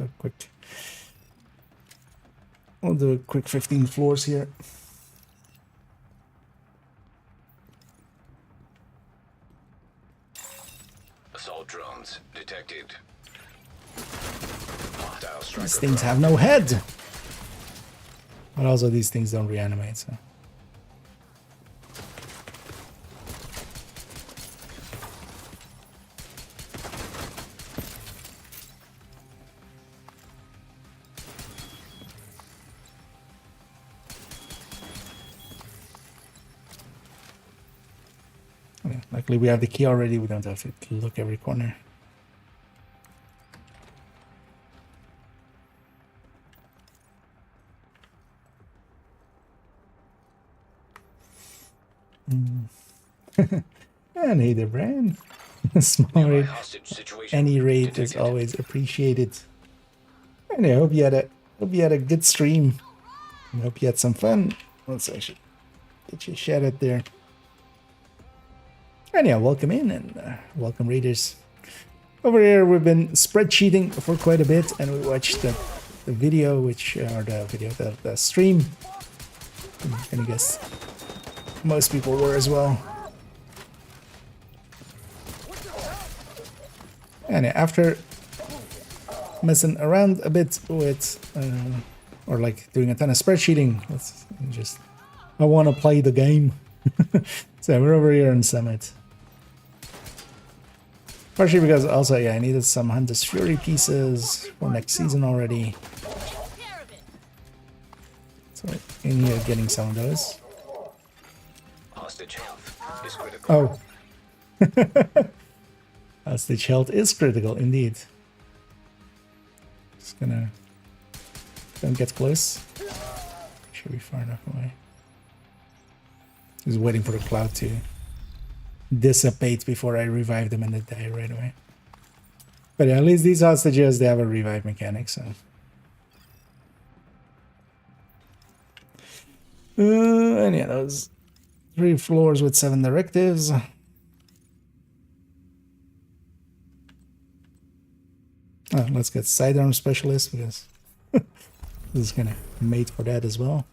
do a quick 15 floors here. Assault drones detected. These things have no head. But also these things don't reanimate, so. Yeah, luckily we have the key already, we don't have to look every corner. And hey there, Brand. Small raid. Any raid is always appreciated. And I hope you had a good stream. I hope you had some fun. Let's actually get your shout out there. And yeah, welcome in and welcome raiders. Over here we've been spreadsheeting for quite a bit, and we watched the video, the stream. I'm gonna guess most people were as well. And after messing around a bit with, or like doing a ton of spreadsheeting, I want to play the game. So we're over here in Summit. Partially because also, yeah, I needed some Hunter's Fury pieces for next season already. So in here getting some of those. Hostage health is critical. Oh. Hostage health is critical, indeed. Just gonna... Don't get close. Should be far enough away. Just waiting for the cloud to dissipate before I revive them and they die right away. But yeah, at least these hostages, they have a revive mechanic, so... and yeah, those 3 floors with 7 directives. Oh, let's get sidearm specialist because this is gonna mate for that as well.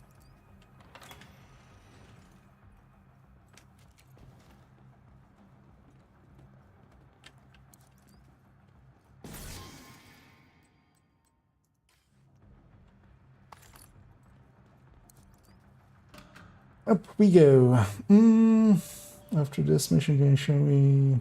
Up we go. After this mission, can you show me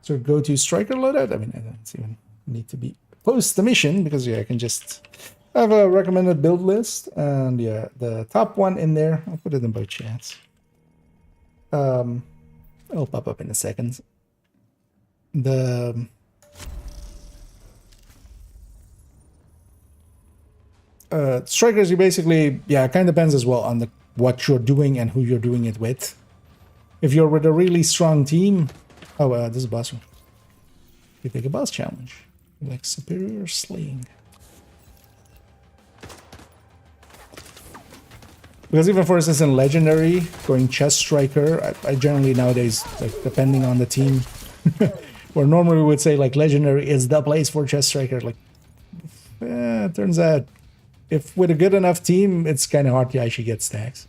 so go to striker loadout? I mean, I don't even need to be post the mission because yeah, I can just have a recommended build list, and yeah, the top one in there, I'll put it in both chats. It'll pop up in a second. The strikers, you basically, yeah, it kind of depends as well on the what you're doing and who you're doing it with. If you're with a really strong team, this is a boss one. You take a boss challenge, like superior slaying. Because even for instance in legendary, going chest striker, I generally nowadays, like depending on the team, where normally we would say like legendary is the place for chest striker. Like, it turns out, if with a good enough team, it's kind of hard to actually get stacks.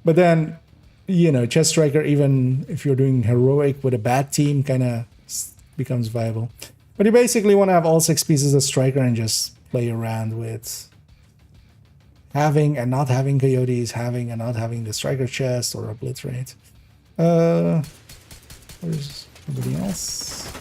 But then, you know, chest striker, even if you're doing heroic with a bad team, kind of becomes viable. But you basically want to have all 6 pieces of striker and just play around with having and not having coyotes, having and not having the striker chest or a blitz rate. Where's somebody else?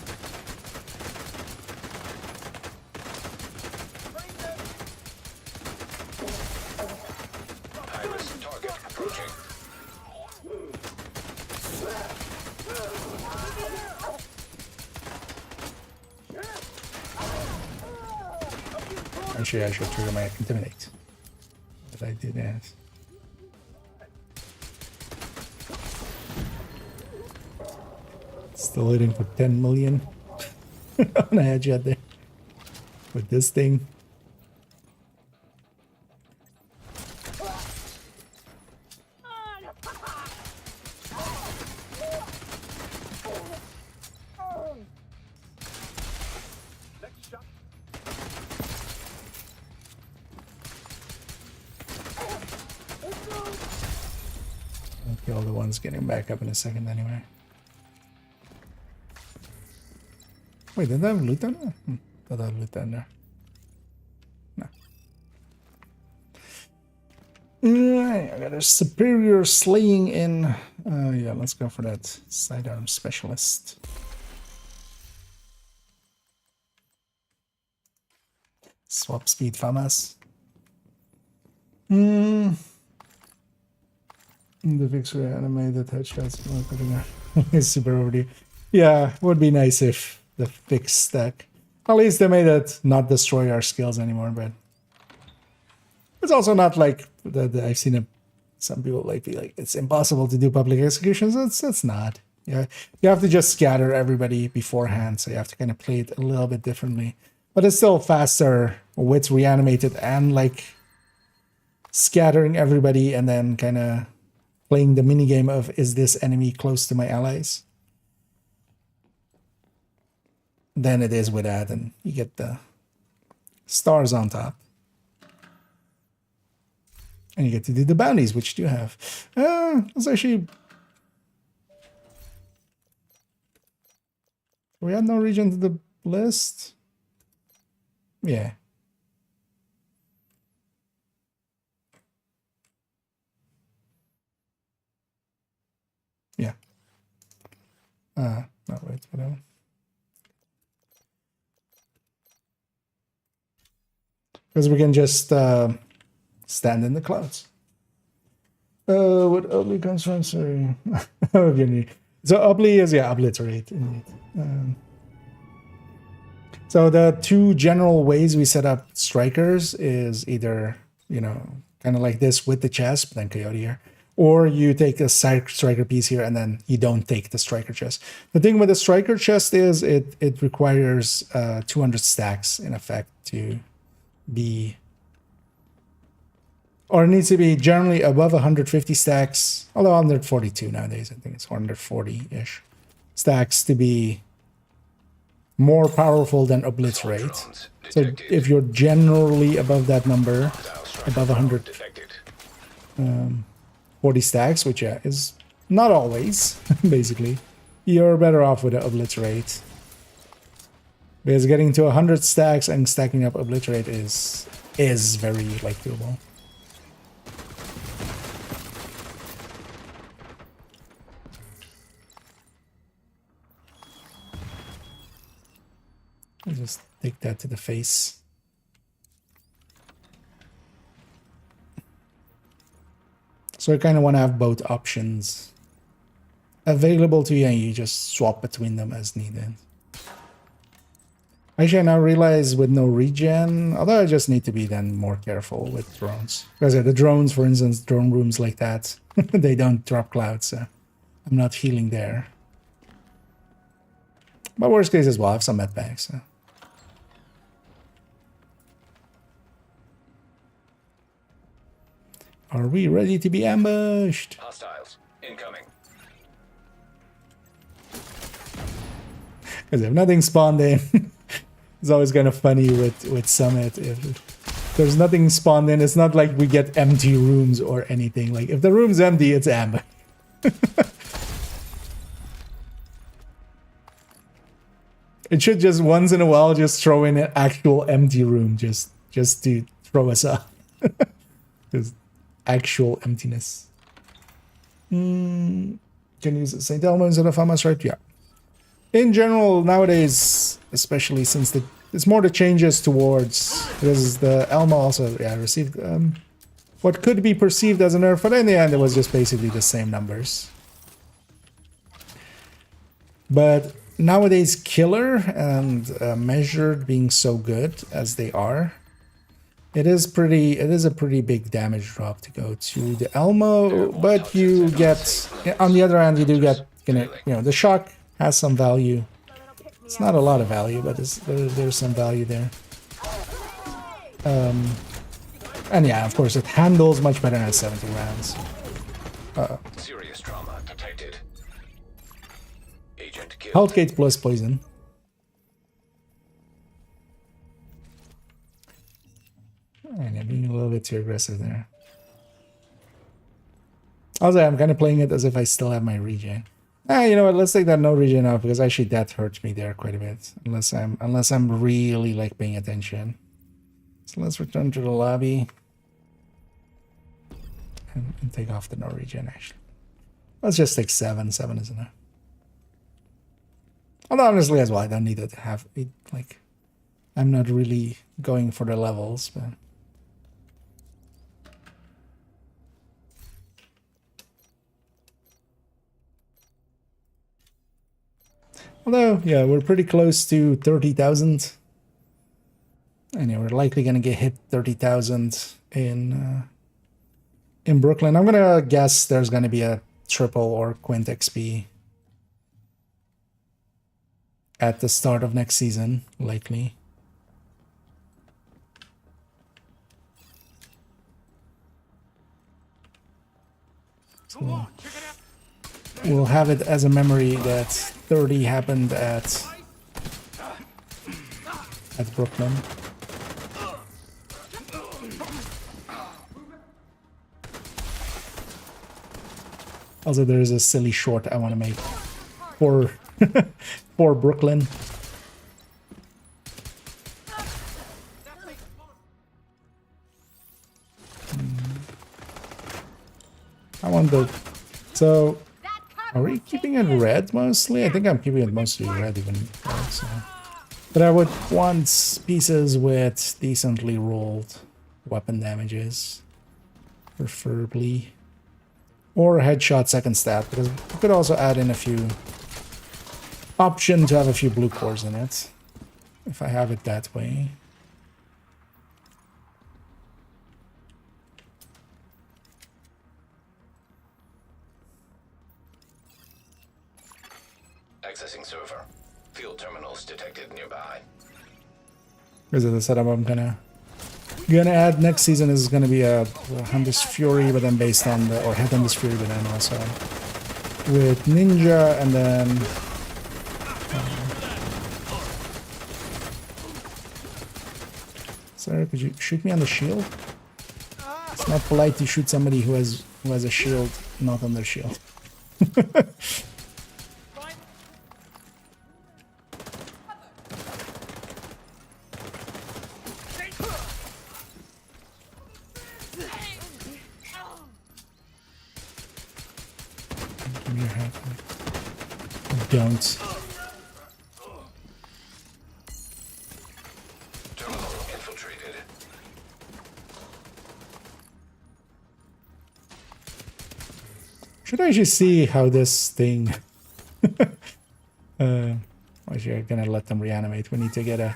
Actually, I should trigger my intimidate. But I did ask. Still hitting for 10 million on a headshot there with this thing. Okay, all the ones getting back up in a second anyway. Wait, did I have loot down there? Thought I had loot down there. I got a superior slaying in. Yeah, let's go for that sidearm specialist. Swap speed famas. The fix animated headshots is super overdue. Yeah, would be nice if the fix stack. At least they made it not destroy our skills anymore, but it's also not like that. I've seen some people like be like it's impossible to do public executions. It's not. Yeah, you have to just scatter everybody beforehand, so you have to kind of play it a little bit differently. But it's still faster with reanimated and like scattering everybody and then kind of playing the minigame of is this enemy close to my allies than it is with that, and you get the stars on top. And you get to do the bounties, which do have. Let's actually... We add no region to the list? Yeah. Yeah. No, wait, whatever. Because we can just stand in the clouds. What ugly comes from? Sorry. So ugly is, yeah, obliterate. So the two general ways we set up strikers is either, you know, kind of like this with the chest, but then coyote here, or you take a striker piece here and then you don't take the striker chest. The thing with the striker chest is it requires 200 stacks in effect to be, or it needs to be generally above 150 stacks, although 142 nowadays, I think it's 140-ish stacks to be more powerful than obliterate. So if you're generally above that number, above 140 stacks, which yeah, is not always, basically, you're better off with an obliterate. Because getting to 100 stacks and stacking up obliterate is very like doable. I'll just take that to the face. So I kind of want to have both options available to you, and you just swap between them as needed. Actually, I now realize with no regen, although I just need to be then more careful with drones. Because the drones, for instance, drone rooms like that, they don't drop clouds, so I'm not healing there. But worst case as well, I have some med packs. So. Are we ready to be ambushed? Hostiles incoming. Because if nothing spawned in, it's always kind of funny with Summit. If there's nothing spawned in, it's not like we get empty rooms or anything. Like if the room's empty, it's ambush. It should just once in a while just throw in an actual empty room just to throw us off. Just actual emptiness. Can use St. Elmo instead of Hamas, right? Yeah. In general, nowadays, especially since it's more the changes towards, because the Elmo also received what could be perceived as a nerf, but in the end it was just basically the same numbers. But nowadays, Killer and Measured being so good as they are, it is a pretty big damage drop to go to the Elmo, but you get, on the other hand, you do get, you know, the shock has some value. It's not a lot of value, but there's some value there. And yeah, of course, it handles much better than 70 rounds. Serious trauma detected. Agent killed. Health gate plus poison. And I'm being a little bit too aggressive there. Also, I'm kind of playing it as if I still have my regen. You know what? Let's take that no regen off, because actually that hurts me there quite a bit. Unless I'm really like paying attention. So let's return to the lobby. and take off the Norwegian, actually. Let's just take 7. 7 is enough. Although honestly as well, I don't need to have it, like, I'm not really going for the levels, but... Although, yeah, we're pretty close to 30,000. And yeah, we're likely going to get hit 30,000 in Brooklyn. I'm going to guess there's going to be a triple or quint XP at the start of next season, likely. So we'll have it as a memory that 30 happened at Brooklyn. Also, there is a silly short I want to make for for Brooklyn. I want the... So, are we keeping it red mostly? I think I'm keeping it mostly red even. So. But I would want pieces with decently rolled weapon damages, preferably. Or headshot second stat, because we could also add in a few... Option to have a few blue cores in it, if I have it that way. Accessing server. Field terminals detected nearby. Because of the setup I'm gonna add next season is gonna be a Hunter's Fury, but then based on the, or Hunter's Fury, but then also with Ninja, and then Sarah, could you shoot me on the shield? It's not polite to shoot somebody who has a shield not on their shield. Give me your hat. Don't. Terminal infiltrated. Should I actually see how this thing... Actually, I'm gonna let them reanimate. We need to get a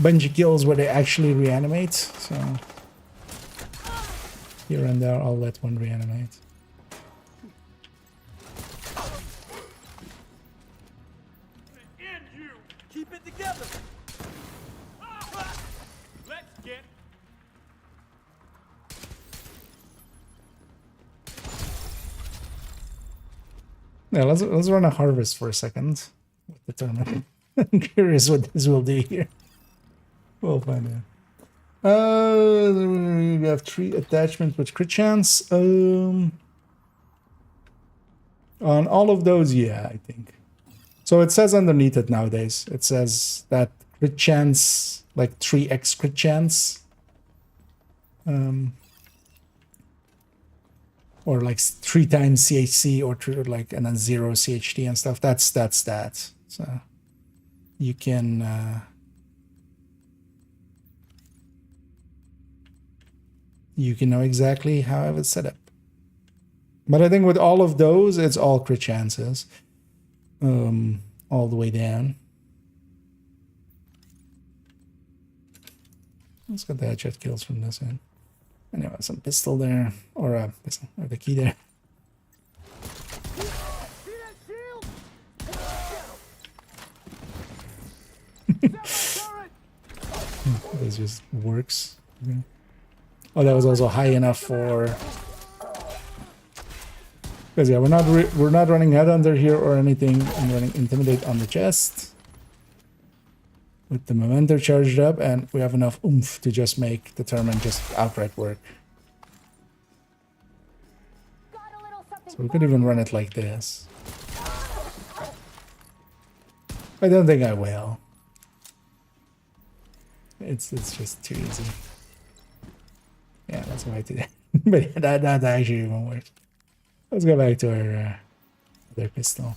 bunch of kills where they actually reanimate. So here and there, I'll let one reanimate. Keep it together. Let's get. Yeah, let's run a harvest for a second with the tournament. I'm curious what this will do here. We'll find out. We have 3 attachments with crit chance. On all of those, yeah, I think. So it says underneath it nowadays. It says that crit chance, like 3x crit chance. Or like 3 times CHC, or like, and then 0 CHD and stuff. That's that. So you can know exactly how I have it set up. But I think with all of those, it's all crit chances, all the way down. Let's get the headshot kills from this end. Anyway, some pistol there, or a pistol, or the key there. This just works. Okay. Oh, that was also high enough for. Because yeah, we're not running Headhunter here or anything. I'm running Intimidate on the chest with the Memento charged up, and we have enough oomph to just make Determine just outright work. So we could even run it like this. I don't think I will. It's just too easy. Yeah, that's why I did it. But yeah, that actually even works. Let's go back to our other pistol.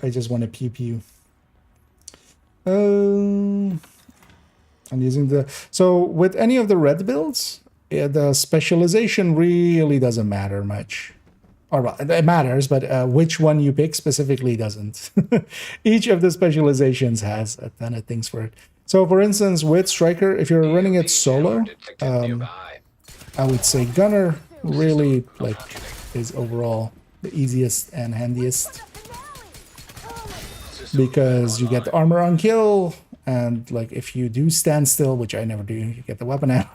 I just want to pew pew. I'm using the... So with any of the red builds, yeah, the specialization really doesn't matter much. Or well, it matters, but which one you pick specifically doesn't. Each of the specializations has a ton of things for it. So for instance, with Striker, if you're running it solo, I would say Gunner really like is overall the easiest and handiest. Because you get the armor on kill, and like if you do stand still, which I never do, you get the weapon out.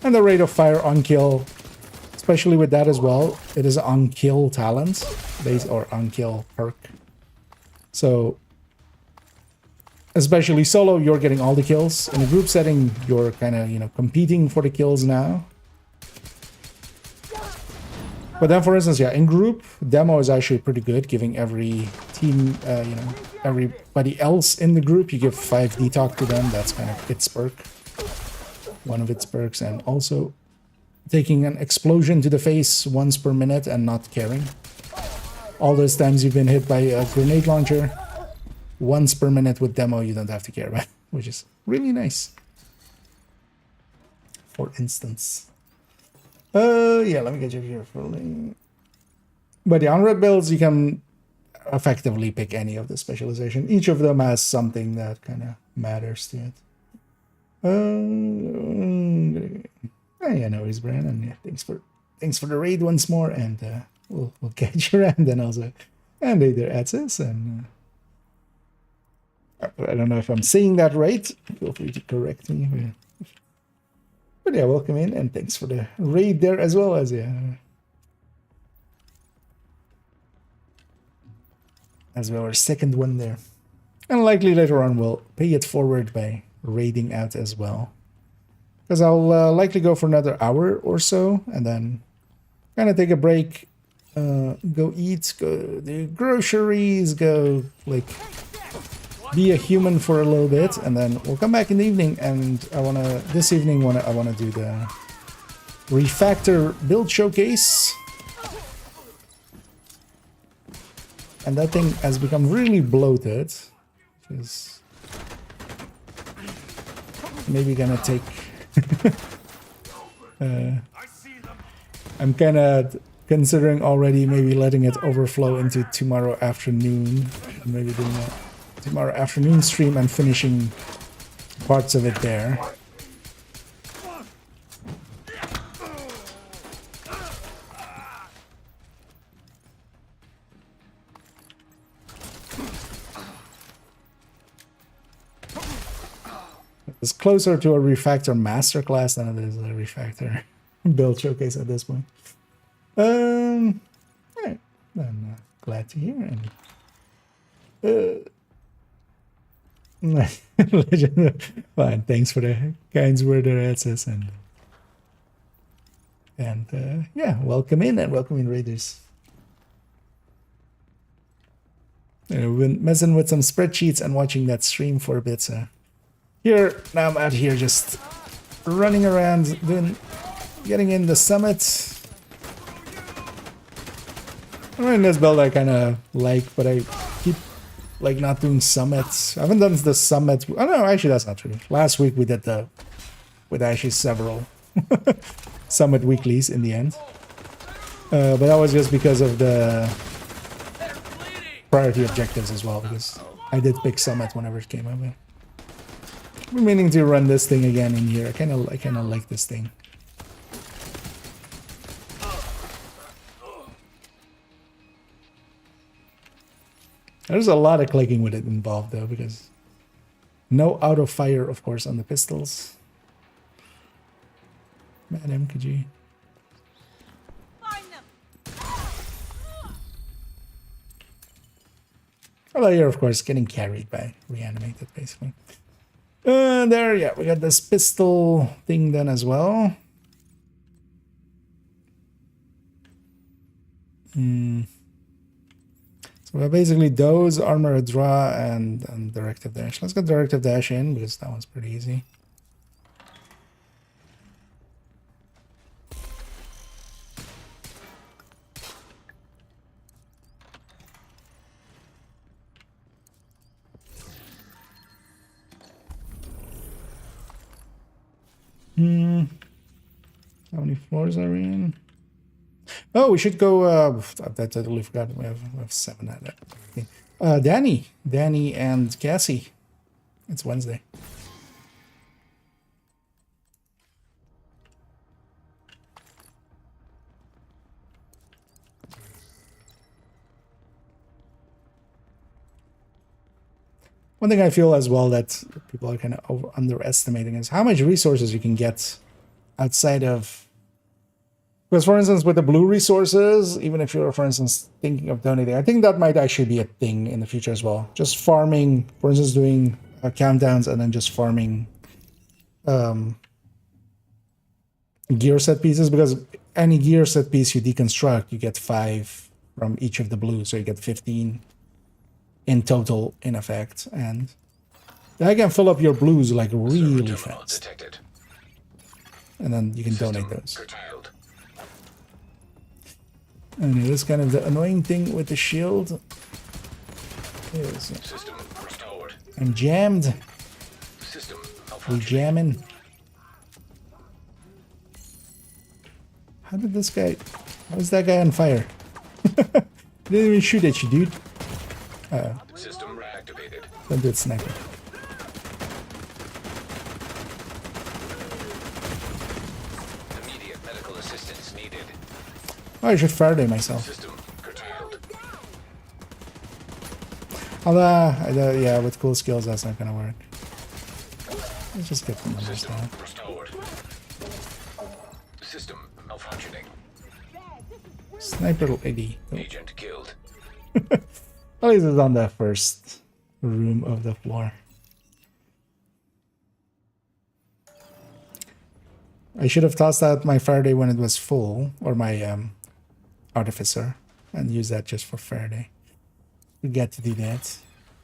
And the rate of fire on kill, especially with that as well, it is on kill talent base or on kill perk. So especially solo, you're getting all the kills. In a group setting, you're kind of, you know, competing for the kills now. But then, for instance, yeah, in group, demo is actually pretty good, giving every team, you know, everybody else in the group, you give 5 detox to them. That's kind of its perk, one of its perks, and also taking an explosion to the face once per minute and not caring. All those times you've been hit by a grenade launcher, once per minute with demo, you don't have to care about, which is really nice. For instance. Yeah, let me get you here fully. But yeah, on red builds, you can effectively pick any of the specialization. Each of them has something that kind of matters to it. Yeah, no worries, Brandon. Yeah, thanks for the raid once more, and we'll catch you around then also. And either access and I don't know if I'm saying that right. Feel free to correct me. But yeah, welcome in, and thanks for the raid there as well as well our second one there. And likely later on we'll pay it forward by raiding out as well. Because I'll likely go for another hour or so, and then kind of take a break, go eat, go do groceries, go like be a human for a little bit, and then we'll come back in the evening, and this evening I wanna do the refactor build showcase. And that thing has become really bloated, which is maybe gonna take I'm kind of considering already maybe letting it overflow into tomorrow afternoon, maybe doing a tomorrow afternoon stream and finishing parts of it there. It's closer to a refactor masterclass than it is a refactor build showcase at this point. Right. I'm glad to hear. And fine, thanks for the kind word there, Edsus, and yeah, welcome in raiders. We've been messing with some spreadsheets and watching that stream for a bit, so here now I'm out here just running around getting in the summit. In this build I kind of like, but I keep like not doing summits. I haven't done the summit. Oh no, actually that's not true. Last week we did with actually several summit weeklies in the end. But that was just because of the priority objectives as well, because I did pick summit whenever it came up. I've been meaning to run this thing again in here. I kind of like this thing. There's a lot of clicking with it involved though, because no auto fire, of course, on the pistols. Madam, could you? Although you're, of course, getting carried by reanimated, basically. There, yeah, we got this pistol thing done as well. So basically those, armor, draw, and directive dash. Let's get directive dash in because that one's pretty easy. How many floors are we in? Oh, we should go. I totally forgot. We have 7 at it. Okay. Danny and Cassie. It's Wednesday. One thing I feel as well that people are kind of underestimating is how much resources you can get outside of. Because, for instance, with the blue resources, even if you're, for instance, thinking of donating, I think that might actually be a thing in the future as well. Just farming, for instance, doing countdowns and then just farming gear set pieces. Because any gear set piece you deconstruct, you get 5 from each of the blues, so you get 15. In total, in effect, and that can fill up your blues like really fast. Detected. And then you can donate those. Curtailed. And this kind of the annoying thing with the shield is system restored. I'm jammed. System we jamming. How did this guy? How is that guy on fire? Didn't even shoot at you, dude. System reactivated. Don't do it, sniper. Immediate medical assistance needed. Oh, I should Faraday myself. System curtailed. Although, yeah, with cool skills, that's not gonna work. Let's just get the numbers down. Restored. System malfunctioning. Sniper lady. Oh. Agent killed. At least it's on the first room of the floor. I should have tossed out my Faraday when it was full, or my artificer, and use that just for Faraday. Forget to do that.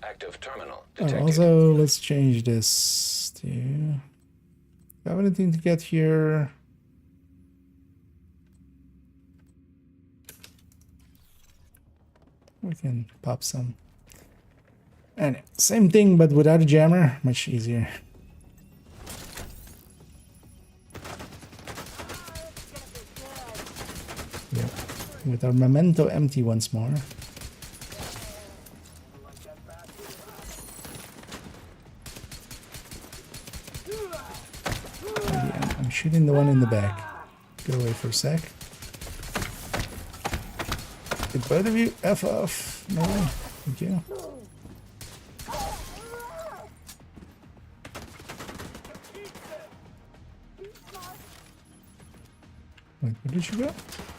Active terminal detected. Also, let's change this to. Do I have anything to get here? We can pop some. And same thing, but without a jammer, much easier. Yeah. With our memento empty once more. Yeah, I'm shooting the one in the back. Get away for a sec. Did both of you F off? No, thank you. Wait, where did she go?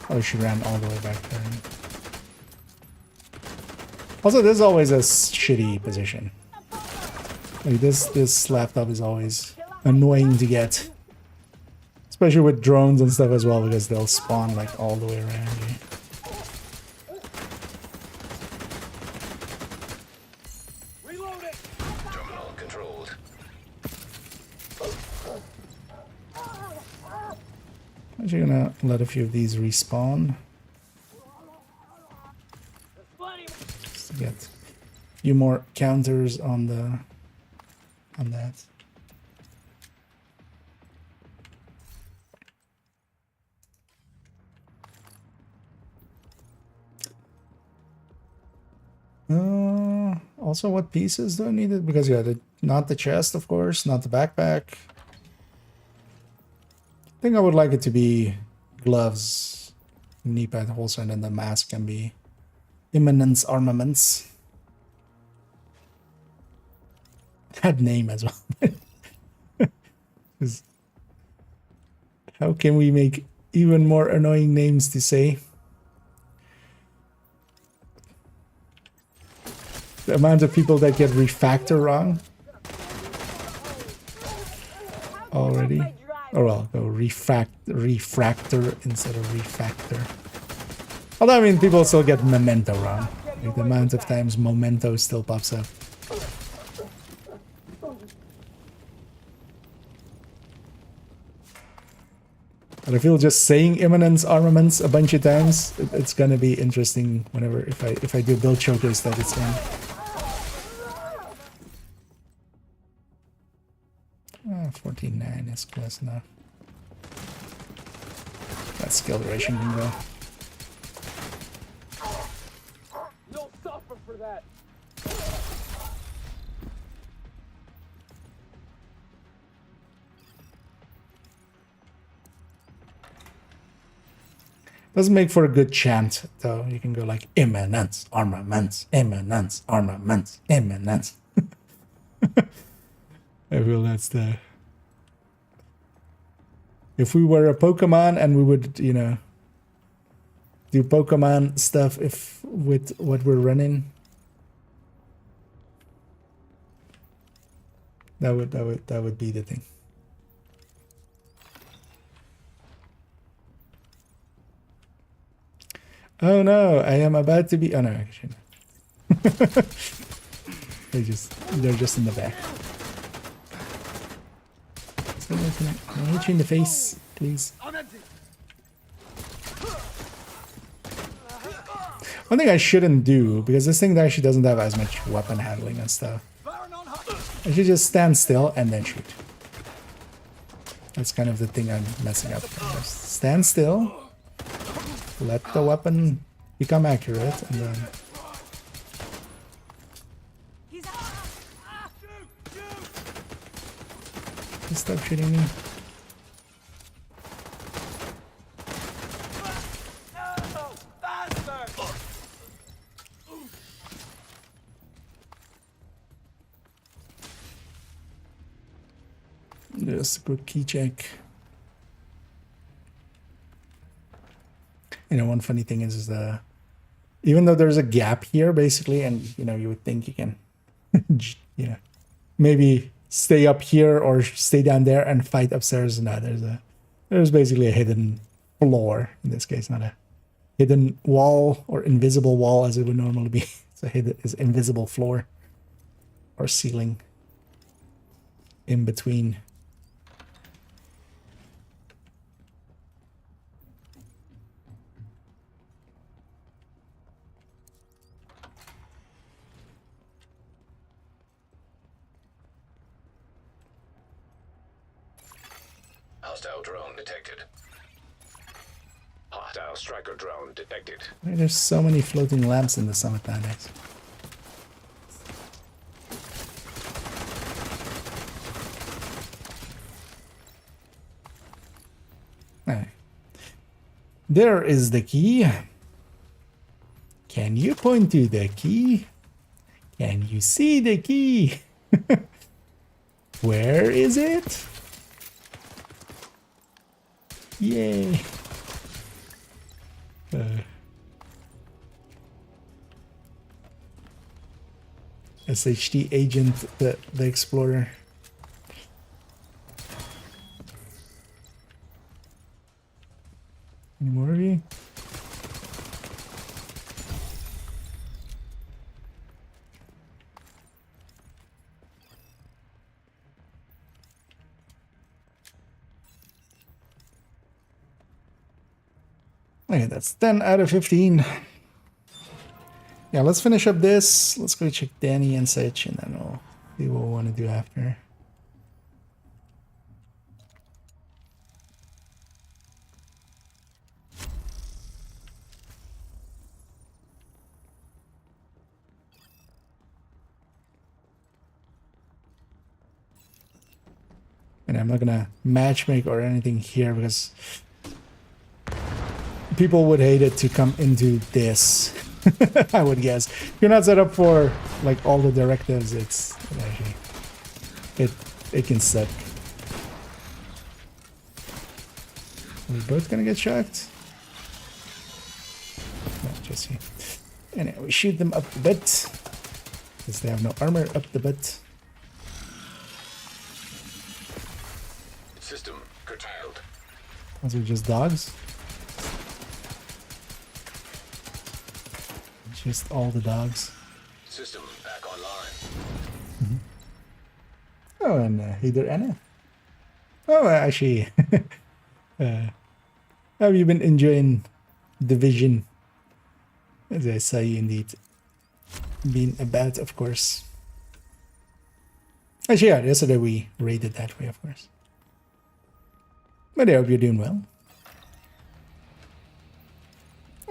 Oh, she ran all the way back there. Also, this is always a shitty position. Like this laptop is always annoying to get. Especially with drones and stuff as well, because they'll spawn like all the way around you. Actually gonna let a few of these respawn. Just to get a few more counters on that. Also, what pieces do I need it? Because yeah, not the chest, of course, not the backpack. I think I would like it to be gloves, knee pad holster, and then the mask can be imminence armaments. That name as well. How can we make even more annoying names to say? The amount of people that get refactor wrong already. Or well, go refractor instead of refactor. Although, I mean, people still get memento wrong. Like the amount of times memento still pops up. But I feel just saying imminence armaments a bunch of times, it's gonna be interesting whenever if I do build showcase that it's in. 14.9 is close enough. That skill duration can go. You'll suffer for that. Doesn't make for a good chant, though. You can go like imminence, armaments, imminence, armaments, imminence. I feel that's the... If we were a Pokemon and we would, you know, do Pokemon stuff if with what we're running, that would be the thing. Oh no, I am about to be... Oh no, actually no. They're just in the back. So can I hit you in the face, please? One thing I shouldn't do, because this thing actually doesn't have as much weapon handling and stuff. I should just stand still and then shoot. That's kind of the thing I'm messing up. Just stand still. Let the weapon become accurate, and then... Just stop shooting me. Just a quick key check. You know, one funny thing is even though there's a gap here, basically, and, you know, you would think you can, yeah, maybe stay up here or stay down there and fight upstairs. No, there's basically a hidden floor, in this case, not a hidden wall or invisible wall as it would normally be. It's invisible floor or ceiling in between. Hostile drone detected. Hostile striker drone detected. There's so many floating lamps in the summit nowadays. Alright. There is the key. Can you point to the key? Can you see the key? Where is it? Yay. SHT agent, the explorer. Any more of you? Okay, that's 10 out of 15. Yeah, let's finish up this. Let's go check Danny and such, and then we'll see what we want to do after. And I'm not gonna matchmake or anything here because people would hate it to come into this. I would guess. If you're not set up for like all the directives, it can suck. Are we both gonna get shocked? No, just you. Anyway, we shoot them up the butt. Because they have no armor up the butt. System curtailed. Those are just dogs. Just all the dogs. System back online. Mm-hmm. Oh, and hey there, Anna. Oh, actually, have you been enjoying Division? As I saw you indeed being about, of course. Actually, yeah, yesterday we raided that way, of course. But I hope you're doing well.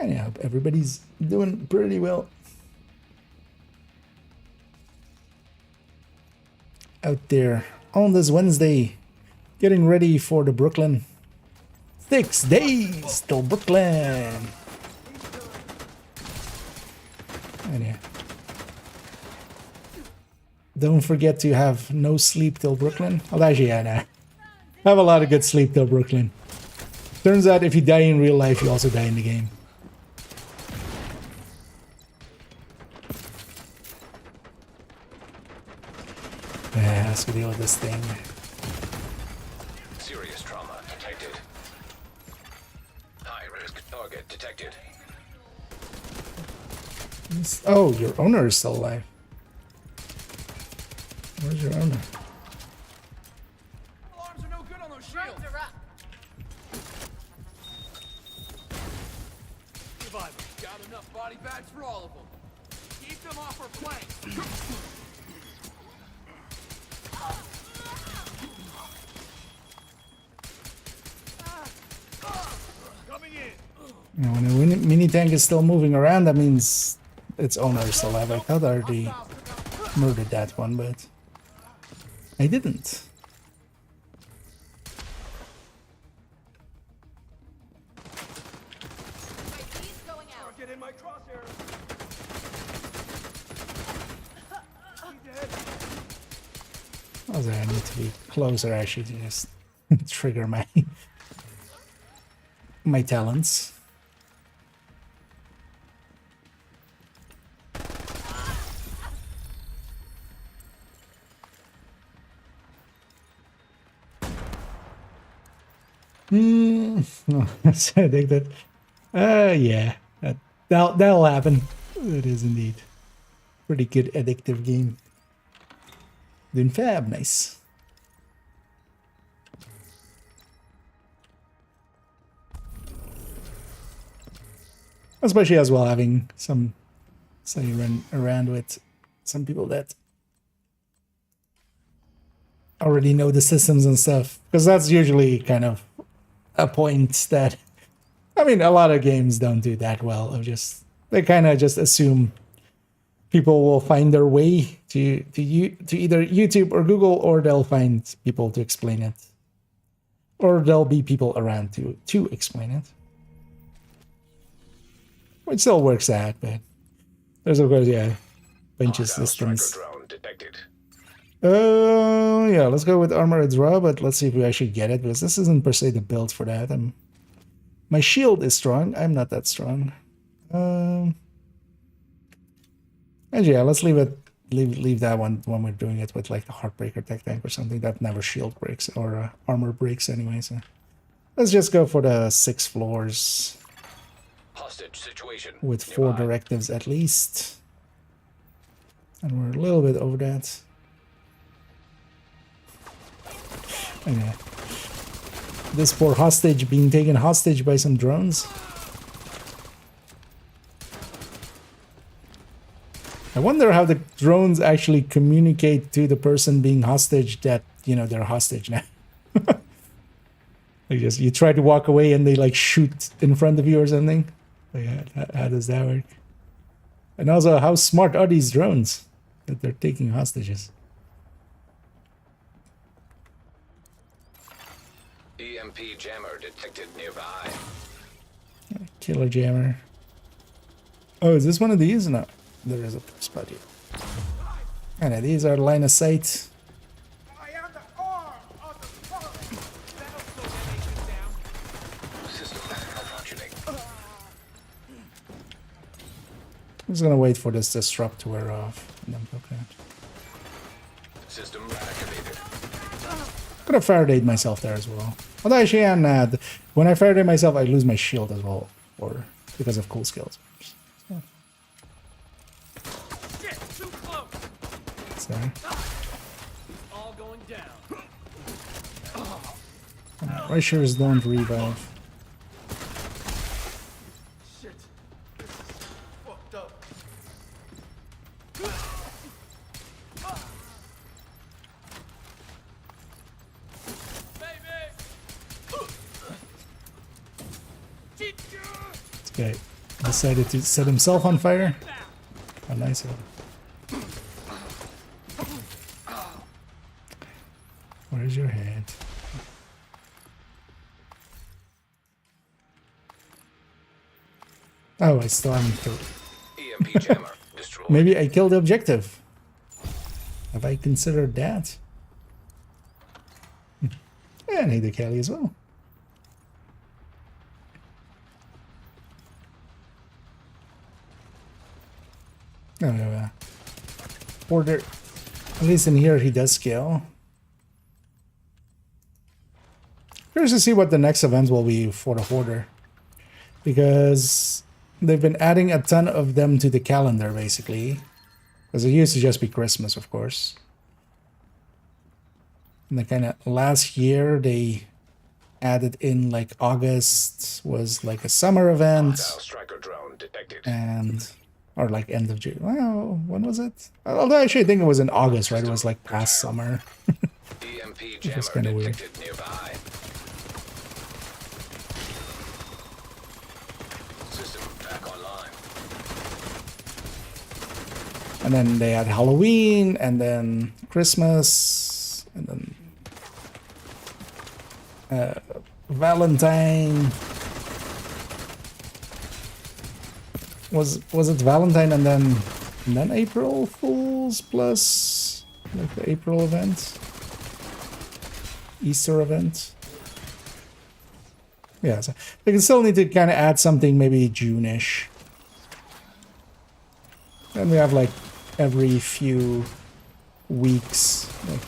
And I hope everybody's doing pretty well out there on this Wednesday, getting ready for the Brooklyn 6 days till Brooklyn. And yeah, don't forget to have no sleep till Brooklyn. Well, actually, yeah, nah. Have a lot of good sleep till Brooklyn. Turns out if you die in real life, you also die in the game. Yeah, let's go deal with this thing. Serious trauma detected. High risk target detected. Oh, your owner is still alive. Where's your owner? Alarms are no good on those shields. Survivor, got enough body bags for all of them. Keep them off our flanks. Coming in. You know, when a mini tank is still moving around, that means its owner is still alive. I thought I already murdered that one, but I didn't. Get in my crosshairs. Also, I need to be closer actually to just trigger my my talents. No, so I think that yeah, that'll happen. It is indeed pretty good addictive game. Doing fab, nice. Especially as well having some, say, run around with some people that already know the systems and stuff, because that's usually kind of a point that, I mean, a lot of games don't do that well. Of just, they kind of just assume people will find their way to either YouTube or Google, or they'll find people to explain it, or there'll be people around to explain it, which still works out. But there's of course, yeah, bunch of systems. Drone detected. Yeah, let's go with armor draw, but let's see if we actually get it, because this isn't per se the build for that. My shield is strong. I'm not that strong. And yeah, let's leave that one when we're doing it with like a Heartbreaker tech tank or something that never shield breaks or armor breaks anyway. So let's just go for the 6 floors. Hostage situation. With 4 directives at least. And we're a little bit over that. And yeah, this poor hostage being taken hostage by some drones. I wonder how the drones actually communicate to the person being hostage that, you know, they're hostage now. Like just, you try to walk away and they like shoot in front of you or something. Like, how does that work? And also, how smart are these drones that they're taking hostages? EMP jammer detected nearby. Killer jammer. Oh, is this one of these? No, there is a spot here. And these are line of sight. I am the arm of the forest. That'll slow the nation down. System malfunctioning. I'm just gonna wait for this disrupt to wear off and then poke out. System activated. I'm gonna Faraday myself there as well. Although actually, when I Faraday myself, I lose my shield as well, or because of cool skills. So. Shit, too close. Sorry. All going down. Rushers don't revive. Shit. This is fucked up. Okay. decided to set himself on fire. A nice one. Where's your head? Oh, I still haven't killed. EMP jammer destroyed. Maybe I killed the objective. Have I considered that? Yeah, I need the Kelly as well. No. Order. At least in here he does scale. Curious to see what the next event will be for the Hoarder. Because they've been adding a ton of them to the calendar, basically. Because it used to just be Christmas, of course. And then kind of last year, they added in like August was like a summer event. Striker drone detected. And, or like end of June. Well, when was it? Although actually I think it was in August, right? It was like past summer. EMP Which was jammer kind of weird. detected nearby. System back online. And then they had Halloween, and then Christmas, and then Valentine. Was it Valentine and then April Fools plus like the April event, Easter event? Yeah, so they can still need to kind of add something maybe June-ish. And we have like every few weeks, like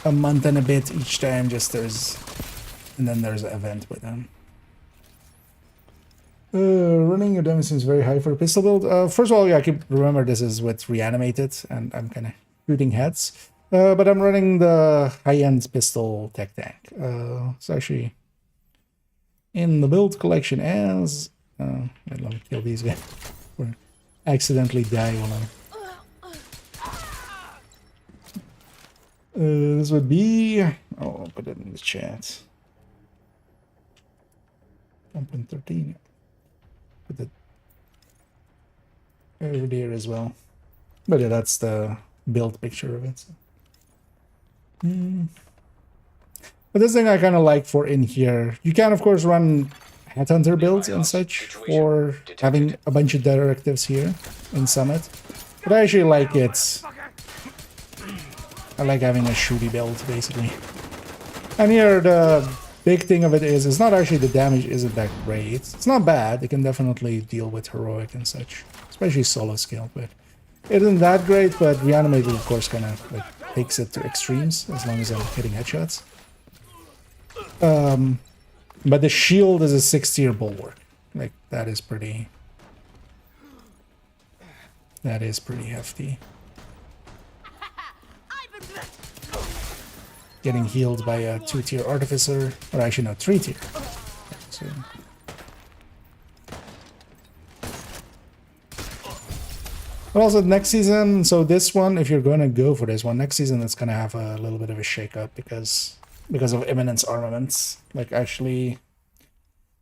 a month and a bit each time, just and then there's an event with them. Running your damage seems very high for a pistol build. First of all, yeah, remember this is with reanimated, and I'm kind of shooting heads. But I'm running the high-end pistol tech tank. It's actually in the build collection as... let me kill these guys. Or accidentally die while I'm... this would be... Oh, I'll put it in the chat. 1.13. Put it over there as well. But yeah, that's the build picture of it. So. But this thing I kind of like for in here. You can, of course, run Headhunter builds and such for having a bunch of directives here in Summit. But I actually like it. I like having a shooty build, basically. And here, the big thing of it is, it's not actually the damage isn't that great. It's not bad. It can definitely deal with heroic and such, especially solo scale, but it isn't that great. But reanimated, of course, kind of like takes it to extremes as long as I'm hitting headshots. But the shield is a 6-tier bulwark. Like that is pretty hefty. Getting healed by a 2-tier artificer, or actually no, 3-tier. So. But also next season, so this one, if you're gonna go for this one, next season it's gonna have a little bit of a shake-up because of Imminence armaments. Like actually,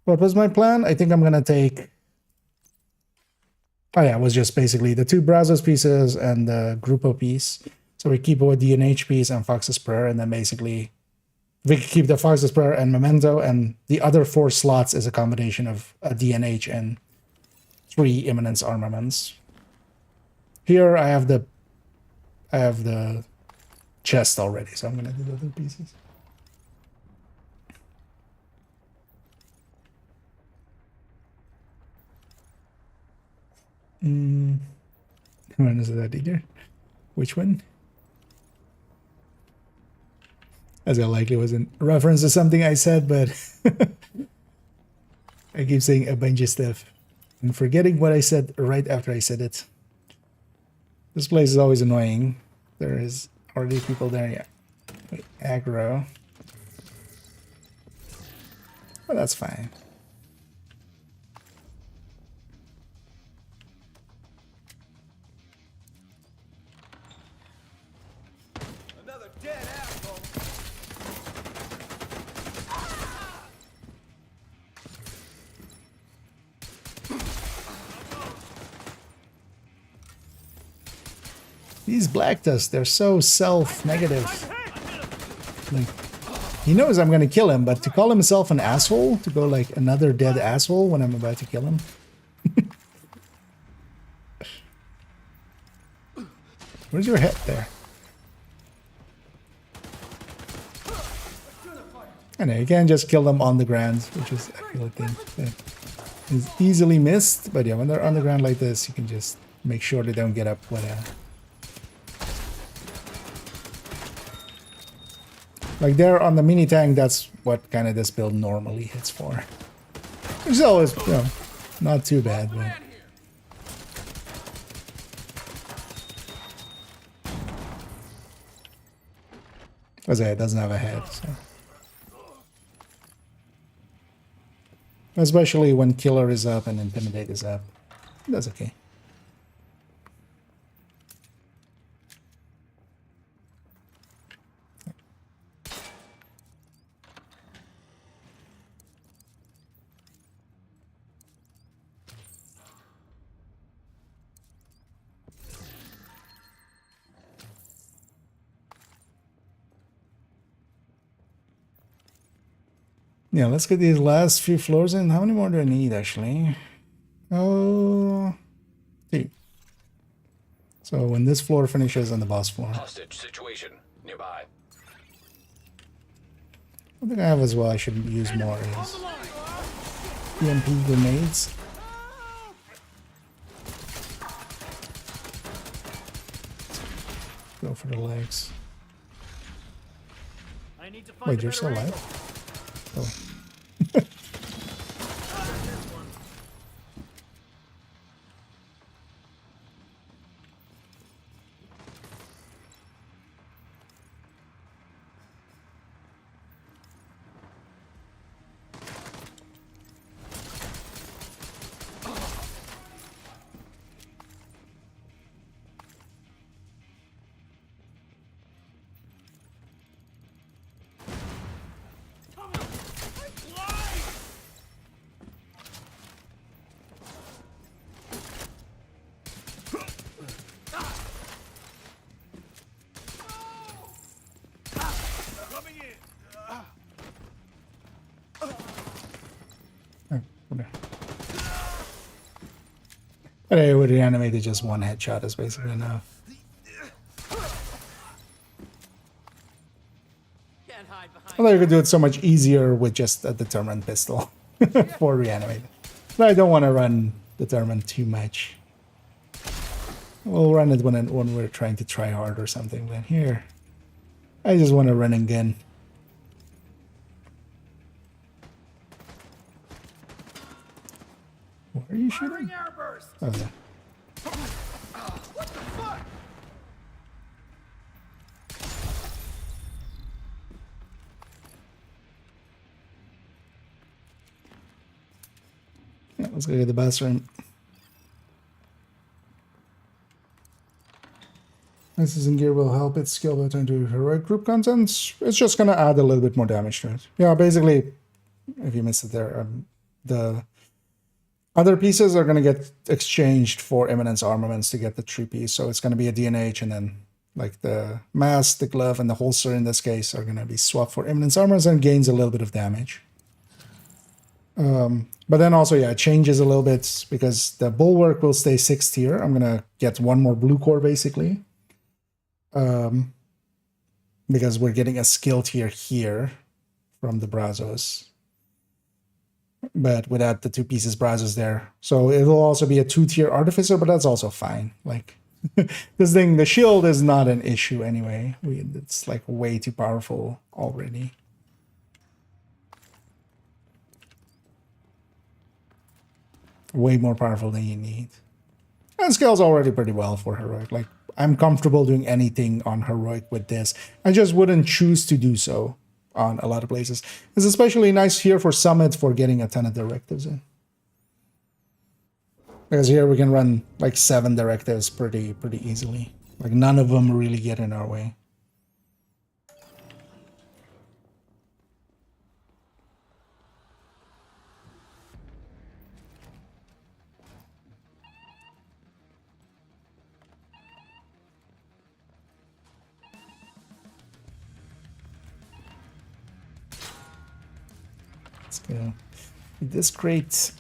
what was my plan? I think I'm gonna take... Oh yeah, it was just basically the 2 Brazos pieces and the Grupo piece. So we keep with DNH piece and Fox's Prayer, and then basically we keep the Fox's Prayer and Memento, and the other 4 slots is a combination of a DNH and 3 Imminence armaments. Here I have the chest already, so I'm gonna do the other pieces. When is that here? Which one? As I likely was in reference to something I said, but I keep saying a bunch of stuff and forgetting what I said right after I said it. This place is always annoying. There is already people there, yeah. Wait, aggro. Well, that's fine. Another dead asshole. These black dust, they're so self-negative. Like, he knows I'm gonna kill him, but to call himself an asshole, to go like another dead asshole when I'm about to kill him. Where's your head there? I know, you can't just kill them on the ground, which is, I feel like, that is easily missed. But yeah, when they're on the ground like this, you can just make sure they don't get up with a... Like there on the mini tank, that's what kind of this build normally hits for. Which is always, you know, not too bad, but... As I say, it doesn't have a head, so... Especially when Killer is up and Intimidate is up. That's okay. Yeah, let's get these last few floors in. How many more do I need, actually? Oh, 2. So when this floor finishes on the boss floor. Hostage situation nearby. One thing I have as well I should use more is EMP grenades. Go for the legs. Wait, you're still alive? Oh. But I would reanimate it, just one headshot is basically enough. Although you could do it so much easier with just a determined pistol for reanimate. But I don't want to run determined too much. We'll run it when we're trying to try hard or something. But here, I just want to run and gun. Where are you shooting? Oh, yeah. What the fuck? Yeah, let's go to the bathroom. This is in gear will help its skill by turn to heroic group contents. It's just gonna add a little bit more damage to it. Yeah, basically, if you missed it there, the other pieces are going to get exchanged for Eminence armaments to get the 3-piece. So it's going to be a DNH, and then like the mask, the glove, and the holster in this case are going to be swapped for Eminence armors and gains a little bit of damage. But then also, yeah, it changes a little bit because the bulwark will stay 6th tier. I'm going to get 1 more blue core basically. Because we're getting a skill tier here from the Brazos. But without the 2 pieces Brazos there. So it'll also be a 2-tier Artificer, but that's also fine. Like, this thing, the shield is not an issue anyway. It's like way too powerful already. Way more powerful than you need. And scales already pretty well for Heroic. Like, I'm comfortable doing anything on Heroic with this. I just wouldn't choose to do so on a lot of places. It's especially nice here for Summit for getting a ton of directives in. Because here we can run like 7 directives pretty easily. Like none of them really get in our way. Let's go. This crate.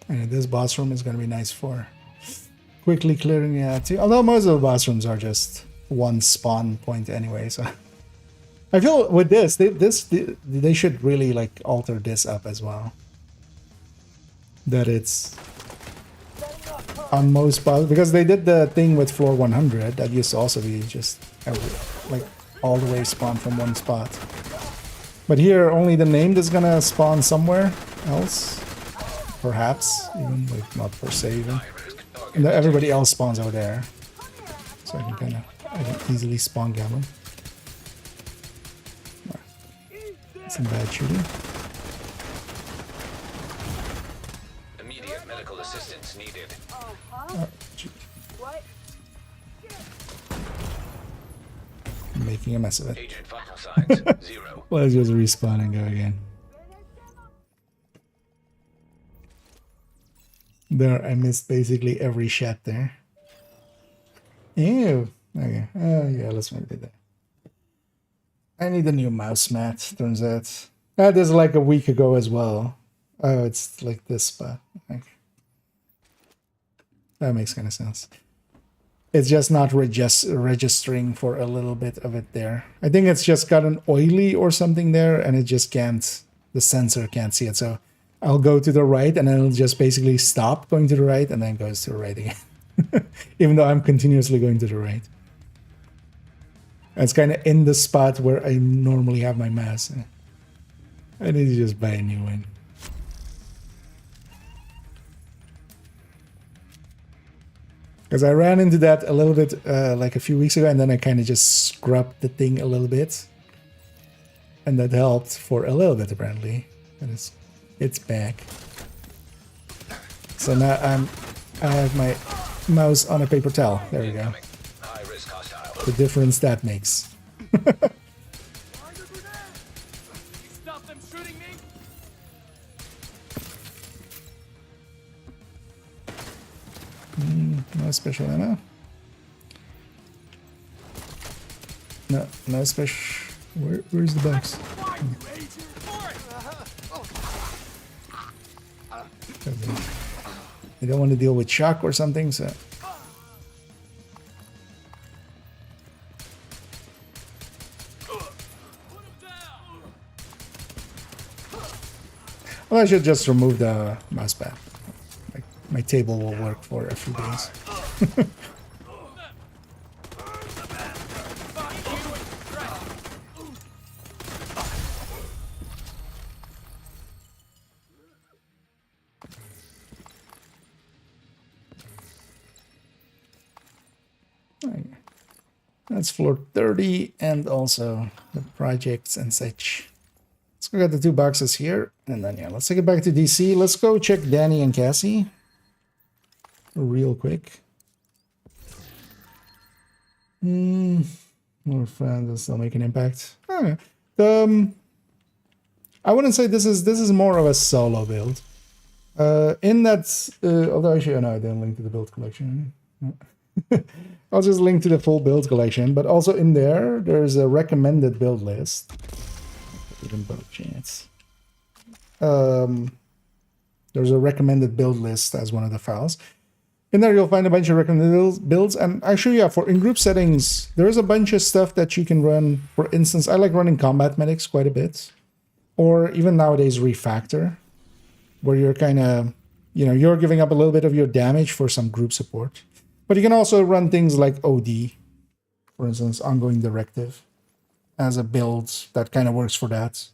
And this boss room is going to be nice for quickly clearing it. Although most of the boss rooms are just one spawn point anyway, so I feel with this, they should really like alter this up as well. That it's on most boss, because they did the thing with floor 100 that used to also be just like all the way spawn from one spot. But here, only the named is gonna spawn somewhere else. Perhaps, even like not per se even. And everybody else spawns over there. So I can easily spawn gap them. Some bad shooting. Immediate medical assistance needed. I'm making a mess of it. Agent vital signs 0. Let's just respawn and go again. There, I missed basically every shot there. Ew. Okay. Yeah, let's maybe do that. I need a new mouse mat, turns out. That is like a week ago as well. Oh, it's like this spot. Okay. That makes kind of sense. It's just not registering for a little bit of it there. I think it's just got an oily or something there, and it just can't, the sensor can't see it. So I'll go to the right, and then it'll just basically stop going to the right, and then goes to the right again. Even though I'm continuously going to the right. It's kind of in the spot where I normally have my mouse. I need to just buy a new one. Because I ran into that a little bit like a few weeks ago, and then I kind of just scrubbed the thing a little bit. And that helped for a little bit, apparently. And it's back. So now I have my mouse on a paper towel. There we go. The difference that makes. Stop them shooting me. No special ammo. No special. Where's the box? I don't want to deal with shock or something, so. Well, I should just remove the mouse pad. My table will work for a few days. That's floor 30 and also the projects and such. Let's go get the 2 boxes here, and then yeah, let's take it back to DC. Let's go check Danny and Cassie real quick. More friends will still make an impact. Oh, yeah. I wouldn't say this is more of a solo build. In that, although actually, no, I didn't link to the build collection. I'll just link to the full build collection, but also in there's a recommended build list. Even both chance. There's a recommended build list as one of the files. In there, you'll find a bunch of recommended builds, and actually, yeah, for in-group settings, there is a bunch of stuff that you can run. For instance, I like running combat medics quite a bit, or even nowadays refactor, where you're kind of, you're giving up a little bit of your damage for some group support. But you can also run things like OD, for instance, ongoing directive, as a build that kind of works for that.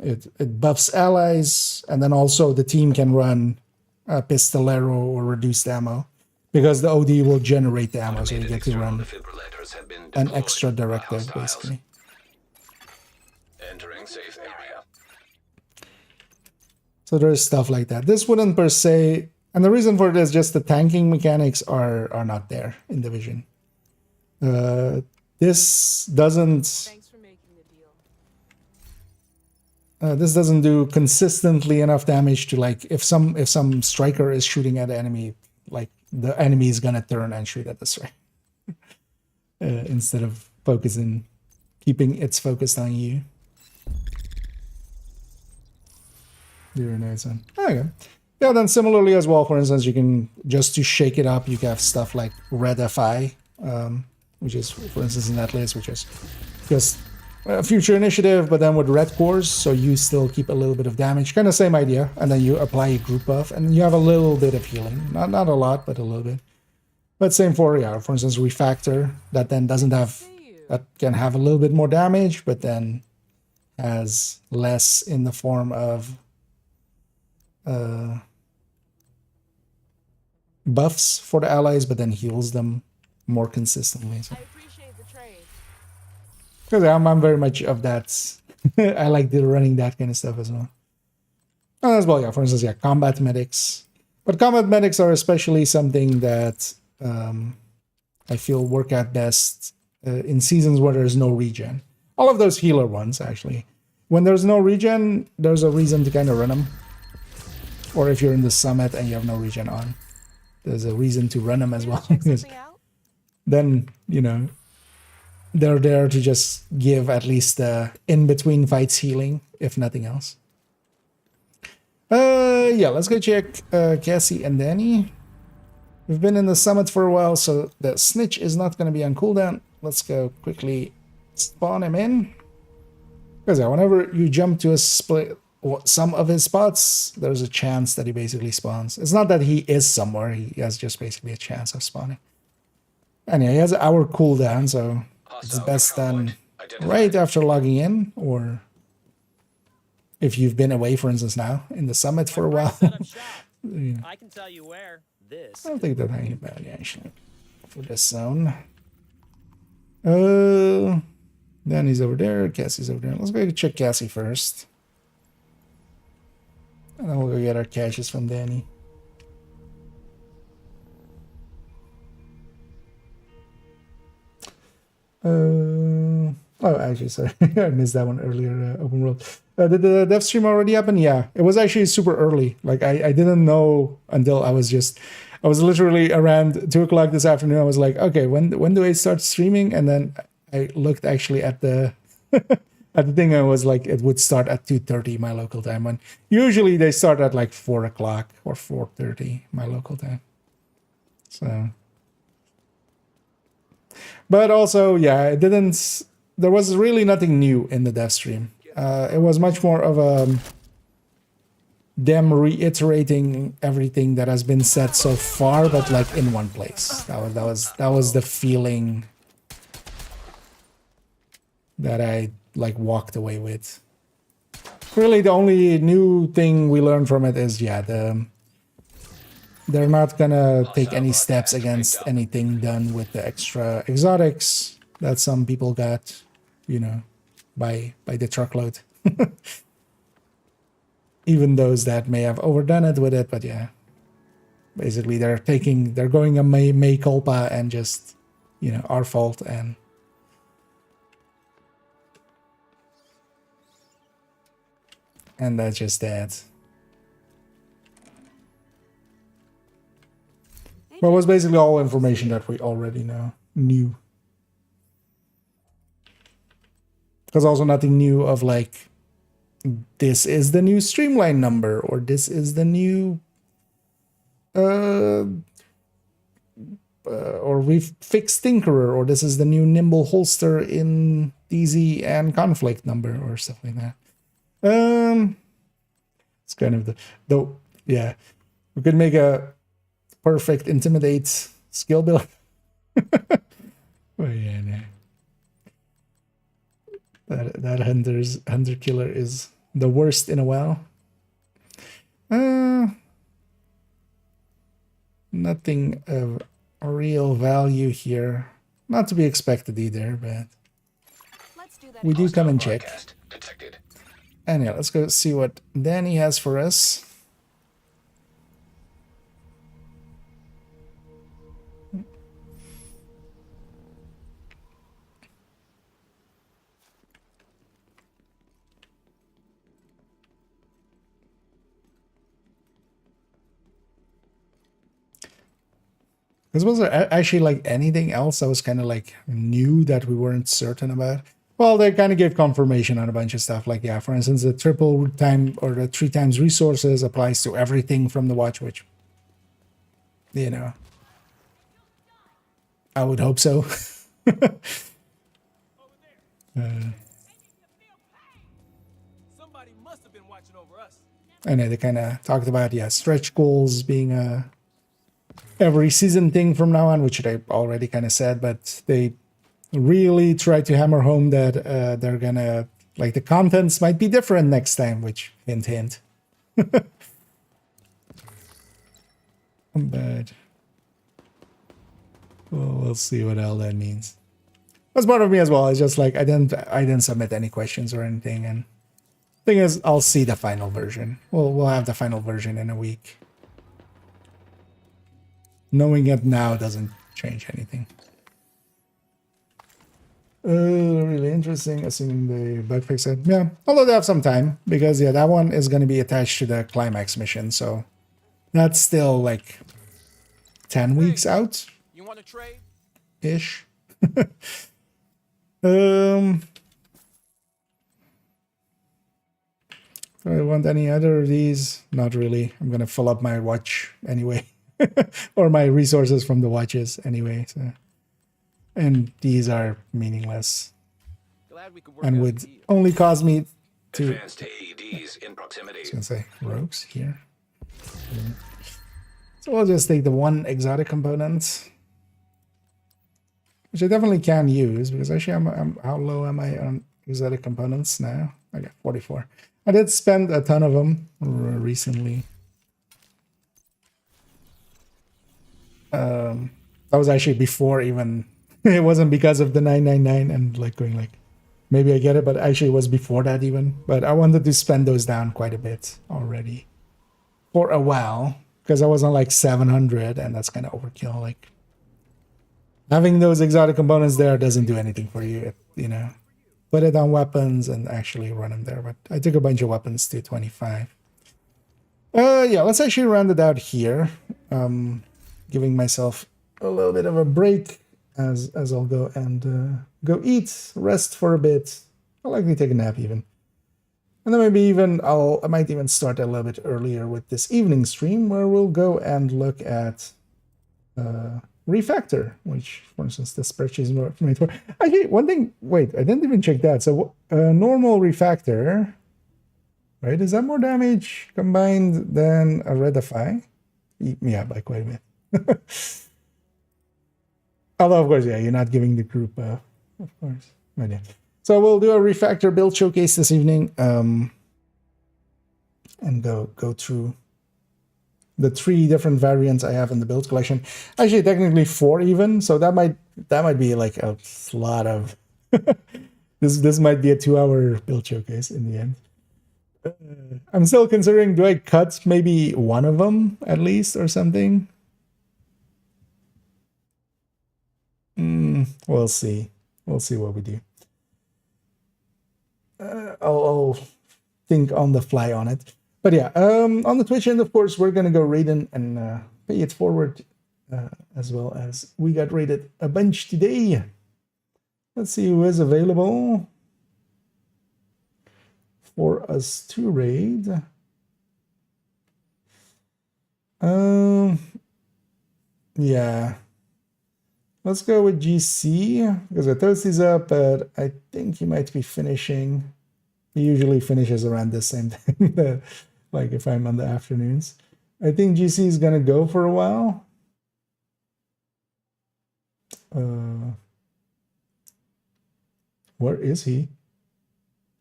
It buffs allies, and then also the team can run pistolero or reduced ammo, because the OD will generate the ammo, so you get to run an extra directive, basically. Entering safe area. So there's stuff like that. This wouldn't per se, and the reason for it is just the tanking mechanics are not there in Division. This doesn't. Thanks for making the deal. This doesn't do consistently enough damage to, like, if some striker is shooting at the enemy, like the enemy is gonna turn and shoot at the striker instead of keeping its focus on you. Very nice one. Okay. Yeah, then similarly as well, for instance, you can, just to shake it up, you can have stuff like Red FI, which is, for instance, in that list, which is just a future initiative, but then with red cores, so you still keep a little bit of damage. Kind of same idea, and then you apply a group buff, and you have a little bit of healing. Not a lot, but a little bit. But same for, yeah, for instance, Refactor, that then doesn't have, that can have a little bit more damage, but then has less in the form of buffs for the allies, but then heals them more consistently. So. I appreciate the trade. Because I'm very much of that. I like running that kind of stuff as well. And as well, yeah, for instance, yeah, combat medics. But combat medics are especially something that I feel work at best in seasons where there's no regen. All of those healer ones, actually. When there's no regen, there's a reason to kind of run them. Or if you're in the summit and you have no regen on, there's a reason to run them as well. Then, you know, they're there to just give at least in-between fights healing, if nothing else. Yeah, let's go check Cassie and Danny. We've been in the summit for a while, so the snitch is not going to be on cooldown. Let's go quickly spawn him in. Because yeah, whenever you jump to a split, some of his spots, there's a chance that he basically spawns. It's not that he is somewhere, he has just basically a chance of spawning. And yeah, he has an hour cooldown, so it's best done right after logging in, or if you've been away, for instance, now in the summit for a while. You know. I can tell you where this. I don't think that's any bad actually for this zone. Danny's over there, Cassie's over there. Let's go check Cassie first. And then we'll go get our caches from Danny. Oh, actually, sorry. I missed that one earlier, open world. Did the dev stream already happen? Yeah, it was actually super early. Like, I didn't know until I was literally around 2 o'clock this afternoon. I was like, okay, when do I start streaming? And then I looked actually at the at the thing, and was like, it would start at 2:30 my local time. When usually they start at like 4 o'clock or 4:30 my local time. So, but also, yeah, it didn't. There was really nothing new in the dev stream. It was much more of a them reiterating everything that has been said so far, but like in one place. That was the feeling that I like walked away with. Really, the only new thing we learned from it is, yeah, they're not gonna take any steps against anything done with the extra exotics that some people got, you know, by the truckload. Even those that may have overdone it with it, but yeah, basically they're going a mea culpa and just, you know, our fault, and that's just that. But it was basically all information that we already knew. There's also nothing new of like, this is the new streamline number, or this is the new or we've fixed Tinkerer, or this is the new nimble holster in DZ and conflict number, or stuff like that. It's kind of though, yeah, we could make a perfect intimidate skill build. Oh yeah, no. That hunter killer is the worst in a while. Nothing of real value here. Not to be expected either, but we do come and check. And yeah, let's go see what Danny has for us. Because was there actually like anything else that was kind of like new that we weren't certain about? Well, they kind of gave confirmation on a bunch of stuff. Like, yeah, for instance, the triple time or the 3 times resources applies to everything from the watch, which, you know, I would hope so. Somebody must have been watching over us. And they kind of talked about, yeah, stretch goals being a every season thing from now on, which they already kind of said, but they really try to hammer home that they're gonna, like, the contents might be different next time, which hint hint. But well, we'll see what all that means. That's part of me as well. It's just like I didn't submit any questions or anything, and thing is, I'll see the final version. We'll have the final version in a week. Knowing it now doesn't change anything. Really interesting, assuming the bug fix it. Yeah, although they have some time, because yeah, that one is going to be attached to the climax mission, so that's still like 10 weeks out. You want to trade? Ish. Do I want any other of these? Not really. I'm gonna fill up my watch anyway. Or my resources from the watches anyway. So. And these are meaningless. Glad we could work And would only cause me to... Advanced AEDs in proximity. I was gonna say, rogues here. So I'll just take the one exotic component. Which I definitely can use, because actually I'm how low am I on exotic components now? I got 44. I did spend a ton of them recently. That was actually before even, it wasn't because of the 999 and like going like, maybe I get it, but actually it was before that even. But I wanted to spend those down quite a bit already for a while, because I was on like 700 and that's kind of overkill. Like having those exotic components there doesn't do anything for you, you know. Put it on weapons and actually run them there. But I took a bunch of weapons to 25. Yeah, let's actually round it out here. Giving myself a little bit of a break as I'll go and go eat, rest for a bit. I'll likely take a nap even. And then maybe even I might even start a little bit earlier with this evening stream where we'll go and look at refactor, which, for instance, the spreadsheet is made for. Actually, one thing, wait, I didn't even check that. So normal refactor, right? Is that more damage combined than a redify? Yeah, by quite a bit. Although, of course, yeah, you're not giving the group, of course. But yeah. So we'll do a refactor build showcase this evening, and go through the 3 different variants I have in the build collection. Actually, technically 4 even. So that might be like a lot of. This might be a 2-hour build showcase in the end. I'm still considering, do I cut maybe one of them at least or something? We'll see. We'll see what we do. I'll think on the fly on it. But yeah, on the Twitch end, of course, we're going to go raiding and pay it forward, as well as we got raided a bunch today. Let's see who is available for us to raid. Yeah. Let's go with GC, because Toasty's up, but I think he might be finishing. He usually finishes around the same time, like if I'm on the afternoons. I think GC is going to go for a while. Where is he?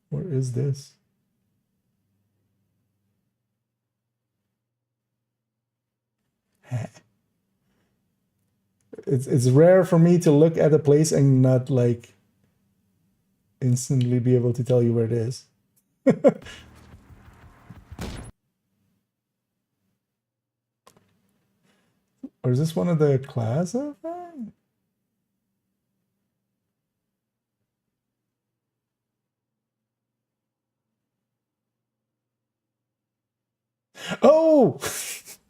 Where is this? It's rare for me to look at a place and not like instantly be able to tell you where it is. Or is this one of the class of that? Oh,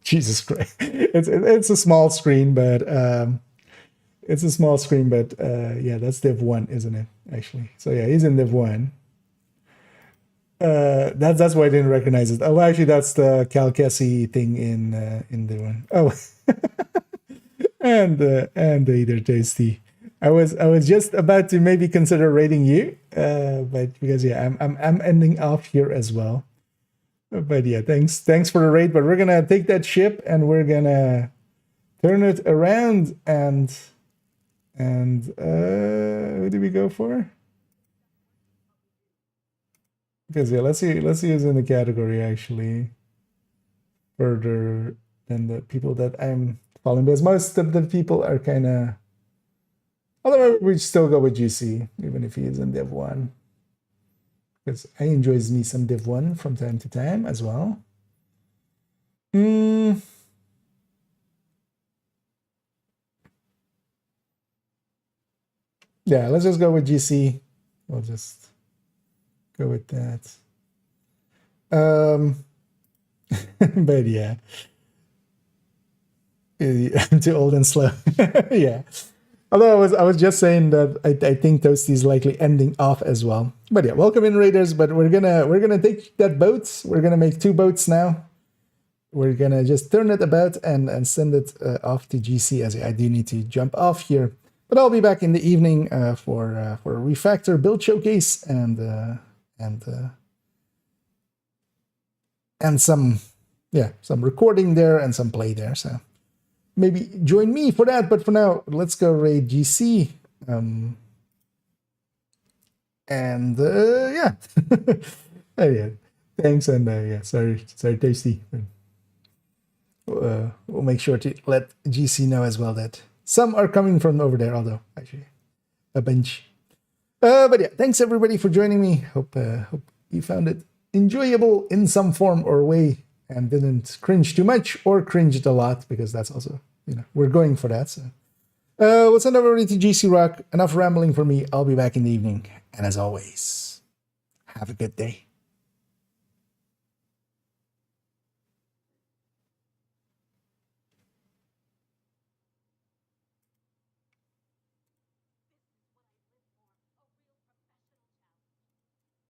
Jesus Christ. It's a small screen, but yeah, that's Div 1, isn't it? Actually. So yeah, he's in Div 1. That's why I didn't recognize it. Oh, actually, that's the Calcasi thing in Div 1. Oh, and either tasty. I was just about to maybe consider rating you, but because yeah, I'm ending off here as well. But yeah, thanks for the raid. But we're gonna take that ship and we're gonna turn it around and who do we go for? Because yeah, let's see who's in the category actually. Further than the people that I'm following, because most of the people are kind of. Although we still go with GC, even if he is in Div 1. Because I enjoys me some Div 1 from time to time as well. Yeah, let's just go with GC. We'll just go with that. But yeah. I'm too old and slow. Yeah. Although I was just saying that I think Toasty is likely ending off as well. But yeah, welcome in raiders. But we're gonna take that boat. We're gonna make 2 boats now. We're gonna just turn it about and send it off to GC, as I do need to jump off here. But I'll be back in the evening for a refactor build showcase and some recording there and some play there. So. Maybe join me for that, but for now, let's go raid GC. Yeah. Yeah. Thanks, and yeah, sorry, Tasty. We'll make sure to let GC know as well that some are coming from over there, although actually a bunch. But yeah, thanks everybody for joining me. Hope you found it enjoyable in some form or way and didn't cringe too much or cringed a lot, because that's also, we're going for that. So we'll send everybody to GC Rock. Enough rambling for me. I'll be back in the evening. And as always, have a good day.